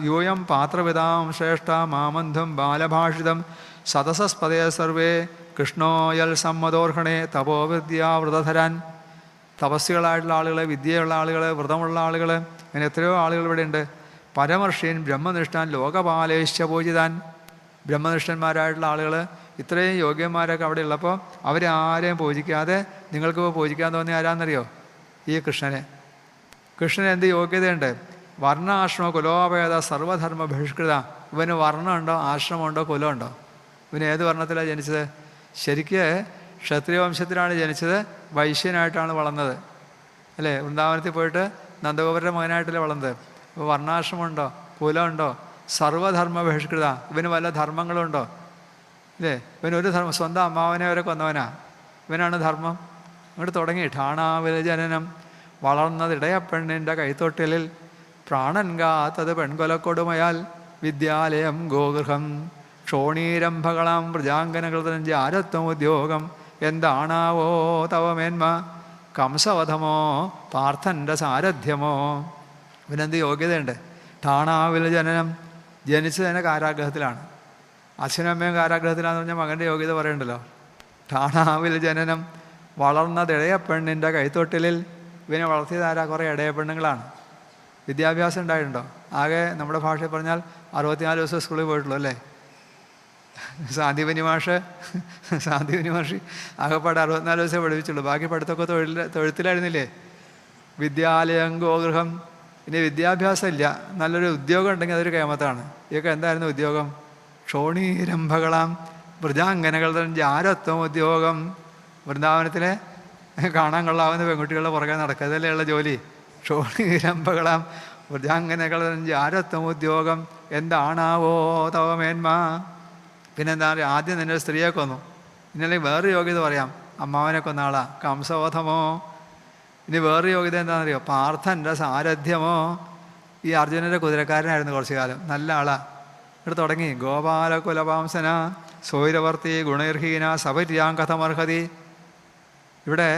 യൂയം പാത്രവിതാം ശ്രേഷ്ഠ മാമന്ധം ബാലഭാഷിതം സതസസ്പദേ സർവേ കൃഷ്ണോയൽ സമ്മതോർഹണേ തപോവിദ്യാവ്രതധരാൻ. തപസ്സുകളായിട്ടുള്ള ആളുകൾ, വിദ്യയുള്ള ആളുകൾ, വ്രതമുള്ള ആളുകൾ, അങ്ങനെ എത്രയോ ആളുകൾ ഇവിടെ ഉണ്ട്. പരമർഷ്യൻ ബ്രഹ്മനിഷ്ഠാൻ ലോകപാലേശ്ച പൂജിതാൻ. ബ്രഹ്മനിഷ്ഠന്മാരായിട്ടുള്ള ആളുകൾ, ഇത്രയും യോഗ്യന്മാരൊക്കെ അവിടെ ഉള്ളപ്പോൾ അവരെ ആരെയും പൂജിക്കാതെ നിങ്ങൾക്ക് പൂജിക്കാൻ തോന്നിയ ആരാന്നറിയോ? ഈ കൃഷ്ണനെ. കൃഷ്ണന് എന്ത് യോഗ്യതയുണ്ട്? വർണ്ണാശ്രമ കുലോപേത സർവധർമ്മ ബഹിഷ്കൃത. ഇവന് വർണ്ണമുണ്ടോ, ആശ്രമമുണ്ടോ, കുലമുണ്ടോ? ഇവന് ഏത് വർണ്ണത്തിലാണ് ജനിച്ചത്? ശരിക്ക് ക്ഷത്രിയ വംശത്തിലാണ് ജനിച്ചത്, വൈശ്യനായിട്ടാണ് വളർന്നത് അല്ലേ? വൃന്ദാവനത്തിൽ പോയിട്ട് നന്ദഗോപരുടെ മകനായിട്ടല്ലേ വളർന്നത്. അപ്പോൾ വർണ്ണാശ്രമമുണ്ടോ, കുലമുണ്ടോ? സർവധർമ്മ ബഹിഷ്കൃത. ഇവന് വല്ല ധർമ്മങ്ങളുണ്ടോ? ഇല്ലേ? ഇവനൊരു ധർമ്മം, സ്വന്തം അമ്മാവനെ വരെ കൊന്നവനാ. ഇവനാണ് ധർമ്മം. അങ്ങോട്ട് തുടങ്ങി. ഠാണാവില ജനനം, വളർന്നത് ഇടയപ്പെണ്ണിൻ്റെ കൈത്തൊട്ടിലിൽ, പ്രാണൻ കാത്തത് പെൺകൊലക്കൊടുമയാൽ, വിദ്യാലയം ഗോഗൃഹം, ക്ഷോണീരംഭകളാം പ്രജാങ്കനകൃതം ജാരത്വം ഉദ്യോഗം, എന്താണാവോ തവമേന്മ, കംസവധമോ പാർത്ഥൻ്റെ സാരഥ്യമോ. ഇവനെന്ത് യോഗ്യതയുണ്ട്? ഠാണാവിൽ ജനനം, ജനിച്ചത് തന്നെ കാരാഗ്രഹത്തിലാണ്. അച്ഛനും അമ്മയും കാരാഗ്രഹത്തിലാന്ന് പറഞ്ഞാൽ മകൻ്റെ യോഗ്യത പറയണ്ടല്ലോ. ഠാണാവിൽ ജനനം, വളർന്നത് ഇടയപ്പെണ്ണിൻ്റെ കൈത്തൊട്ടിലിൽ. ഇവനെ വളർത്തിയതാരാ? കുറേ ഇടയപ്പെണ്ണുങ്ങളാണ്. വിദ്യാഭ്യാസം ഉണ്ടായിട്ടുണ്ടോ? ആകെ നമ്മുടെ ഭാഷയിൽ പറഞ്ഞാൽ 64 ദിവസം സ്കൂളിൽ പോയിട്ടുള്ളൂ അല്ലേ? സാന്ദീപനി മാഷ് ആകെപ്പാട് 64 ദിവസമേ പഠിപ്പിച്ചുള്ളൂ. ബാക്കി പഠിത്തമൊക്കെ തൊഴുത്തിലായിരുന്നില്ലേ? വിദ്യാലയം ഗോഗൃഹം. ഇനി വിദ്യാഭ്യാസം ഇല്ല, നല്ലൊരു ഉദ്യോഗം ഉണ്ടെങ്കിൽ അതൊരു കേമത്താണ്. ഇതൊക്കെ എന്തായിരുന്നു ഉദ്യോഗം? ക്ഷോണീരംഭകളാം വൃജാംഗനകളുടെ ജാരത്വം ഉദ്യോഗം. വൃന്ദാവനത്തിലെ കാണാൻ കൊള്ളാവുന്ന പെൺകുട്ടികളുടെ പുറകെ നടക്കുക, അതല്ലേയുള്ള ജോലി. ക്ഷോണീരംഭകളാം വൃജാംഗനകളുടെ ജാരത്വം ഉദ്യോഗം. എന്താണാവോ തവമേന്മ. പിന്നെന്താ പറയുക, ആദ്യം നിന്നെ സ്ത്രീയെ കൊന്നു, ഇന്നല്ലെങ്കിൽ വേറെ യോഗ്യത പറയാം, അമ്മാവനെ കൊന്ന ആളാ, കംസവധമോ. ഇനി വേറെ യോഗ്യത എന്താണെന്നറിയോ, പാർത്ഥൻ്റെ സാരഥ്യമോ. ഈ അർജുനൻ്റെ കുതിരക്കാരനായിരുന്നു കുറച്ചു കാലം, നല്ല ആളാ. ഇവിടെ തുടങ്ങി ഗോപാല കുലപാംസന സ്വൈരവർത്തി ഗുണൈർഹീന സപര്യാം കഥമർഹതി. ഇവിടെ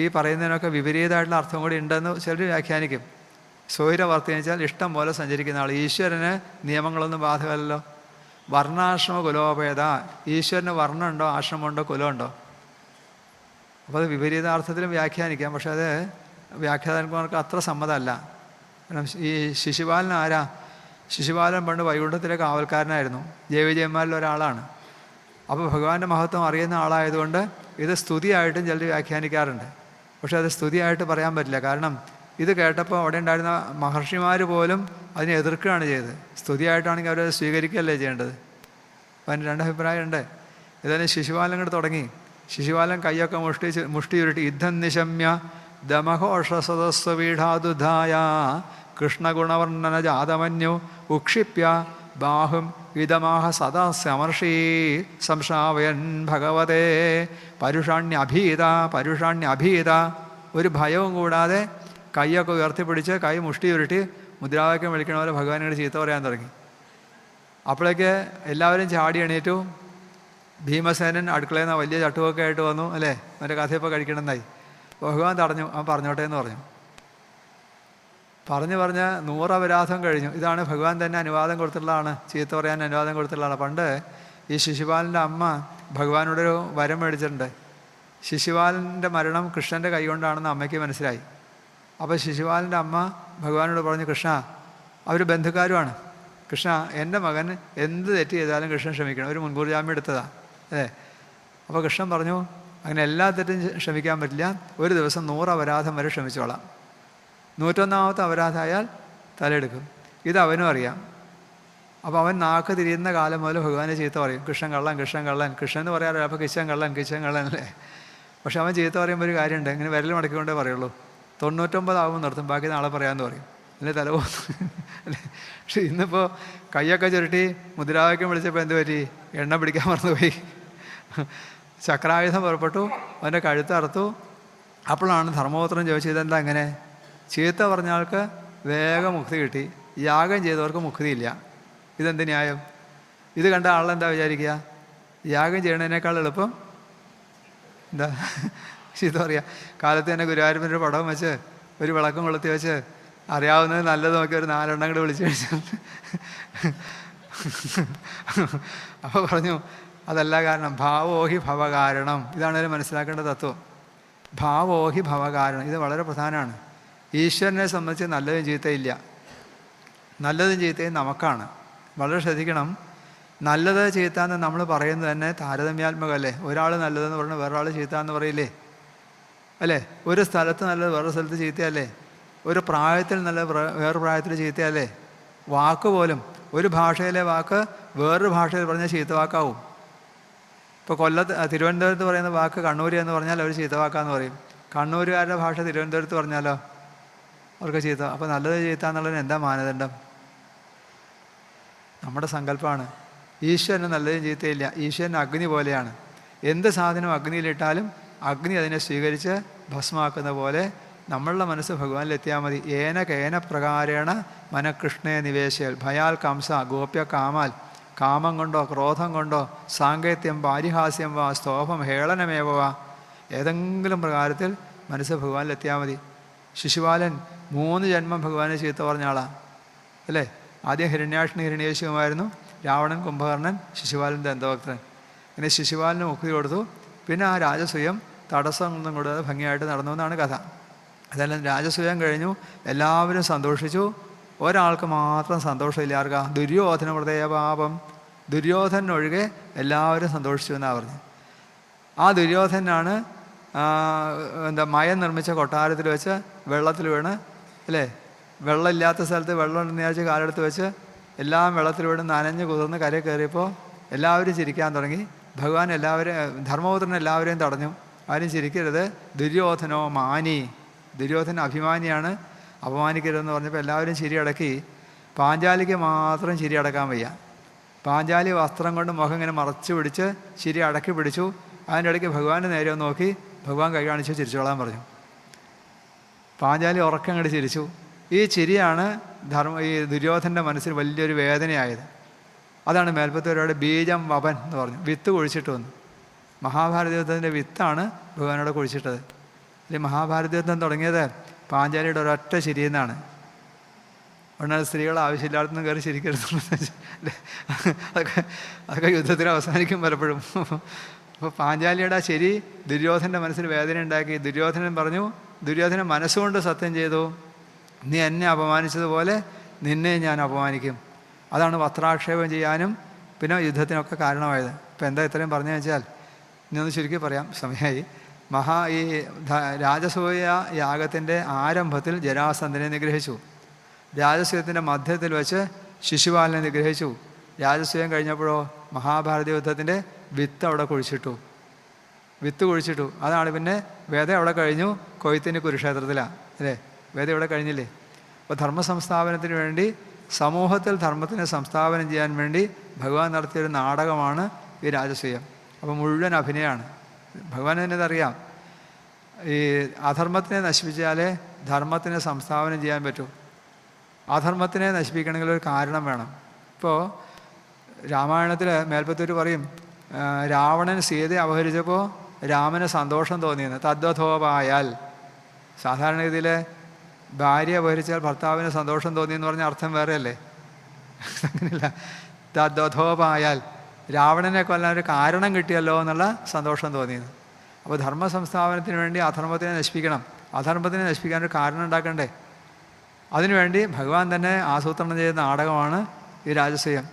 ഈ പറയുന്നതിനൊക്കെ വിപരീതമായിട്ടുള്ള അർത്ഥം കൂടി ഉണ്ടെന്ന് ചിലർ വ്യാഖ്യാനിക്കും. സ്വൈരവർത്തി എന്ന് വെച്ചാൽ ഇഷ്ടം പോലെ സഞ്ചരിക്കുന്ന ആൾ. ഈശ്വരന് നിയമങ്ങളൊന്നും ബാധകമല്ലല്ലോ. വർണ്ണാശ്രമ കുലോപേത, ഈശ്വരന് വർണ്ണമുണ്ടോ, ആശ്രമമുണ്ടോ, കുലമുണ്ടോ? അപ്പോൾ അത് വിപരീതാർത്ഥത്തിലും വ്യാഖ്യാനിക്കാം. പക്ഷെ അത് വ്യാഖ്യാതാക്കന്മാർക്ക് അത്ര സമ്മതമല്ല. കാരണം ഈ ശിശുപാലൻ ആരാ? ശിശുപാലൻ പണ്ട് വൈകുണ്ഠത്തിലെ കാവൽക്കാരനായിരുന്നു, ജൈവജയന്മാരിൽ ഒരാളാണ്. അപ്പോൾ ഭഗവാന്റെ മഹത്വം അറിയുന്ന ആളായതുകൊണ്ട് ഇത് സ്തുതിയായിട്ടും ചിലർ വ്യാഖ്യാനിക്കാറുണ്ട്. പക്ഷെ അത് സ്തുതിയായിട്ട് പറയാൻ പറ്റില്ല. കാരണം ഇത് കേട്ടപ്പോൾ അവിടെ ഉണ്ടായിരുന്ന മഹർഷിമാർ പോലും അതിനെ എതിർക്കുകയാണ് ചെയ്തത്. സ്തുതിയായിട്ടാണെങ്കിൽ അവർ സ്വീകരിക്കുകയല്ലേ ചെയ്യേണ്ടത്. അപ്പം അതിന് രണ്ടഭിപ്രായമുണ്ട്. ഏതായാലും ശിശുപാലൻ കൂടെ തുടങ്ങി. ശിശുപാലൻ കൈയൊക്കെ മുഷ്ടി ഉരുട്ടി യുദ്ധം നിശമ്യ ദമഘോഷസദസ്വീഠാദുധായ കൃഷ്ണഗുണവർണ്ണന ജാതമന്യു ഉക്ഷിപ്യ ബാഹും ഇതമാഹ സദാ സമർഷീ സംശാവയൻ ഭഗവതേ പരുഷാണ്യഭീത. ഒരു ഭയവും കൂടാതെ കൈയൊക്കെ ഉയർത്തിപ്പിടിച്ച് കൈ മുഷ്ടി ഉരുട്ടി മുദ്രാവാക്യം വിളിക്കണ പോലെ ഭഗവാനോട് ചീത്ത പറയാൻ തുടങ്ങി. അപ്പോഴേക്ക് എല്ലാവരും ചാടി എണീറ്റു. ഭീമസേനൻ അടുക്കളയിൽ നിന്ന് വലിയ ചട്ടുകൊക്കെ ആയിട്ട് വന്നു, അല്ലേ, മറ്റേ കഥയപ്പോൾ കഴിക്കണമെന്നായി. ഭഗവാൻ തടഞ്ഞു. അവൻ പറഞ്ഞോട്ടെ എന്ന് പറഞ്ഞു. പറഞ്ഞ് 100 അപരാധം കഴിഞ്ഞു. ഇതാണ് ഭഗവാൻ തന്നെ അനുവാദം കൊടുത്തിട്ടുള്ളതാണ്, ചീത്ത പറയാൻ അനുവാദം കൊടുത്തിട്ടുള്ളതാണ്. പണ്ട് ഈ ശിശുപാലൻ്റെ അമ്മ ഭഗവാനോടൊരു വരം മേടിച്ചിട്ടുണ്ട്. ശിശുപാലൻ്റെ മരണം കൃഷ്ണൻ്റെ കൈ കൊണ്ടാണെന്ന് അമ്മയ്ക്ക് മനസ്സിലായി. അപ്പോൾ ശിശുപാലൻ്റെ അമ്മ ഭഗവാനോട് പറഞ്ഞു, കൃഷ്ണ, അവർ ബന്ധുക്കാരുമാണ്, കൃഷ്ണ എൻ്റെ മകൻ എന്ത് തെറ്റ് ചെയ്താലും കൃഷ്ണൻ ക്ഷമിക്കണം. ഒരു മുൻകൂർ ജാമ്യം എടുത്തതാണ്, അല്ലേ. അപ്പോൾ കൃഷ്ണൻ പറഞ്ഞു, അങ്ങനെ എല്ലാ തെറ്റും ക്ഷമിക്കാൻ പറ്റില്ല, ഒരു ദിവസം 100 അപരാധം വരെ ക്ഷമിച്ചോളാം. 101ാമത്തെ അപരാധമായാൽ തലയെടുക്കും. ഇത് അവനും അറിയാം. അപ്പോൾ അവൻ നാക്ക് തിരിയുന്ന കാലം മുതൽ ഭഗവാനെ ചീത്ത പറയും, കൃഷ്ണൻ കള്ളൻ, കൃഷ്ണൻ കള്ളൻ. കൃഷ്ണൻ എന്ന് പറയാറില്ല, അപ്പോൾ കിച്ചൻ കള്ളൻ, കിച്ചൻ കള്ളൻ, അല്ലേ. പക്ഷെ അവൻ ചീത്ത പറയുമ്പോൾ ഒരു കാര്യമുണ്ട്, ഇങ്ങനെ വിരൽ മടക്കിക്കൊണ്ടേ പറയുള്ളൂ. 99 ആകുമ്പോൾ നിർത്തും, ബാക്കി നാളെ പറയാമെന്ന് പറയും, അല്ലേ, തല പോകുന്നു, അല്ലേ. പക്ഷെ ഇന്നിപ്പോൾ കൈയൊക്കെ ചുരുട്ടി മുദ്രാവാക്യം വിളിച്ചപ്പോൾ എന്ത് പറ്റി? എണ്ണ പിടിക്കാൻ മറന്നുപോയി. ചക്രായുധം പുറപ്പെട്ടു, അവൻ്റെ കഴുത്തറുത്തു. അപ്പോഴാണ് ധർമ്മപുത്രൻ ചോദിച്ചത്, ഇതെന്താ അങ്ങനെ? ചീത്ത പറഞ്ഞ ആൾക്ക് വേഗം മുക്തി കിട്ടി, യാഗം ചെയ്തവർക്ക് മുക്തിയില്ല. ഇതെന്ത് ന്യായം? ഇത് കണ്ട ആളെന്താ വിചാരിക്കുക? യാഗം ചെയ്യണതിനേക്കാൾ എളുപ്പം എന്താ ചീത്ത പറയുക. കാലത്ത് തന്നെ ഗുരുവായൂരപ്പൻ്റെ പടവും വെച്ച് ഒരു വിളക്കം കൊളുത്തി വെച്ച് അറിയാവുന്നത് നല്ലത് നോക്കി ഒരു 4 എണ്ണം കൂടെ വിളിച്ചു കഴിച്ചു. അപ്പോൾ പറഞ്ഞു, അതല്ല കാരണം, ഭാവോഹി ഭവകാരണം. ഇതാണ് അവർ മനസ്സിലാക്കേണ്ട തത്വം. ഭാവോഹി ഭവകാരണം, ഇത് വളരെ പ്രധാനമാണ്. ഈശ്വരനെ സംബന്ധിച്ച് നല്ലതും ചീത്തയില്ല, നല്ലതും ചീത്തയും നമുക്കാണ്. വളരെ ശ്രദ്ധിക്കണം. നല്ലത് ചീത്താന്ന് നമ്മൾ പറയുന്നത് തന്നെ താരതമ്യാത്മകമല്ലേ. ഒരാൾ നല്ലതെന്ന് പറഞ്ഞാൽ വേറൊരാൾ ചീത്താന്ന് പറയില്ലേ, അല്ലേ. ഒരു സ്ഥലത്ത് നല്ലത് വേറൊരു സ്ഥലത്ത് ചീത്തയല്ലേ. ഒരു പ്രായത്തിൽ നല്ലത് വേറൊരു പ്രായത്തിൽ ചീത്തയല്ലേ. വാക്ക് പോലും ഒരു ഭാഷയിലെ വാക്ക് വേറൊരു ഭാഷയിൽ പറഞ്ഞാൽ ചീത്ത വാക്കാവും. ഇപ്പോൾ തിരുവനന്തപുരത്ത് പറയുന്ന വാക്ക് കണ്ണൂരി എന്ന് പറഞ്ഞാൽ അവർ ചീത്ത വാക്കാന്ന് പറയും. കണ്ണൂരുകാരുടെ ഭാഷ തിരുവനന്തപുരത്ത് പറഞ്ഞാലോ അവർക്ക് ചീത്ത. അപ്പോൾ നല്ലത് ചീത്ത എന്നുള്ളതിന് എന്താ മാനദണ്ഡം? നമ്മുടെ സങ്കല്പമാണ്. ഈശ്വരന് നല്ലതും ചീത്തയില്ല. ഈശ്വരൻ അഗ്നി പോലെയാണ്. എന്ത് സാധനം അഗ്നിയിലിട്ടാലും അഗ്നി അതിനെ സ്വീകരിച്ച് ഭസ്മാക്കുന്ന പോലെ നമ്മളുടെ മനസ്സ് ഭഗവാനിലെത്തിയാൽ മതി. ഏന കേന പ്രകാരേണ മനകൃഷ്ണയെ നിവേശൽ ഭയാൽ കംസ ഗോപ്യ കാമാൽ. കാമം കൊണ്ടോ ക്രോധം കൊണ്ടോ സാങ്കേത്യം പാരിഹാസ്യം വാ സ്തോഭം ഹേളനമേവ വാ, ഏതെങ്കിലും പ്രകാരത്തിൽ മനസ്സ് ഭഗവാനിലെത്തിയാൽ മതി. ശിശുപാലൻ 3 ജന്മം ഭഗവാനെ ചീത്ത പറഞ്ഞ ആളാണ്, അല്ലേ. ആദ്യം ഹിരണ്യാക്ഷന് ഹിരണ്യേശുമായിരുന്നു, രാവണൻ കുംഭകർണൻ, ശിശുപാലൻ ദന്തഭക്തൻ. ഇങ്ങനെ ശിശുപാലന് മുക്തി കൊടുത്തു. പിന്നെ ആ രാജസൂയം തടസ്സമൊന്നും കൂടാതെ ഭംഗിയായിട്ട് നടന്നു എന്നാണ് കഥ. അതെല്ലാം രാജസൂയം കഴിഞ്ഞു, എല്ലാവരും സന്തോഷിച്ചു. ഒരാൾക്ക് മാത്രം സന്തോഷമില്ല. ആർക്കാ? ദുര്യോധന ഹൃദയപാപം. ദുര്യോധനൊഴികെ എല്ലാവരും സന്തോഷിച്ചു എന്നാണ് പറഞ്ഞു. ആ ദുര്യോധനാണ് മയം നിർമ്മിച്ച കൊട്ടാരത്തിൽ വെച്ച് വെള്ളത്തിൽ വീണ്, അല്ലേ, വെള്ളമില്ലാത്ത സ്ഥലത്ത് വെള്ളം ഉണ്ടെന്ന് വിചാരിച്ച് കാലെടുത്ത് വെച്ച് എല്ലാം വെള്ളത്തിലൂടെ നനഞ്ഞ് കുതിർന്ന് കരയിൽ കയറിയപ്പോൾ എല്ലാവരും ചിരിക്കാൻ തുടങ്ങി. ഭഗവാൻ ധർമ്മപുത്രൻ എല്ലാവരെയും തടഞ്ഞു. ആരും ചിരിക്കരുത്, ദുര്യോധനോ മാനി, ദുര്യോധന അഭിമാനിയാണ്, അപമാനിക്കരുതെന്ന് പറഞ്ഞപ്പോൾ എല്ലാവരും ചിരി അടക്കി. പാഞ്ചാലിക്ക് മാത്രം ചിരി അടക്കാൻ വയ്യ. പാഞ്ചാലി വസ്ത്രം കൊണ്ട് മുഖം ഇങ്ങനെ മറച്ചു പിടിച്ച് ചിരി അടക്കി പിടിച്ചു. അതിൻ്റെ ഇടയ്ക്ക് ഭഗവാൻ്റെ നേരെ ഒന്ന് നോക്കി, ഭഗവാൻ കൈ കാണിച്ചു ചിരിച്ചോളാൻ പറഞ്ഞു. പാഞ്ചാലി ഉറക്കം കണ്ട് ചിരിച്ചു. ഈ ചിരിയാണ് ഈ ദുര്യോധൻ്റെ മനസ്സിൽ വലിയൊരു വേദനയായത്. അതാണ് മേൽപ്പത്തൂരോട് ബീജം വപൻ എന്ന് പറഞ്ഞു, വിത്ത് കുഴിച്ചിട്ട് വന്നു. മഹാഭാരത യുദ്ധത്തിൻ്റെ വിത്താണ് ഭഗവാനോട് കുഴിച്ചിട്ടത്. ഈ മഹാഭാരത യുദ്ധം തുടങ്ങിയത് പാഞ്ചാലിയുടെ ഒരൊറ്റ ചിരിയെന്നാണ്. ഉടനെ സ്ത്രീകൾ ആവശ്യമില്ലാത്തതൊന്നും കയറി ചിരിക്കരുത്. അതൊക്കെ യുദ്ധത്തിൽ അവസാനിക്കും പലപ്പോഴും. അപ്പോൾ പാഞ്ചാലിയുടെ ആ ചിരി ദുര്യോധൻ്റെ മനസ്സിൽ വേദന ഉണ്ടാക്കി. ദുര്യോധനൻ പറഞ്ഞു, ദുര്യോധനൻ മനസ്സുകൊണ്ട് സത്യം ചെയ്തു, നീ എന്നെ അപമാനിച്ചതുപോലെ നിന്നെ ഞാൻ അപമാനിക്കും. അതാണ് വസ്ത്രാക്ഷേപം ചെയ്യാനും പിന്നെ യുദ്ധത്തിനൊക്കെ കാരണമായത്. ഇപ്പം എന്താ ഇത്രയും പറഞ്ഞു വെച്ചാൽ, ഇന്നൊന്ന് ചുരുക്കി പറയാം, സമയമായി. ഈ രാജസൂയ യാഗത്തിൻ്റെ ആരംഭത്തിൽ ജരാസന്ധനെ നിഗ്രഹിച്ചു. രാജസൂയത്തിൻ്റെ മധ്യത്തിൽ വെച്ച് ശിശുപാലനെ നിഗ്രഹിച്ചു. രാജസൂയം കഴിഞ്ഞപ്പോഴോ മഹാഭാരത യുദ്ധത്തിൻ്റെ വിത്ത് അവിടെ കുഴിച്ചിട്ടു. അതാണ് പിന്നെ വേദ അവിടെ കഴിഞ്ഞു, കൊയ്ത്തിന് കുരുക്ഷേത്രത്തിലാണ് അല്ലേ? വേദ ഇവിടെ കഴിഞ്ഞില്ലേ? അപ്പോൾ ധർമ്മ സംസ്ഥാപനത്തിന് വേണ്ടി, സമൂഹത്തിൽ ധർമ്മത്തിനെ സംസ്ഥാപനം ചെയ്യാൻ വേണ്ടി ഭഗവാൻ നടത്തിയൊരു നാടകമാണ് ഈ രാജസൂയം. അപ്പോൾ മുഴുവൻ അഭിനയമാണ്. ഭഗവാൻ തന്നെ ഇതറിയാം, ഈ അധർമ്മത്തിനെ നശിപ്പിച്ചാലേ ധർമ്മത്തിനെ സംസ്ഥാപനം ചെയ്യാൻ പറ്റൂ. അധർമ്മത്തിനെ നശിപ്പിക്കണമെങ്കിൽ ഒരു കാരണം വേണം. ഇപ്പോൾ രാമായണത്തിൽ മേൽപ്പത്തൂർ പറയും, രാവണൻ സീതയെ അപഹരിച്ചപ്പോൾ രാമന് സന്തോഷം തോന്നിയെന്ന്. തദ്വധോപായാൽ, സാധാരണഗതിയിൽ ഭാര്യ അപഹരിച്ചാൽ ഭർത്താവിന് സന്തോഷം തോന്നിയെന്ന് പറഞ്ഞ അർത്ഥം വേറെയല്ലേ? അങ്ങനെയല്ല. തദ്വധോപായാൽ, രാവണനെ കൊല്ലാൻ ഒരു കാരണം കിട്ടിയല്ലോ എന്നുള്ള സന്തോഷം തോന്നിയത്. അപ്പോൾ ധർമ്മ സംസ്ഥാപനത്തിന് വേണ്ടി അധർമ്മത്തിനെ നശിപ്പിക്കണം. അധർമ്മത്തിനെ നശിപ്പിക്കാനൊരു കാരണം ഉണ്ടാക്കണ്ടേ? അതിനുവേണ്ടി ഭഗവാൻ തന്നെ ആസൂത്രണം ചെയ്ത നാടകമാണ് ഈ രാജസൂയം.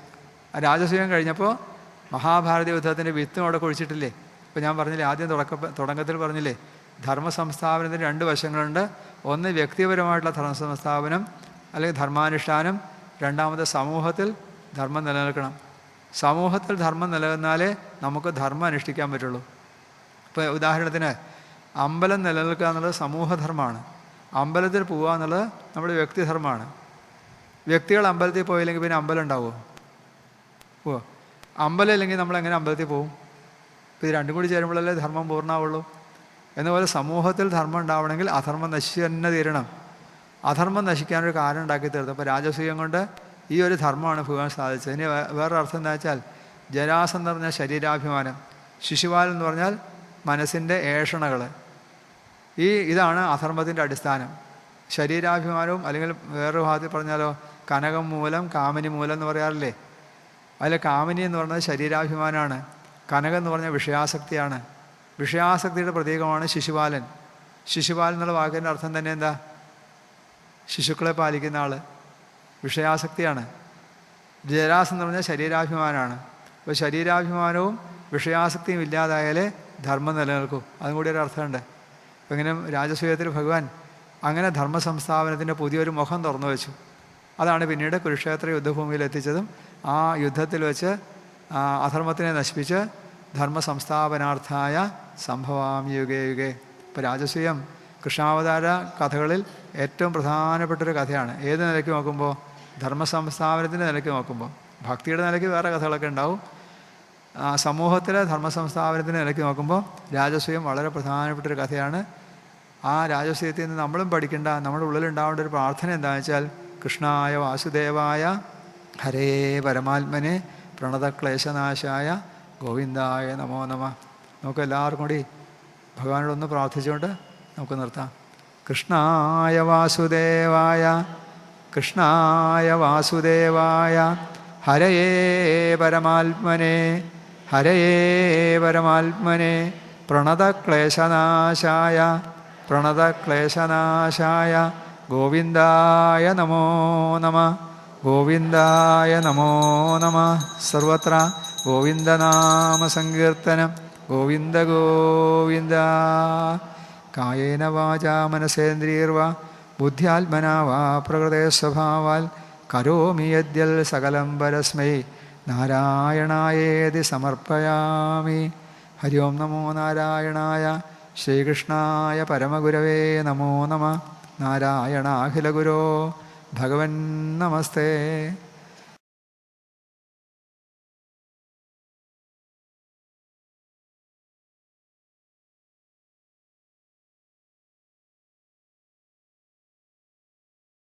ആ രാജസൂയം കഴിഞ്ഞപ്പോൾ മഹാഭാരത യുദ്ധത്തിൻ്റെ വിത്തും അവിടെ കുഴിച്ചിട്ടില്ലേ? ഇപ്പോൾ ഞാൻ പറഞ്ഞില്ലേ, ആദ്യം തുടക്കത്തിൽ പറഞ്ഞില്ലേ, ധർമ്മ സംസ്ഥാപനത്തിന് രണ്ട് വശങ്ങളുണ്ട്. ഒന്ന് വ്യക്തിപരമായിട്ടുള്ള ധർമ്മ സംസ്ഥാപനം അല്ലെങ്കിൽ ധർമാനുഷ്ഠാനം, രണ്ടാമത് സമൂഹത്തിൽ ധർമ്മം നിലനിൽക്കണം. സമൂഹത്തിൽ ധർമ്മം നിലനിന്നാലേ നമുക്ക് ധർമ്മം അനുഷ്ഠിക്കാൻ പറ്റുള്ളൂ. ഇപ്പോൾ ഉദാഹരണത്തിന് അമ്പലം നിലനിൽക്കുക എന്നുള്ളത് സമൂഹധർമ്മമാണ്. അമ്പലത്തിൽ പോവുക എന്നുള്ളത് നമ്മുടെ വ്യക്തിധർമ്മമാണ്. വ്യക്തികൾ അമ്പലത്തിൽ പോയില്ലെങ്കിൽ പിന്നെ അമ്പലം ഉണ്ടാവുമോ? അമ്പലം ഇല്ലെങ്കിൽ നമ്മളെങ്ങനെ അമ്പലത്തിൽ പോകും? ഇപ്പോൾ ഇത് രണ്ടും കൂടി ചേരുമ്പോഴല്ലേ ധർമ്മം പൂർണ്ണമാവുള്ളൂ. എന്നപോലെ സമൂഹത്തിൽ ധർമ്മം ഉണ്ടാവണമെങ്കിൽ അധർമ്മം നശിച്ച് തന്നെ തീരണം. അധർമ്മം നശിക്കാനൊരു കാരണം ഉണ്ടാക്കി തീർന്നു. അപ്പോൾ രാജസൂയം കൊണ്ട് ഈ ഒരു ധർമ്മമാണ് ഭഗവാൻ സാധിച്ചത്. ഇനി വേറൊരു അർത്ഥം എന്താ വെച്ചാൽ, ജരാസന്ധം എന്ന് പറഞ്ഞാൽ ശരീരാഭിമാനം, ശിശുപാലൻ എന്ന് പറഞ്ഞാൽ മനസ്സിൻ്റെ ഏഷണകൾ. ഇതാണ് അധർമ്മത്തിൻ്റെ അടിസ്ഥാനം. ശരീരാഭിമാനവും, അല്ലെങ്കിൽ വേറൊരു ഭാഗത്തിൽ പറഞ്ഞാലോ കനകം മൂലം കാമിനി മൂലം എന്ന് പറയാറില്ലേ? അതിൽ കാമിനി എന്ന് പറയുന്നത് ശരീരാഭിമാനമാണ്. കനകം എന്ന് പറഞ്ഞാൽ വിഷയാസക്തിയാണ്. വിഷയാസക്തിയുടെ പ്രതീകമാണ് ശിശുപാലൻ. ശിശുപാലൻ എന്നുള്ള വാക്കിൻ്റെ അർത്ഥം തന്നെ എന്താ? ശിശുക്കളെ പാലിക്കുന്ന ആൾ. വിഷയാസക്തിയാണ്. ജരാസം എന്ന് പറഞ്ഞാൽ ശരീരാഭിമാനമാണ്. അപ്പോൾ ശരീരാഭിമാനവും വിഷയാസക്തിയും ഇല്ലാതായാലേ ധർമ്മം നിലനിൽക്കൂ. അതും കൂടി ഒരു അർത്ഥമുണ്ട്. അപ്പോൾ ഇങ്ങനെ രാജസൂയത്തിൽ ഭഗവാൻ അങ്ങനെ ധർമ്മ സംസ്ഥാപനത്തിൻ്റെ പുതിയൊരു മുഖം തുറന്നു വെച്ചു. അതാണ് പിന്നീട് കുരുക്ഷേത്ര യുദ്ധഭൂമിയിൽ എത്തിച്ചതും. ആ യുദ്ധത്തിൽ വെച്ച് അധർമ്മത്തിനെ നശിപ്പിച്ച് ധർമ്മ സംസ്ഥാപനാർത്ഥായ സംഭവാം യുഗേ യുഗേ. ഇപ്പോൾ രാജസൂയം കൃഷ്ണാവതാര കഥകളിൽ ഏറ്റവും പ്രധാനപ്പെട്ടൊരു കഥയാണ്. ഏത് നിലയ്ക്ക് നോക്കുമ്പോൾ? ധർമ്മ സംസ്ഥാപനത്തിൻ്റെ നിലയ്ക്ക് നോക്കുമ്പോൾ. ഭക്തിയുടെ നിലയ്ക്ക് വേറെ കഥകളൊക്കെ ഉണ്ടാവും. സമൂഹത്തിലെ ധർമ്മ സംസ്ഥാപനത്തിൻ്റെ നിലയ്ക്ക് നോക്കുമ്പോൾ രാജസൂയം വളരെ പ്രധാനപ്പെട്ടൊരു കഥയാണ്. ആ രാജസൂയത്തിൽ നിന്ന് നമ്മളും പഠിക്കേണ്ട, നമ്മുടെ ഉള്ളിലുണ്ടാവേണ്ട ഒരു പ്രാർത്ഥന എന്താണെന്ന് വെച്ചാൽ, കൃഷ്ണായ വാസുദേവായ ഹരേ പരമാത്മനെ പ്രണതക്ലേശനാശായ ഗോവിന്ദായ നമോ നമ. നമുക്ക് എല്ലാവർക്കും കൂടി ഭഗവാനോടൊന്ന് പ്രാർത്ഥിച്ചുകൊണ്ട് നമുക്ക് നിർത്താം. കൃഷ്ണായ വാസുദേവായ, കൃഷ്ണായ വാസുദേവായ ഹരയേ പരമാത്മനെ, ഹരയേ പരമാത്മനെ പ്രണതക്ലേശനാശായ, പ്രണതക്ലേശനാശായ ഗോവിന്ദായ നമോ നമ, ഗോവിന്ദായ നമോ നമ. സർവത്ര ഗോവിന്ദനാമ സങ്കീർത്തനം. ഗോവിന്ദ ഗോവിന്ദ. കായേന വാചാ മനസേന്ദ്രിയർവാ ബുദ്ധ്യാത്മനാ വാ പ്രകൃതേ സ്വഭാവാൽ കരോമി യദ്യൽ സകലം പരസ്മൈ നാരായണായേതി സമർപ്പയാമി. ഹരി ഓം നമോ നാരായണായ. ശ്രീകൃഷ്ണായ പരമഗുരവേ നമോ നമഃ. നാരായണാഖിലഗുരോ ഭഗവൻ നമസ്തേ.